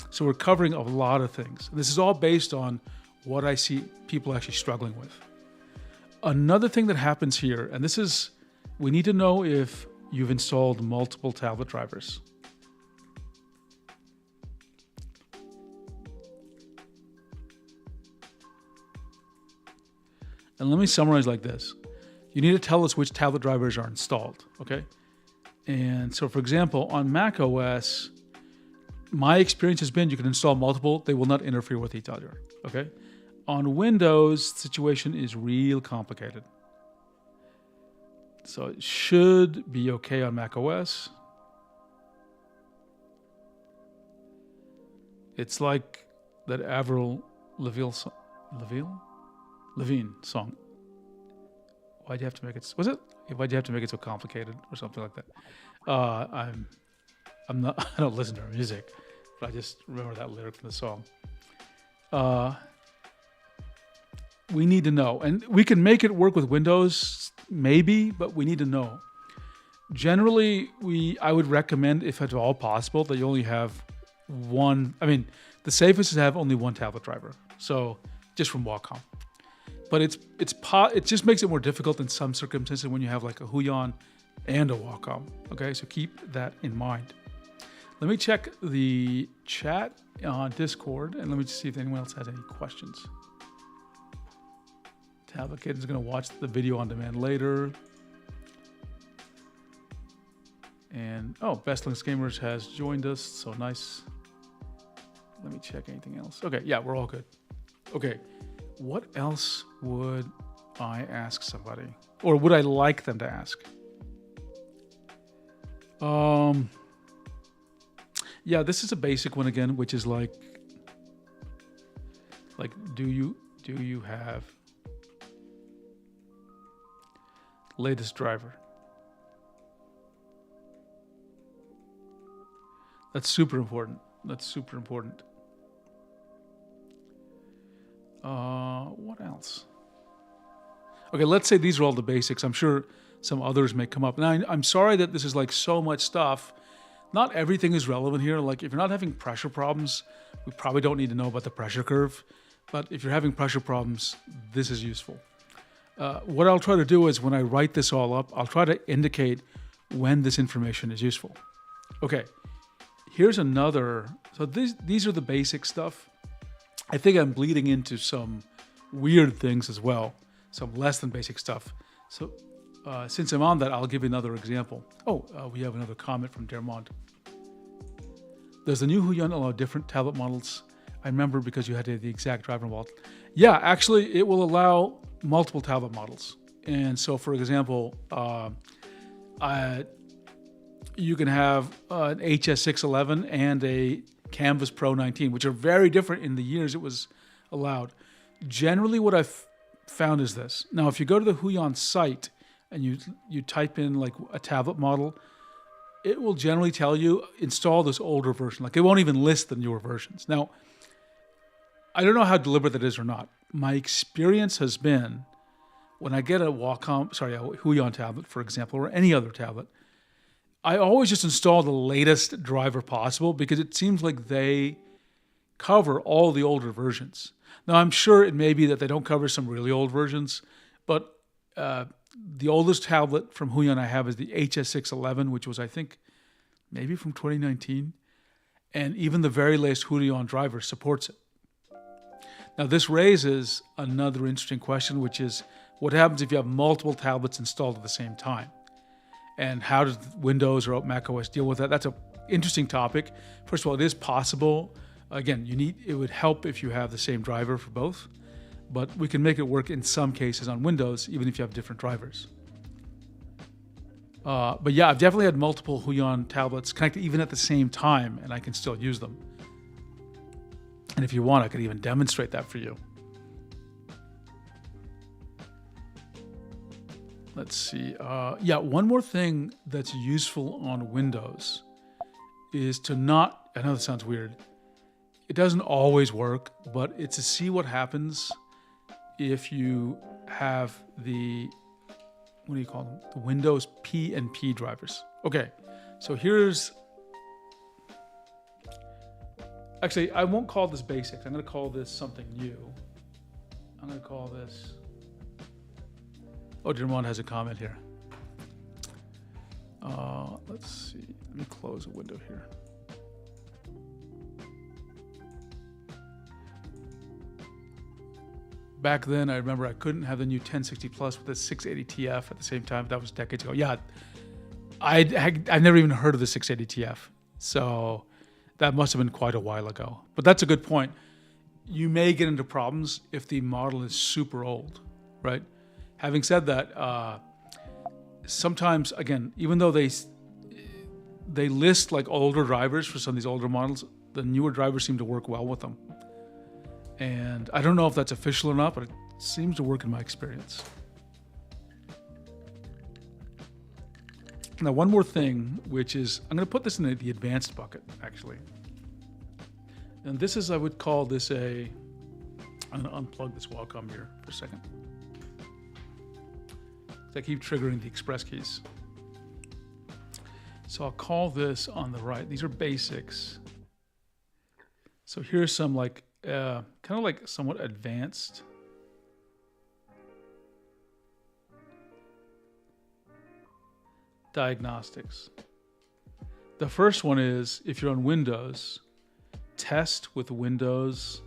So we're covering a lot of things. This is all based on what I see people actually struggling with. Another thing that happens here, and we need to know if you've installed multiple tablet drivers. And let me summarize like this. You need to tell us which tablet drivers are installed, okay? And so, for example, on Mac OS, my experience has been you can install multiple. They will not interfere with each other, okay? On Windows, the situation is real complicated. So it should be okay on Mac OS. It's like that Avril Lavigne song. Why'd you have to make it? Was it? Why'd you have to make it so complicated, or something like that? I'm not. I don't listen to her music, but I just remember that lyric from the song. We need to know, and we can make it work with Windows, maybe, but we need to know. Generally, I would recommend, if at all possible, that you only have one. I mean, The safest is to have only one tablet driver. So just from Wacom. But it just makes it more difficult in some circumstances when you have like a Huion and a Wacom. Okay, so keep that in mind. Let me check the chat on Discord and let me just see if anyone else has any questions. Tablet Kid is going to watch the video on demand later. And Best Links Gamers has joined us, so nice. Let me check anything else. Okay, yeah, we're all good. Okay, what else would I ask somebody? Or would I like them to ask? Yeah, this is a basic one again, which is like do you have latest driver? That's super important. That's super important. What else? Okay, let's say these are all the basics. I'm sure some others may come up. Now, I'm sorry that this is like so much stuff. Not everything is relevant here. Like if you're not having pressure problems, we probably don't need to know about the pressure curve. But if you're having pressure problems, this is useful. What I'll try to do is when I write this all up, I'll try to indicate when this information is useful. Okay, here's another. So these are the basic stuff. I think I'm bleeding into some weird things as well, some less than basic stuff. So since I'm on that, I'll give you another example. We have another comment from Dermont. Does the new Huion allow different tablet models? I remember because you had the exact driver involved. Yeah, actually, it will allow multiple tablet models. And so, for example, you can have an HS611 and a Canvas Pro 19, which are very different in the years it was allowed. Generally, what I've found is this. Now, if you go to the Huion site and you type in like a tablet model, it will generally tell you install this older version. Like it won't even list the newer versions. Now, I don't know how deliberate that is or not. My experience has been when I get a Huion tablet, for example, or any other tablet, I always just install the latest driver possible because it seems like they cover all the older versions. Now, I'm sure it may be that they don't cover some really old versions, but the oldest tablet from Huion I have is the HS611, which was, I think, maybe from 2019. And even the very latest Huion driver supports it. Now, this raises another interesting question, which is what happens if you have multiple tablets installed at the same time? And how does Windows or Mac OS deal with that? That's an interesting topic. First of all, it is possible. Again, it would help if you have the same driver for both, but we can make it work in some cases on Windows, even if you have different drivers. But yeah, I've definitely had multiple Huion tablets connected even at the same time, and I can still use them. And if you want, I could even demonstrate that for you. Let's see. One more thing that's useful on Windows is to not, I know this sounds weird, it doesn't always work, but it's to see what happens if you have the, what do you call them? The Windows P and P drivers. Okay, so here's, actually, I won't call this basics. I'm going to call this something new. I'm going to call this, Dermont has a comment here. Let's see. Let me close a window here. Back then, I remember I couldn't have the new 1060 Plus with the 680 TF at the same time. That was decades ago. Yeah, I've never even heard of the 680 TF. So that must have been quite a while ago. But that's a good point. You may get into problems if the model is super old, right? Having said that, sometimes, again, even though they list like older drivers for some of these older models, the newer drivers seem to work well with them. And I don't know if that's official or not, but it seems to work in my experience. Now, one more thing, which is, I'm going to put this in the advanced bucket, actually. And this is, I would call this I'm going to unplug this Wacom here for a second. I keep triggering the express keys. So I'll call this on the right. These are basics. So here's some like kind of like somewhat advanced diagnostics. The first one is, if you're on Windows, test with Windows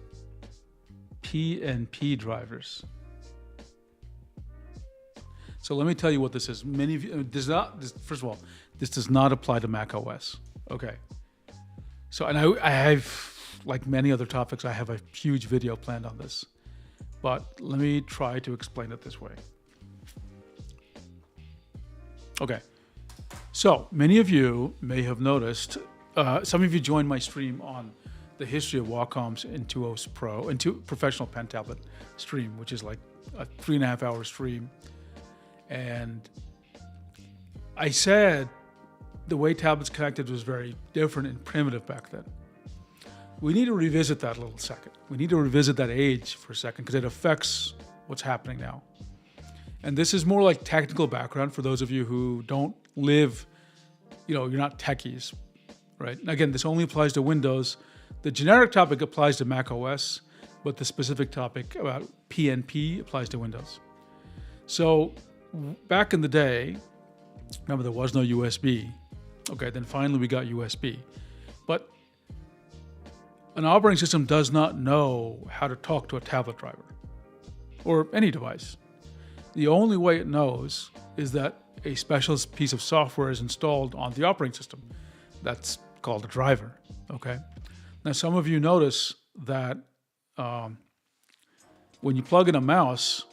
PNP drivers. So let me tell you what this is. Many of you first of all, this does not apply to Mac OS. Okay. So, and I have, like many other topics, I have a huge video planned on this. But let me try to explain it this way. Okay. So many of you may have noticed, some of you joined my stream on the history of Wacom's Intuos Pro, Professional Pen Tablet stream, which is like a 3.5 hour stream. And I said the way tablets connected was very different and primitive back then. We need to revisit that a little second. We need to revisit that age for a second because it affects what's happening now. And this is more like technical background for those of you who don't live, you're not techies, right? And again, this only applies to Windows. The generic topic applies to Mac OS, but the specific topic about PNP applies to Windows. So back in the day, remember there was no USB. Okay, then finally we got USB. But an operating system does not know how to talk to a tablet driver or any device. The only way it knows is that a special piece of software is installed on the operating system. That's called a driver, okay? Now, some of you notice that when you plug in a mouse,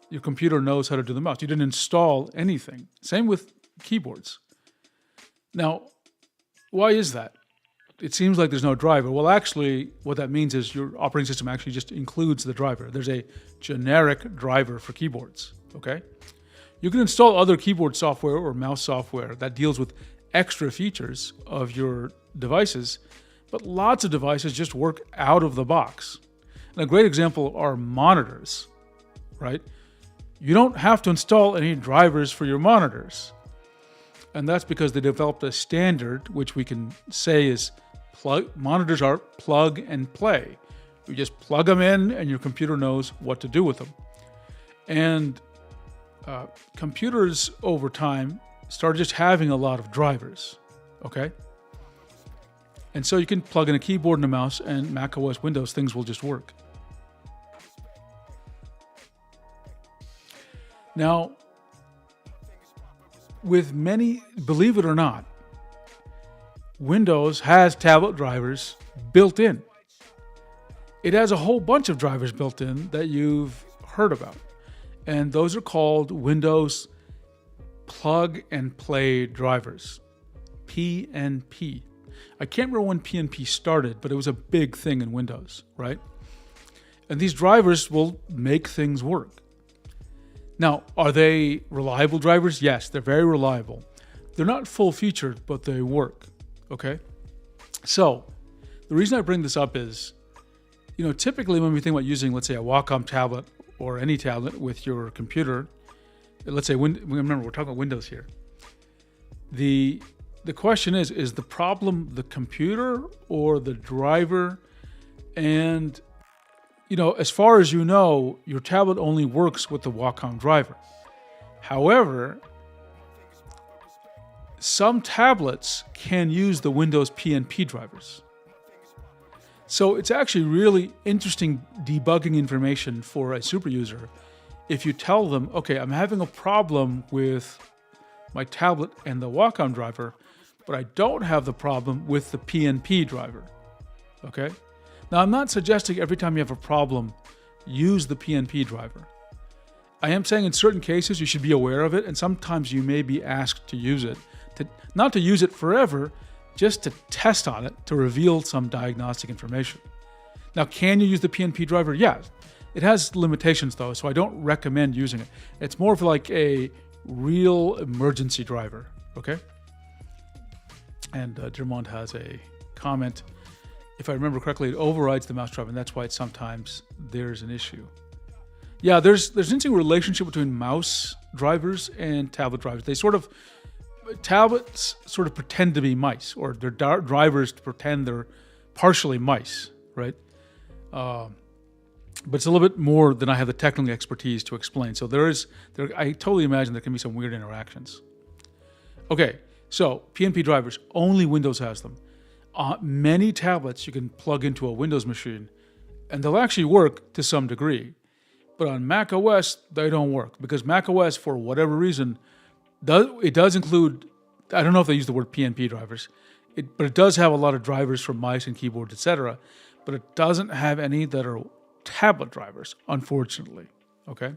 your computer knows how to do the mouse. You didn't install anything. Same with keyboards. Now, why is that? It seems like there's no driver. Well, actually, what that means is your operating system actually just includes the driver. There's a generic driver for keyboards, okay? You can install other keyboard software or mouse software that deals with extra features of your devices, but lots of devices just work out of the box. And a great example are monitors, right? You don't have to install any drivers for your monitors. And that's because they developed a standard, which we can say is monitors are plug and play. You just plug them in and your computer knows what to do with them. And computers over time started just having a lot of drivers, okay? And so you can plug in a keyboard and a mouse and Mac OS, Windows, things will just work. Now, with many, believe it or not, Windows has tablet drivers built in. It has a whole bunch of drivers built in that you've heard about. And those are called Windows Plug and Play drivers, PNP. I can't remember when PNP started, but it was a big thing in Windows, right? And these drivers will make things work. Now, are they reliable drivers? Yes, they're very reliable. They're not full-featured, but they work, okay? So, the reason I bring this up is, typically when we think about using, let's say, a Wacom tablet or any tablet with your computer, let's say, remember, we're talking about Windows here. The question is the problem the computer or the driver? And as far as you know, your tablet only works with the Wacom driver. However, some tablets can use the Windows PNP drivers. So it's actually really interesting debugging information for a super user if you tell them, okay, I'm having a problem with my tablet and the Wacom driver, but I don't have the problem with the PNP driver, okay? Now, I'm not suggesting every time you have a problem, use the PNP driver. I am saying in certain cases you should be aware of it, and sometimes you may be asked to use it, not to use it forever, just to test on it, to reveal some diagnostic information. Now, can you use the PNP driver? Yes. It has limitations, though, so I don't recommend using it. It's more of like a real emergency driver, okay? And Dermont has a comment. If I remember correctly, it overrides the mouse driver, and that's why sometimes there's an issue. Yeah, there's an interesting relationship between mouse drivers and tablet drivers. Tablets sort of pretend to be mice, or they're drivers to pretend they're partially mice, right? But it's a little bit more than I have the technical expertise to explain. So I totally imagine there can be some weird interactions. Okay, so PNP drivers, only Windows has them. Many tablets you can plug into a Windows machine, and they'll actually work to some degree. But on Mac OS, they don't work because Mac OS, for whatever reason, does include, I don't know if they use the word PNP drivers, but it does have a lot of drivers for mice and keyboards, etc. But it doesn't have any that are tablet drivers, unfortunately. Okay?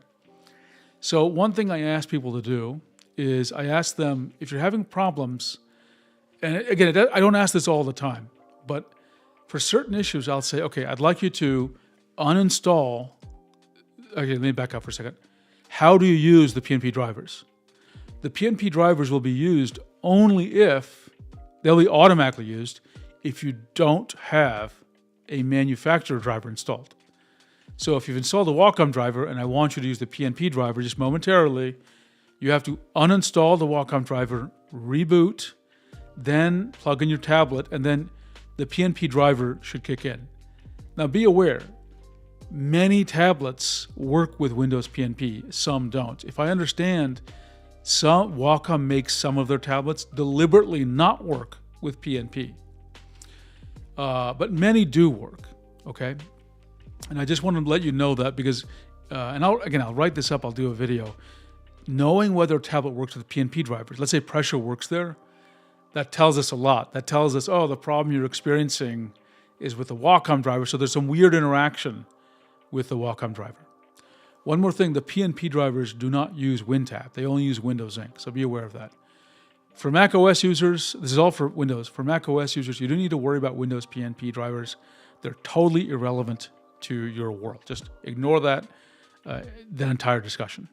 So one thing I ask people to do is I ask them, if you're having problems, and again, I don't ask this all the time, but for certain issues, I'll say, okay, I'd like you to uninstall. Okay, let me back up for a second. How do you use the PNP drivers? The PNP drivers will be used only if, they'll be automatically used if you don't have a manufacturer driver installed. So if you've installed a Wacom driver and I want you to use the PNP driver just momentarily, you have to uninstall the Wacom driver, reboot, then plug in your tablet, and then the PNP driver should kick in. Now be aware, many tablets work with Windows PNP, some don't. If I understand, Wacom makes some of their tablets deliberately not work with PNP. But many do work, okay? And I just want to let you know that because, I'll write this up, I'll do a video. Knowing whether a tablet works with PNP drivers, let's say pressure works there, that tells us a lot. That tells us, oh, the problem you're experiencing is with the Wacom driver, so there's some weird interaction with the Wacom driver. One more thing, the PNP drivers do not use WinTap. They only use Windows Ink, so be aware of that. For Mac OS users, this is all for Windows. For Mac OS users, you don't need to worry about Windows PNP drivers. They're totally irrelevant to your world. Just ignore that entire discussion.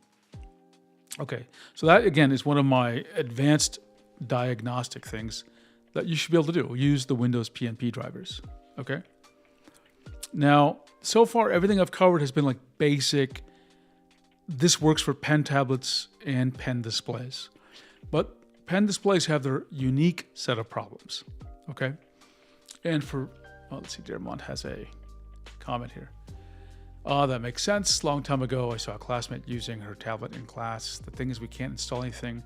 Okay, so that again is one of my advanced diagnostic things that you should be able to do. Use the Windows PNP drivers, okay? Now, so far, everything I've covered has been like basic. This works for pen tablets and pen displays. But pen displays have their unique set of problems, okay? And for, let's see, Dermont has a comment here. That makes sense. Long time ago, I saw a classmate using her tablet in class. The thing is, we can't install anything.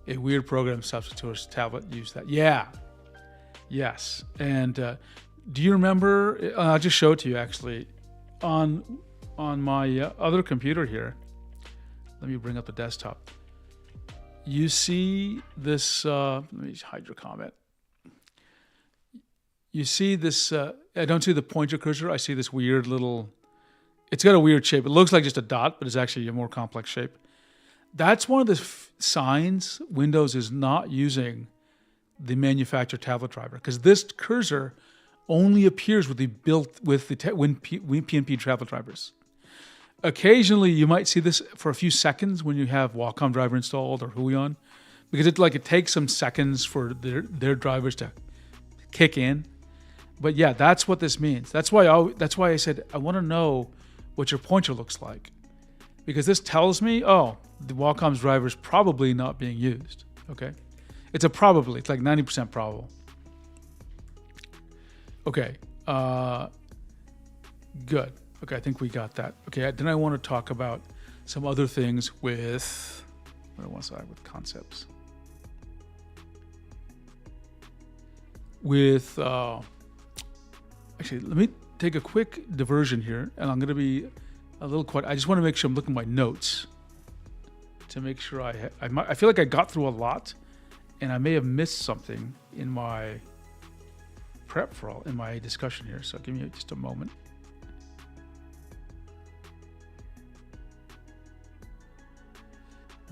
A weird program substitutes tablet use that. Yeah. Yes. And do you remember? I'll just show it to you actually on my other computer here. Let me bring up the desktop. You see this? Let me hide your comment. You see this? I don't see the pointer cursor. I see this weird little. It's got a weird shape. It looks like just a dot, but it's actually a more complex shape. That's one of the signs Windows is not using the manufacturer tablet driver, because this cursor only appears with the PNP tablet drivers. Occasionally, you might see this for a few seconds when you have Wacom driver installed or Huion, because it takes some seconds for their drivers to kick in. But yeah, that's what this means. That's why I said I want to know what your pointer looks like, because this tells me, oh, the Wacom's driver is probably not being used. Okay, it's a probably. It's like 90% probable. Okay, good. Okay, I think we got that. Okay, then I want to talk about some other things with. Where was I with concepts? With actually, let me take a quick diversion here, and I'm going to be a little quiet. I just want to make sure I'm looking at my notes to make sure I feel like I got through a lot, and I may have missed something in my prep in my discussion here. So give me just a moment.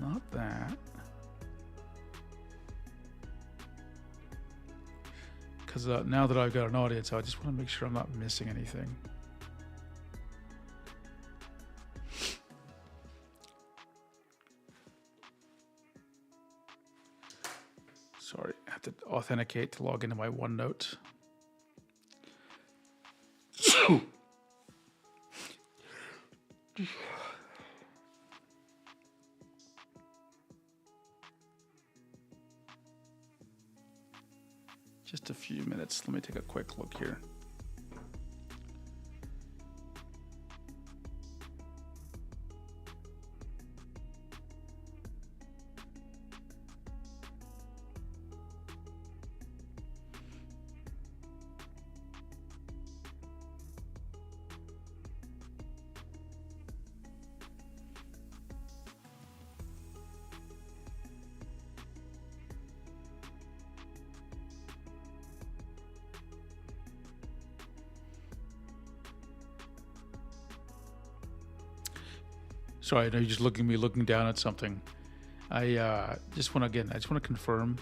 Not that. Because now that I've got an audience, I just want to make sure I'm not missing anything. Sorry, I have to authenticate to log into my OneNote. Just a few minutes. Let me take a quick look here. Sorry, I know you're just looking down at something. I just want to confirm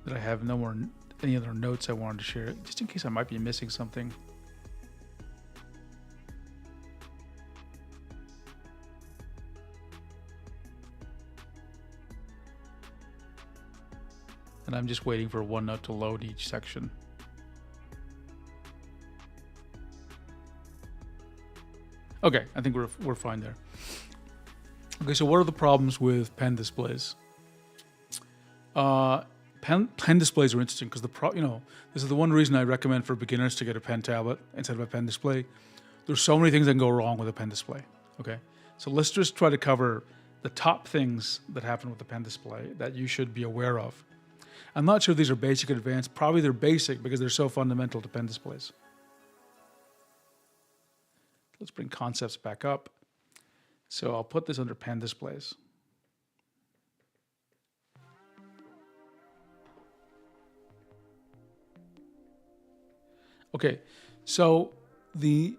that I have any other notes I wanted to share, just in case I might be missing something. And I'm just waiting for OneNote to load each section. Okay, I think we're fine there. Okay, so what are the problems with pen displays? Pen displays are interesting because this is the one reason I recommend for beginners to get a pen tablet instead of a pen display. There's so many things that can go wrong with a pen display. Okay, so let's just try to cover the top things that happen with the pen display that you should be aware of. I'm not sure if these are basic or advanced. Probably they're basic because they're so fundamental to pen displays. Let's bring concepts back up. So I'll put this under pen displays. Okay, so the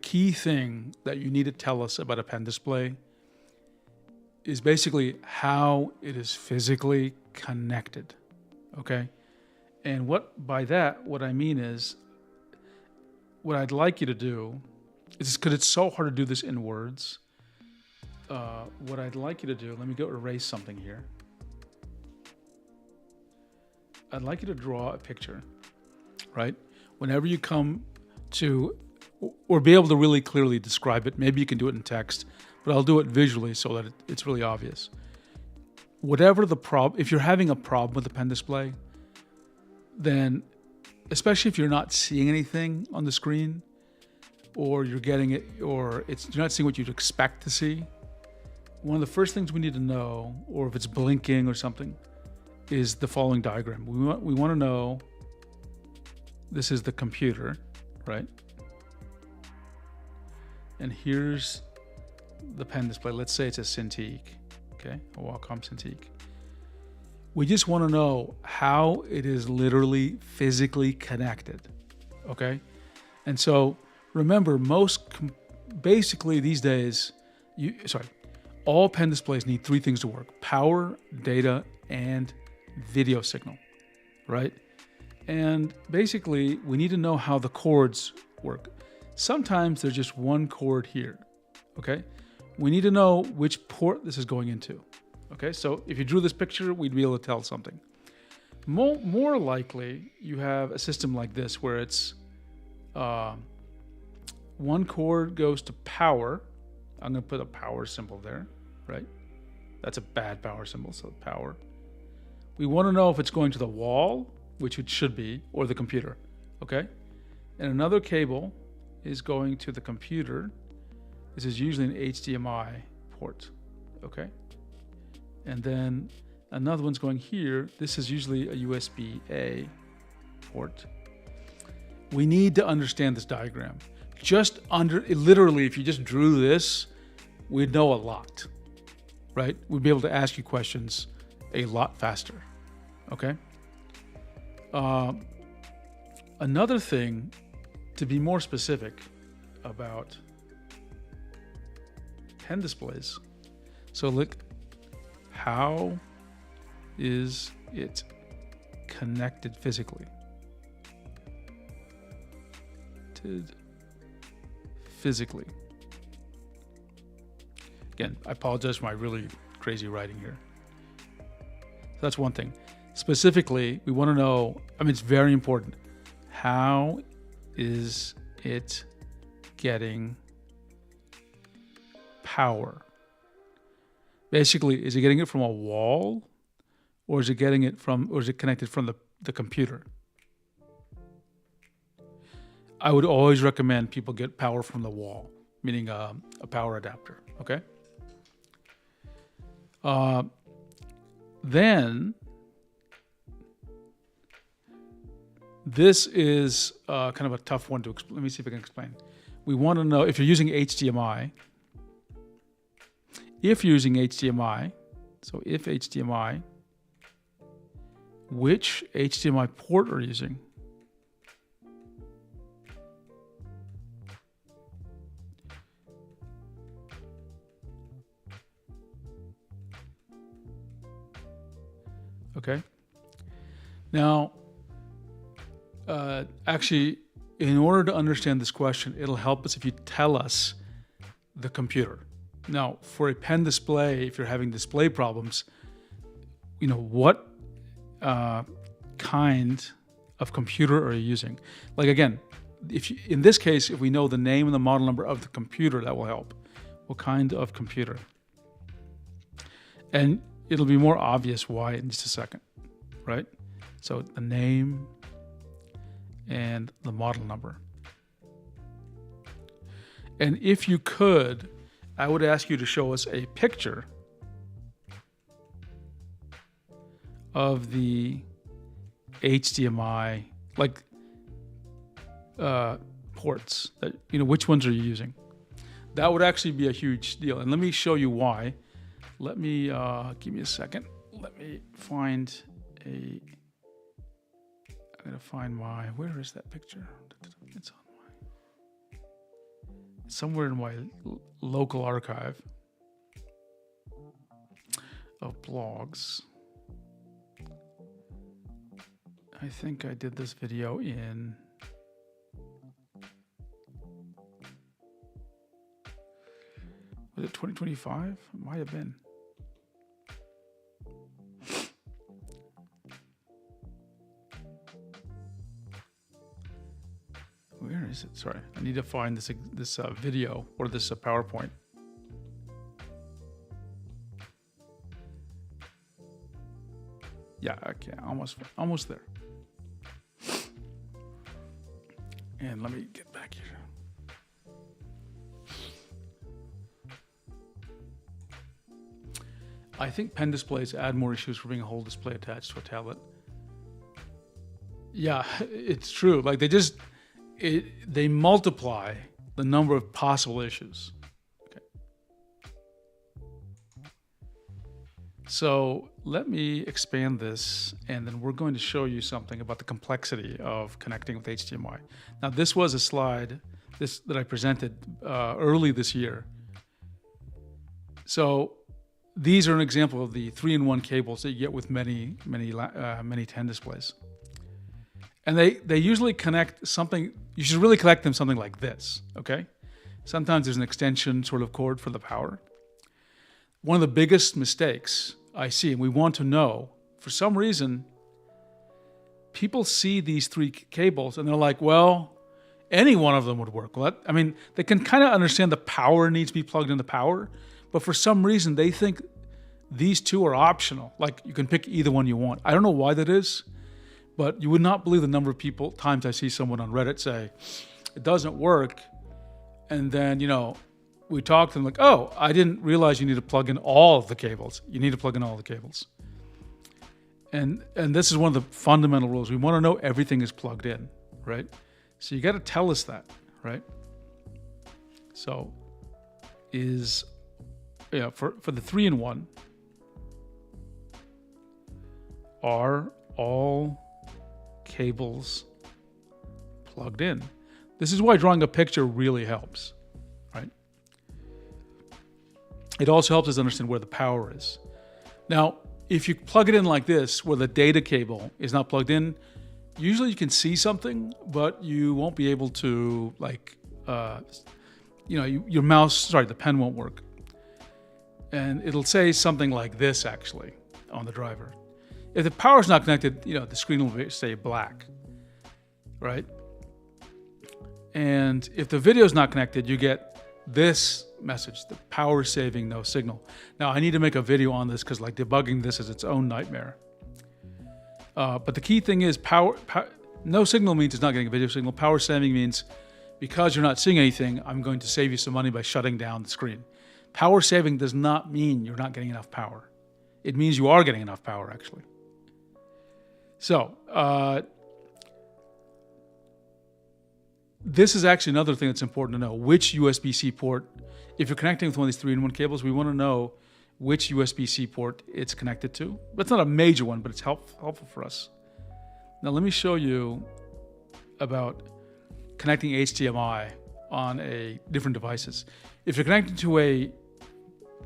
key thing that you need to tell us about a pen display is basically how it is physically connected, okay? And what I mean is, what I'd like you to do is, because it's so hard to do this in words, what I'd like you to do, let me go erase something here. I'd like you to draw a picture, right? Whenever you come to, or be able to really clearly describe it, maybe you can do it in text, but I'll do it visually so that it's really obvious. Whatever the problem, if you're having a problem with the pen display, then, especially if you're not seeing anything on the screen, or you're getting it, or you're not seeing what you'd expect to see, one of the first things we need to know, or if it's blinking or something, is the following diagram. We want to know, this is the computer, right? And here's the pen display. Let's say it's a Cintiq, okay? A Wacom Cintiq. We just want to know how it is literally physically connected, okay? And so remember, basically these days, all pen displays need three things to work: power, data, and video signal, right? And basically, we need to know how the cords work. Sometimes there's just one cord here, okay? We need to know which port this is going into, okay? So if you drew this picture, we'd be able to tell something. More likely, you have a system like this where it's one cord goes to power. I'm going to put a power symbol there, right? That's a bad power symbol, so power. We want to know if it's going to the wall, which it should be, or the computer, okay? And another cable is going to the computer. This is usually an HDMI port, okay? And then another one's going here. This is usually a USB-A port. We need to understand this diagram. Literally, if you just drew this, we'd know a lot, right? We'd be able to ask you questions a lot faster, okay? Another thing, to be more specific about pen displays. So look, how is it connected physically? Physically. Again, I apologize for my really crazy writing here. So that's one thing. Specifically, we want to know, it's very important. How is it getting power? Basically, is it getting it from a wall, or is it connected from the computer? I would always recommend people get power from the wall, meaning a power adapter, okay? Then, this is kind of a tough one to explain. Let me see if I can explain. We want to know if you're using HDMI. If you're using HDMI, so if HDMI, which HDMI port are you using? Okay. Now, actually, in order to understand this question, it'll help us if you tell us the computer. Now, for a pen display, if you're having display problems, what kind of computer are you using? Like, again, in this case, if we know the name and the model number of the computer, that will help. What kind of computer? And it'll be more obvious why in just a second, right? So the name and the model number. And if you could, I would ask you to show us a picture of the HDMI, like ports that, which ones are you using? That would actually be a huge deal. And let me show you why. Let me, give me a second. Let me find I'm gonna find where is that picture? It's on somewhere in my local archive of blogs. I think I did this video in was it 2025? It might have been. Where is it? Sorry, I need to find this video or this PowerPoint. Yeah, okay, almost there. And let me get back here. I think pen displays add more issues for being a whole display attached to a tablet. Yeah, it's true. Like they multiply the number of possible issues. Okay. So let me expand this, and then we're going to show you something about the complexity of connecting with HDMI. Now, this was a slide that I presented early this year. So these are an example of the 3-in-1 cables that you get with many 10 displays. And they usually connect something, you should really connect them something like this, okay? Sometimes there's an extension sort of cord for the power. One of the biggest mistakes I see, and we want to know, for some reason, people see these 3 cables and they're like, well, any one of them would work. Well, they can kind of understand the power needs to be plugged into power, but for some reason they think these 2 are optional. Like you can pick either one you want. I don't know why that is. But you would not believe the number of times I see someone on Reddit say, it doesn't work. And then, we talk to them like, oh, I didn't realize you need to plug in all of the cables. You need to plug in all the cables. And this is one of the fundamental rules. We want to know everything is plugged in, right? So you got to tell us that, right? So for the 3-in-1, are all cables plugged in? This is why drawing a picture really helps, right? It also helps us understand where the power is. Now, if you plug it in like this, where the data cable is not plugged in, usually you can see something, but you won't be able to, your mouse, the pen won't work. And it'll say something like this, actually, on the driver. If the power's not connected, the screen will stay black, right? And if the video's not connected, you get this message, the power saving, no signal. Now, I need to make a video on this because debugging this is its own nightmare. But the key thing is no signal means it's not getting a video signal. Power saving means because you're not seeing anything, I'm going to save you some money by shutting down the screen. Power saving does not mean you're not getting enough power. It means you are getting enough power, actually. So, this is actually another thing that's important to know. Which USB-C port, if you're connecting with one of these 3-in-1 cables, we want to know which USB-C port it's connected to. That's not a major one, but it's helpful for us. Now, let me show you about connecting HDMI on different devices. If you're connected to a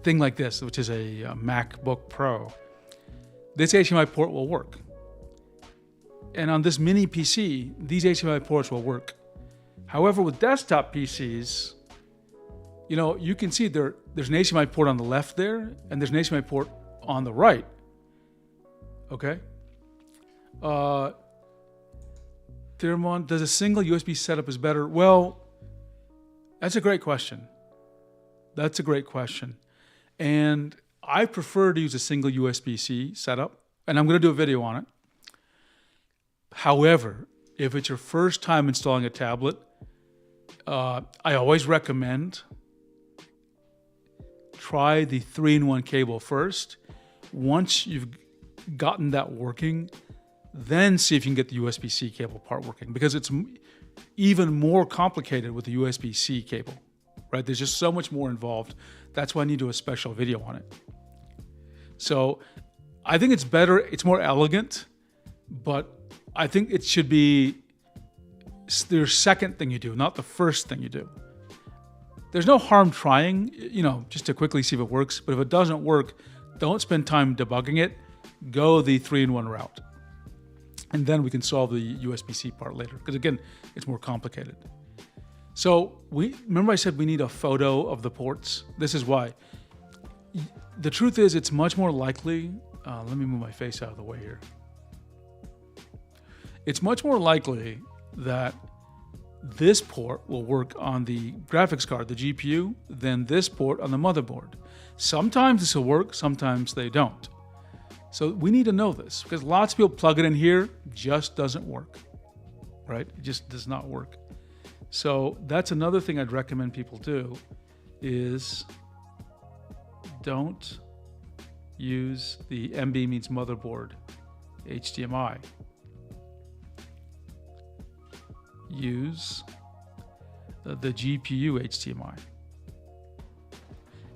thing like this, which is a MacBook Pro, this HDMI port will work. And on this mini PC, these HDMI ports will work. However, with desktop PCs, you can see there's an HDMI port on the left there, and there's an HDMI port on the right. Okay? Thermon, does a single USB setup is better? Well, that's a great question. And I prefer to use a single USB-C setup, and I'm going to do a video on it. However, if it's your first time installing a tablet, I always recommend try the 3-in-1 cable first. Once you've gotten that working, then see if you can get the USB-C cable part working, because it's even more complicated with the USB-C cable, right? There's just so much more involved. That's why I need to do a special video on it. So I think it's better, it's more elegant, but I think it should be the second thing you do, not the first thing you do. There's no harm trying, just to quickly see if it works. But if it doesn't work, don't spend time debugging it. Go the 3-in-1 route. And then we can solve the USB-C part later. Because again, it's more complicated. So remember I said we need a photo of the ports? This is why. The truth is, it's much more likely, let me move my face out of the way here. It's much more likely that this port will work on the graphics card, the GPU, than this port on the motherboard. Sometimes this will work, sometimes they don't. So we need to know this, because lots of people plug it in here, just doesn't work, right? It just does not work. So that's another thing I'd recommend people do, is don't use the MB means motherboard HDMI. Use the GPU HDMI.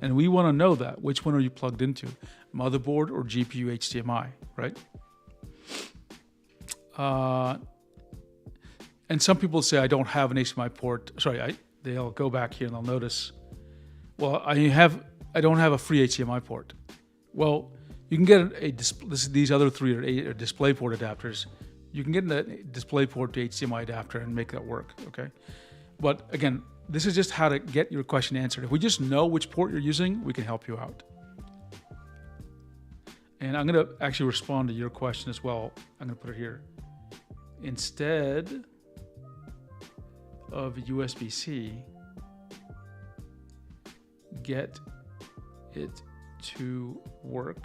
And we want to know that. Which one are you plugged into? Motherboard or GPU HDMI, right? And some people say, I don't have an HDMI port. Sorry, they'll go back here and they'll notice, well, I don't have a free HDMI port. Well, you can get these other three are DisplayPort adapters. You can get a DisplayPort to HDMI adapter and make that work, okay? But again, this is just how to get your question answered. If we just know which port you're using, we can help you out. And I'm going to actually respond to your question as well. I'm going to put it here. Instead of USB-C, get it to work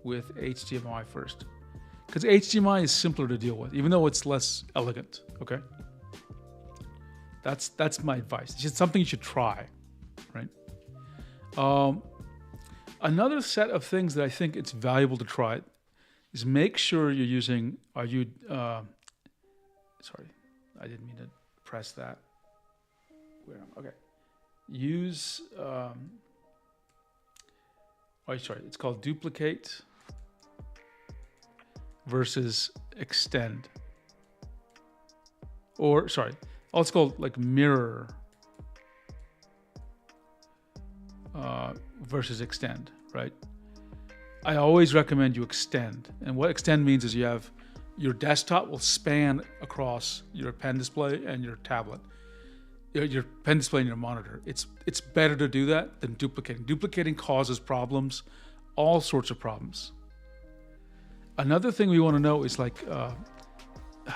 with HDMI first. Because HDMI is simpler to deal with, even though it's less elegant, okay? That's my advice. It's just something you should try, right? Another set of things that I think it's valuable to try is make sure you're using, sorry, I didn't mean to press that. Okay. Use, it's called duplicate versus extend. Or, sorry, it's called like mirror versus extend, right? I always recommend you extend. And what extend means is you have your desktop will span across your pen display and your tablet. Your pen display and your monitor. It's better to do that than duplicating. Duplicating causes problems, all sorts of problems. Another thing we want to know is like, how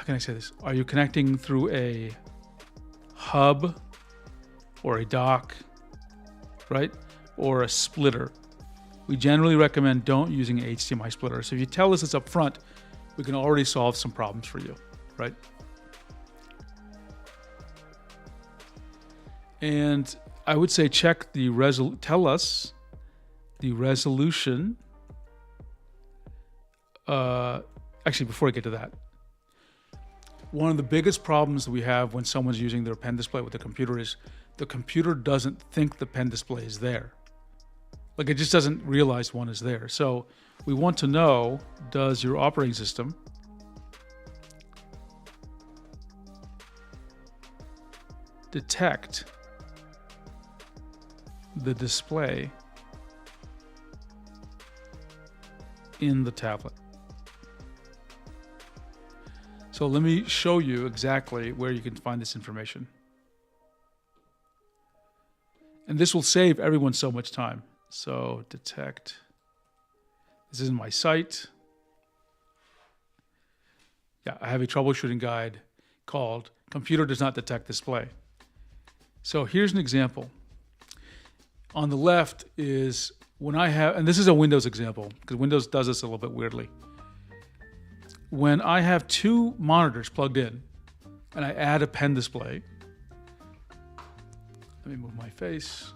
can I say this? Are you connecting through a hub or a dock, right? Or a splitter? We generally recommend don't using an HDMI splitter. So if you tell us this up front, we can already solve some problems for you, right? And I would say check the tell us the resolution. Actually, before I get to that, one of the biggest problems that we have when someone's using their pen display with the computer is the computer doesn't think the pen display is there. Like it just doesn't realize one is there. So we want to know, does your operating system detect the display in the tablet. So let me show you exactly where you can find this information. And this will save everyone so much time. So detect, this is in my site. Yeah, I have a troubleshooting guide called Computer Does Not Detect Display. So here's an example. On the left is when I have, and this is a Windows example, because Windows does this a little bit weirdly. When I have two monitors plugged in and I add a pen display, let me move my face.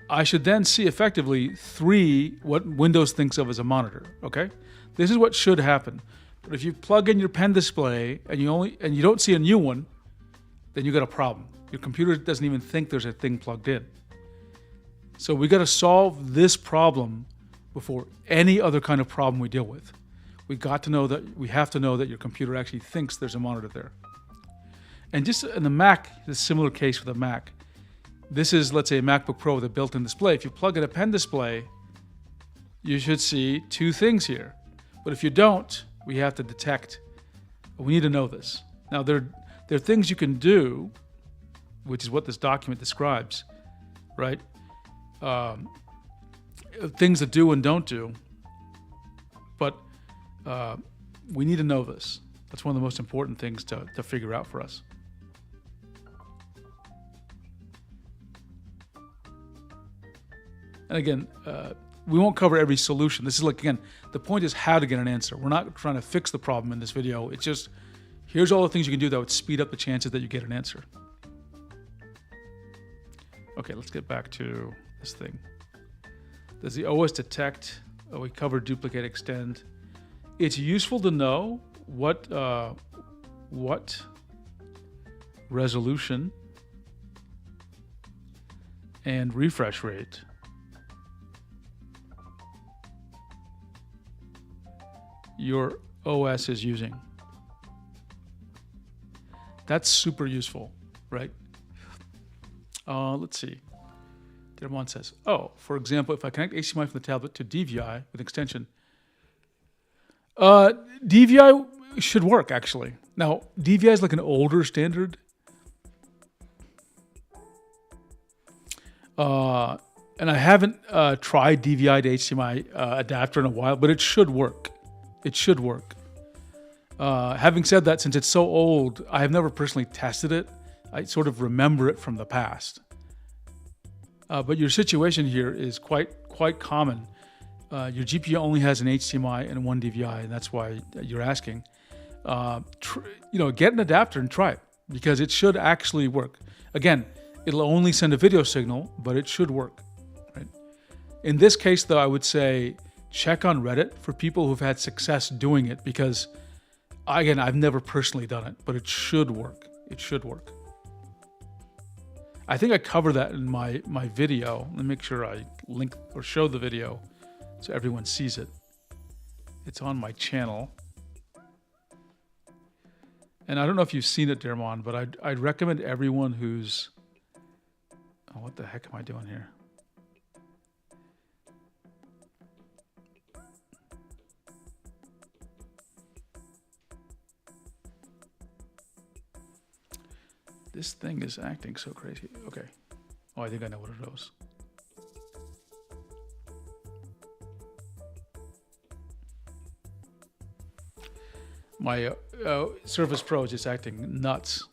I should then see effectively three what Windows thinks of as a monitor, okay? This is what should happen. But if you plug in your pen display and you don't see a new one, then you got a problem. Your computer doesn't even think there's a thing plugged in. So we got to solve this problem before any other kind of problem we deal with. We have to know that your computer actually thinks there's a monitor there. And just in the Mac, it's a similar case with a Mac. This is, let's say, a MacBook Pro with a built-in display. If you plug in a pen display, you should see two things here. But if you don't, we have to detect. We need to know this. Now, there are things you can do, which is what this document describes, right? Things that do and don't do. But we need to know this. That's one of the most important things to figure out for us. And again, we won't cover every solution. This is like, again, the point is how to get an answer. We're not trying to fix the problem in this video. It's just, here's all the things you can do that would speed up the chances that you get an answer. Okay, let's get back to this thing. Does the OS detect? Oh, we covered duplicate, extend. It's useful to know what resolution and refresh rate your OS is using. That's super useful, right? Let's see. Dermon says, oh, for example, if I connect HDMI from the tablet to DVI with extension, DVI should work, actually. Now, DVI is like an older standard. And I haven't tried DVI to HDMI adapter in a while, but it should work. It should work. Having said that, since it's so old, I have never personally tested it. I sort of remember it from the past. But your situation here is quite common. Your GPU only has an HDMI and one DVI, and that's why you're asking. Get an adapter and try it, because it should actually work. Again, it'll only send a video signal, but it should work. Right? In this case, though, I would say check on Reddit for people who've had success doing it, because, again, I've never personally done it, but it should work. It should work. I think I cover that in my video. Let me make sure I link or show the video so everyone sees it. It's on my channel. And I don't know if you've seen it, Dermon, but I'd recommend everyone who's... Oh, what the heck am I doing here? This thing is acting so crazy. Okay. Oh, I think I know what it is. My Surface Pro is just acting nuts.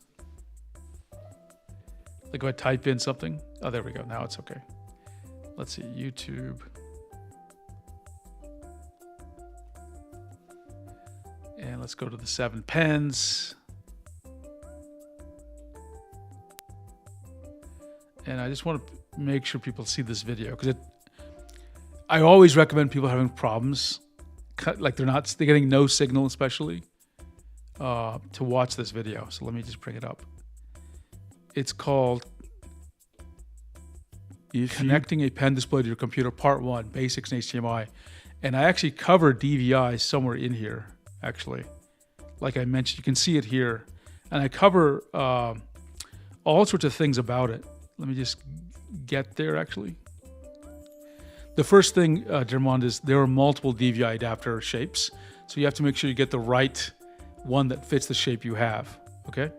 Like if I type in something. Oh, there we go. Now it's okay. Let's see. YouTube. And let's go to the 7 pens. And I just want to make sure people see this video, because I always recommend people having problems, like they're getting no signal, especially, to watch this video. So let me just bring it up. It's called Connecting a Pen Display to Your Computer, Part 1, Basics in HDMI. And I actually cover DVI somewhere in here, actually. Like I mentioned, you can see it here. And I cover all sorts of things about it. Let me just get there, actually. the first thing, Dermond, is there are multiple DVI adapter shapes. So you have to make sure you get the right one that fits the shape you have, okay?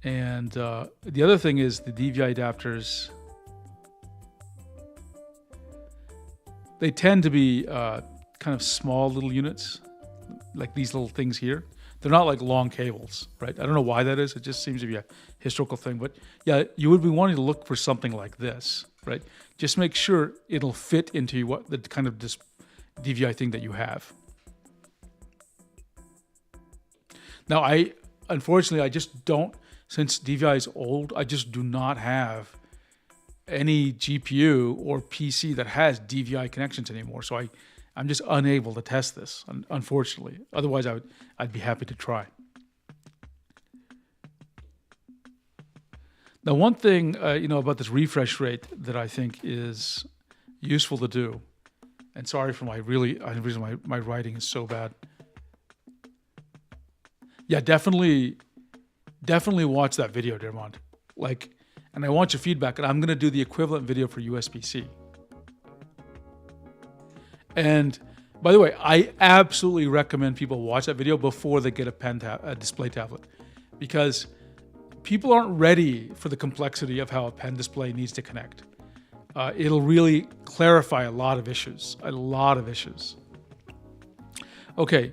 And the other thing is the DVI adapters, they tend to be kind of small little units, like these little things here. They're not like long cables, right? I don't know why that is. It just seems to be a historical thing. But yeah, you would be wanting to look for something like this, right? Just make sure it'll fit into what the kind of this DVI thing that you have. Now, unfortunately, I just don't, since DVI is old, I just do not have any GPU or PC that has DVI connections anymore. So I'm just unable to test this, unfortunately. Otherwise, I'd be happy to try. Now, one thing about this refresh rate that I think is useful to do, and sorry for my reason my writing is so bad. Yeah, definitely watch that video, Dermond. And I want your feedback, and I'm going to do the equivalent video for USB-C. And by the way, I absolutely recommend people watch that video before they get a display tablet, because people aren't ready for the complexity of how a pen display needs to connect. It'll really clarify a lot of issues. Okay,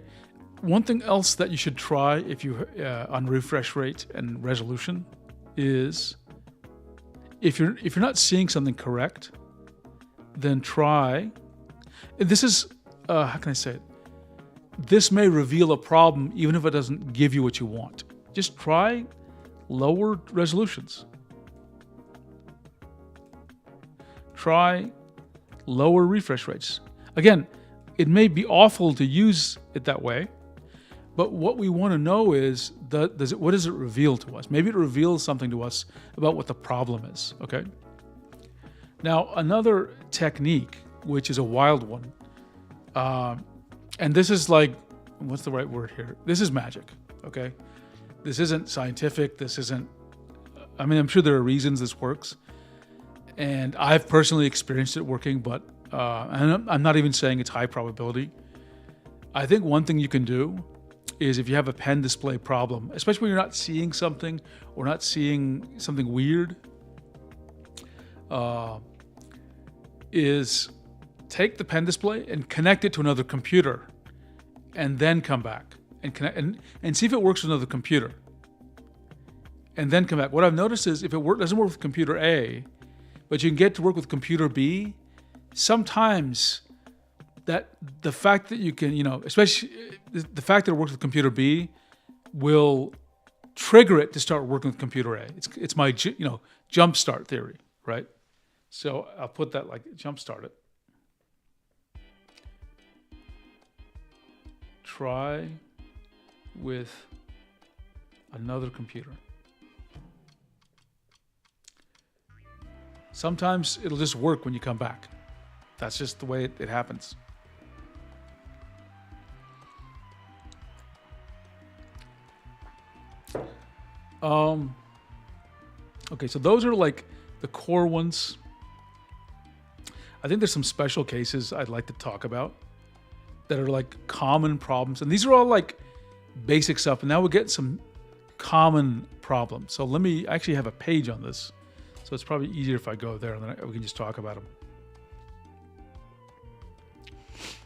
one thing else that you should try if you on refresh rate and resolution is if you're not seeing something correct, then try. This is how can I say it? This may reveal a problem even if it doesn't give you what you want. Just try lower resolutions. Try lower refresh rates. Again, it may be awful to use it that way, but what we want to know is what does it reveal to us? Maybe it reveals something to us about what the problem is, okay? Now, another technique, which is a wild one, and this is like, what's the right word here? This is magic, okay? This isn't scientific. This isn't, I'm sure there are reasons this works, and I've personally experienced it working, but I'm not even saying it's high probability. I think one thing you can do is if you have a pen display problem, especially when you're not seeing something or not seeing something weird, is take the pen display and connect it to another computer and then come back and connect and see if it works with another computer and then come back. What I've noticed is if it doesn't work with computer A, but you can get to work with computer B, sometimes that the fact that you can, especially the fact that it works with computer B will trigger it to start working with computer A. It's my, jump start theory, right? So I'll put that like jump start it. Try with another computer. Sometimes it'll just work when you come back. That's just the way it happens. Okay, so those are like the core ones. I think there's some special cases I'd like to talk about that are like common problems. And these are all like basic stuff. And now we'll get some common problems. So let me actually have a page on this. So it's probably easier if I go there and then we can just talk about them.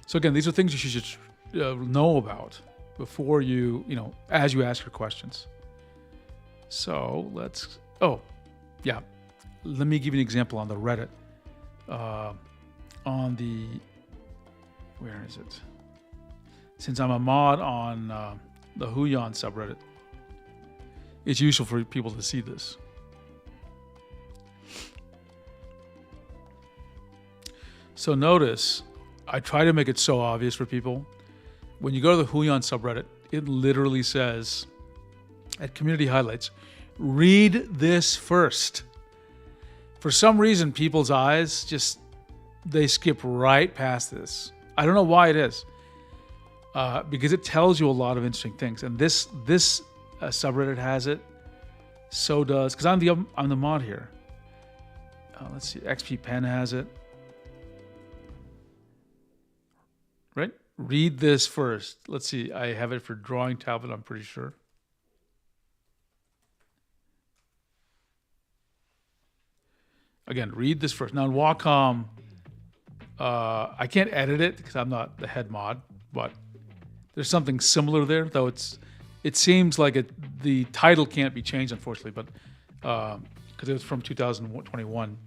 So again, these are things you should know about before as you ask your questions. So let me give you an example on the Reddit. Where is it? Since I'm a mod on the Huion subreddit, it's useful for people to see this. So notice, I try to make it so obvious for people. When you go to the Huion subreddit, it literally says at community highlights, read this first. For some reason, people's eyes they skip right past this. I don't know why it is, because it tells you a lot of interesting things. And this subreddit has it. So does, because I'm the mod here. Let's see, XP Pen has it. right? Read this first. Let's see. I have it for drawing tablet, I'm pretty sure. Again, read this first. Now in Wacom, I can't edit it because I'm not the head mod, but there's something similar there, though it seems like the title can't be changed, unfortunately, but because it was from 2021.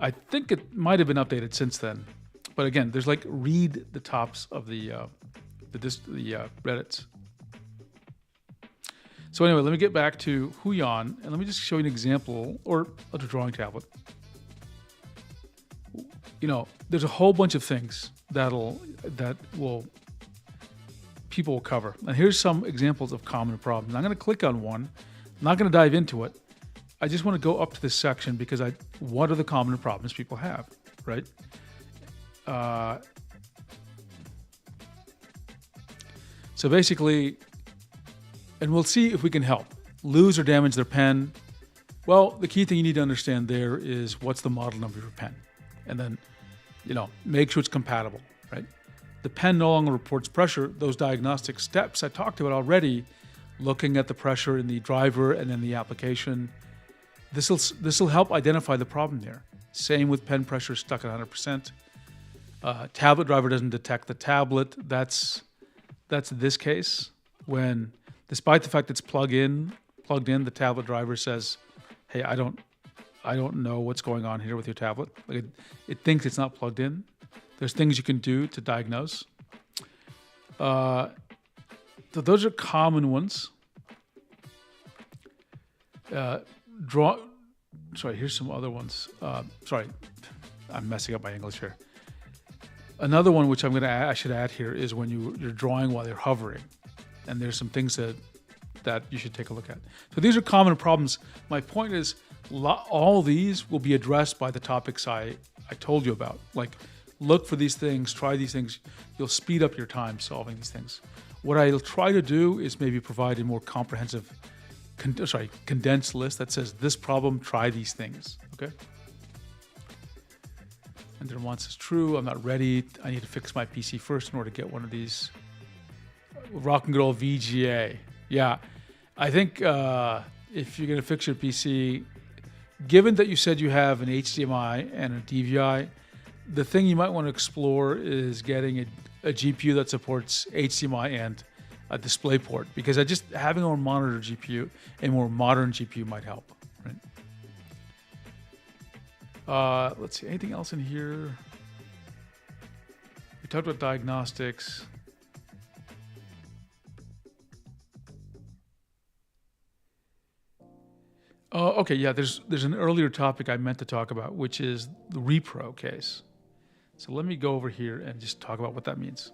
I think it might have been updated since then. But again, there's like read the tops of the Reddits. So anyway, let me get back to Huion, and let me just show you an example, or a drawing tablet. You know, there's a whole bunch of things people will cover. And here's some examples of common problems. I'm going to click on one. I'm not going to dive into it. I just want to go up to this section because what are the common problems people have, right? So basically, and we'll see if we can help. Lose or damage their pen. Well, the key thing you need to understand there is what's the model number of your pen. And then, make sure it's compatible, right? The pen no longer reports pressure. Those diagnostic steps I talked about already, looking at the pressure in the driver and then the application. This will help identify the problem there. Same with pen pressure stuck at 100%. Tablet driver doesn't detect the tablet. That's this case when, despite the fact it's plugged in, the tablet driver says, "Hey, I don't know what's going on here with your tablet." Like it thinks it's not plugged in. There's things you can do to diagnose. So those are common ones. Here's some other ones. Sorry, I'm messing up my English here. Another one which I should add here is when you're drawing while you're hovering, and there's some things that you should take a look at. So these are common problems. My point is, all these will be addressed by the topics I told you about. Like, look for these things, try these things. You'll speed up your time solving these things. What I'll try to do is maybe provide a more comprehensive, condensed list that says this problem, try these things. Okay. And then once it's true, I'm not ready. I need to fix my PC first in order to get one of these. Rock and roll VGA. Yeah, I think if you're going to fix your PC, given that you said you have an HDMI and a DVI, the thing you might want to explore is getting a GPU that supports HDMI and a DisplayPort, because having a more monitor GPU, a more modern GPU might help. Right? Let's see, anything else in here? We talked about diagnostics. Okay, yeah, there's an earlier topic I meant to talk about, which is the repro case. So let me go over here and just talk about what that means.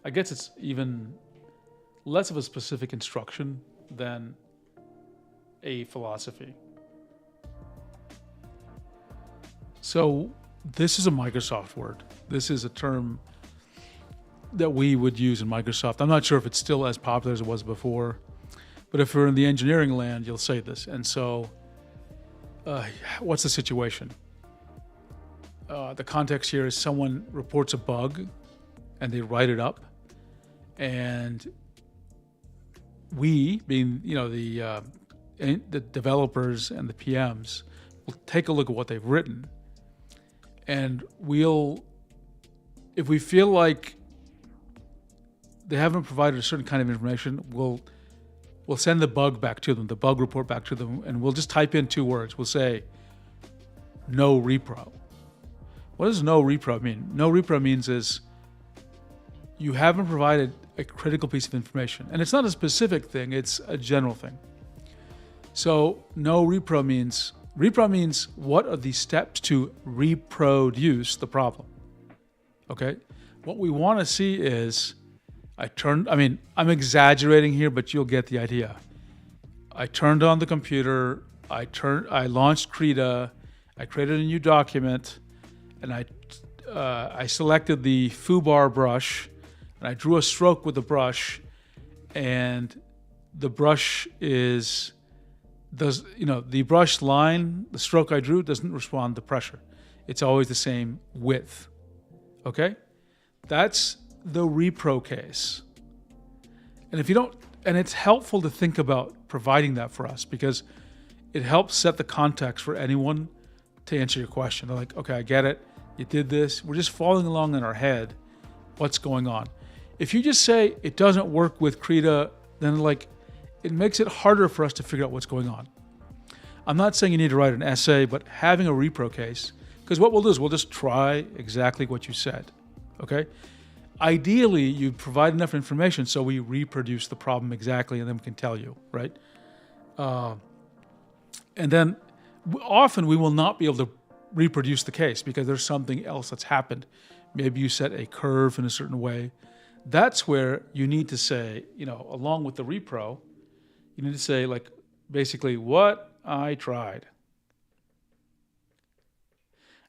I guess it's even less of a specific instruction than a philosophy. So this is a Microsoft word. This is a term that we would use in Microsoft. I'm not sure if it's still as popular as it was before, but if we're in the engineering land, you'll say this. And so what's the situation? The context here is someone reports a bug and they write it up, and we, being the developers and the PMs, will take a look at what they've written, and if we feel like they haven't provided a certain kind of information, we'll send the bug back to them, the bug report back to them, and we'll just type in 2 words. We'll say, no repro. What does no repro mean? No repro means is you haven't provided a critical piece of information. And it's not a specific thing, it's a general thing. So no repro means what are the steps to reproduce the problem? Okay? What we want to see is, I'm exaggerating here, but you'll get the idea. I turned on the computer, I launched Krita, I created a new document, and I selected the foobar brush, and I drew a stroke with the brush, and the brush is the brush line, the stroke I drew doesn't respond to pressure. It's always the same width. Okay? That's the repro case. And if you don't, and it's helpful to think about providing that for us because it helps set the context for anyone to answer your question. They're like, okay, I get it. You did this. We're just following along in our head what's going on. If you just say it doesn't work with Krita, then like it makes it harder for us to figure out what's going on. I'm not saying you need to write an essay, but having a repro case, because what we'll do is we'll just try exactly what you said, okay? Ideally, you provide enough information so we reproduce the problem exactly and then we can tell you, right? And then often we will not be able to reproduce the case because there's something else that's happened. Maybe you set a curve in a certain way. That's where you need to say, along with the repro, you need to say like basically what I tried.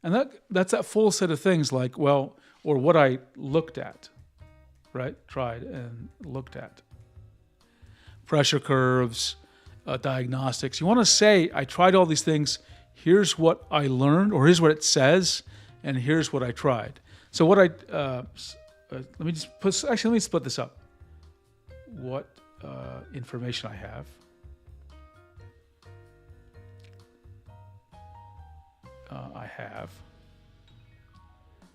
And that's that full set of things like, well, or what I looked at, right? Tried and looked at. Pressure curves, diagnostics. You want to say, I tried all these things. Here's what I learned, or here's what it says, and here's what I tried. So what let me split this up. What information I have.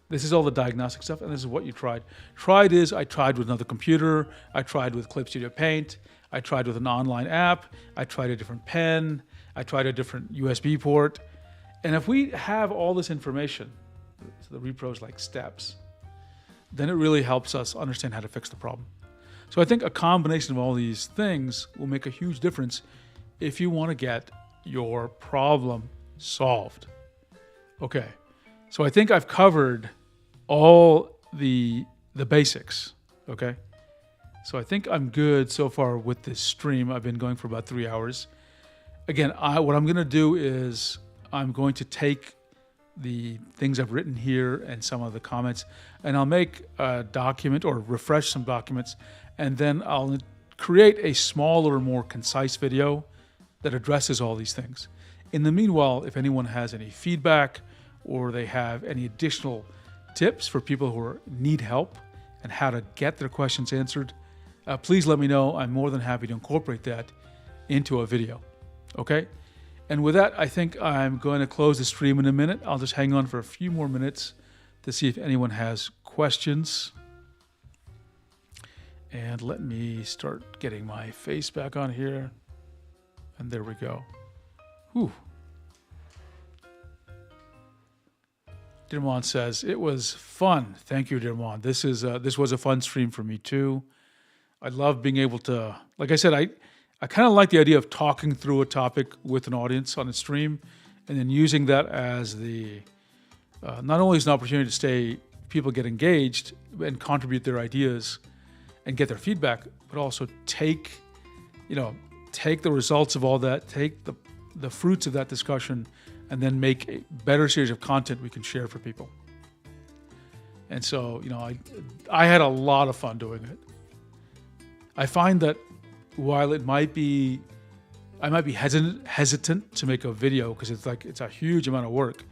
This is all the diagnostic stuff, and this is what you tried. Tried is I tried with another computer. I tried with Clip Studio Paint. I tried with an online app. I tried a different pen. I tried a different USB port. And if we have all this information, so the repro is like steps, then it really helps us understand how to fix the problem. So I think a combination of all these things will make a huge difference if you want to get your problem solved. Okay, so I think I've covered all the basics, okay? So I think I'm good so far with this stream. I've been going for about 3 hours. Again, what I'm going to do is I'm going to take the things I've written here and some of the comments, and I'll make a document or refresh some documents, and then I'll create a smaller, more concise video that addresses all these things. In the meanwhile, if anyone has any feedback or they have any additional tips for people who need help and how to get their questions answered, please let me know. I'm more than happy to incorporate that into a video. Okay? And with that, I think I'm going to close the stream in a minute. I'll just hang on for a few more minutes to see if anyone has questions. And let me start getting my face back on here. And there we go. Whew. Dirmon says, it was fun. Thank you, Dirmon. This was a fun stream for me too. I love being able to, like I said, I kind of like the idea of talking through a topic with an audience on a stream and then using that as the, not only as an opportunity to people get engaged and contribute their ideas and get their feedback, but also take the results of all that, take the fruits of that discussion, and then make a better series of content we can share for people. And so, I had a lot of fun doing it. I find that while I might be hesitant to make a video because it's a huge amount of work,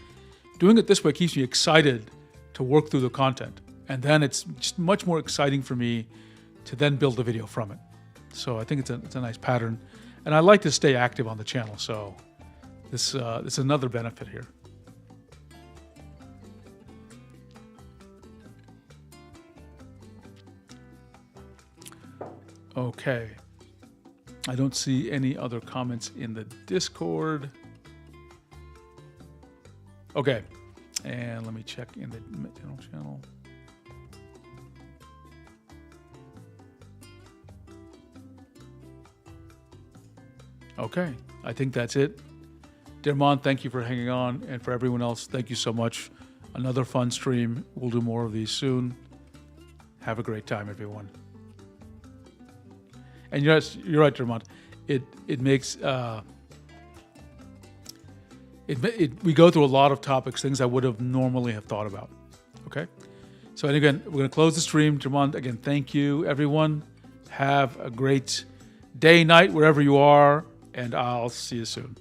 doing it this way keeps me excited to work through the content. And then it's just much more exciting for me to then build a video from it. So I think it's a nice pattern. And I like to stay active on the channel, so this is another benefit here. Okay. I don't see any other comments in the Discord. Okay. And let me check in the channel. Okay. I think that's it. Dirmon, thank you for hanging on. And for everyone else, thank you so much. Another fun stream. We'll do more of these soon. Have a great time, everyone. And you're right, Dermont. It makes we go through a lot of topics, things I would have normally have thought about. Okay, so and again, we're going to close the stream. Dermont, again, thank you, everyone. Have a great day, night, wherever you are, and I'll see you soon.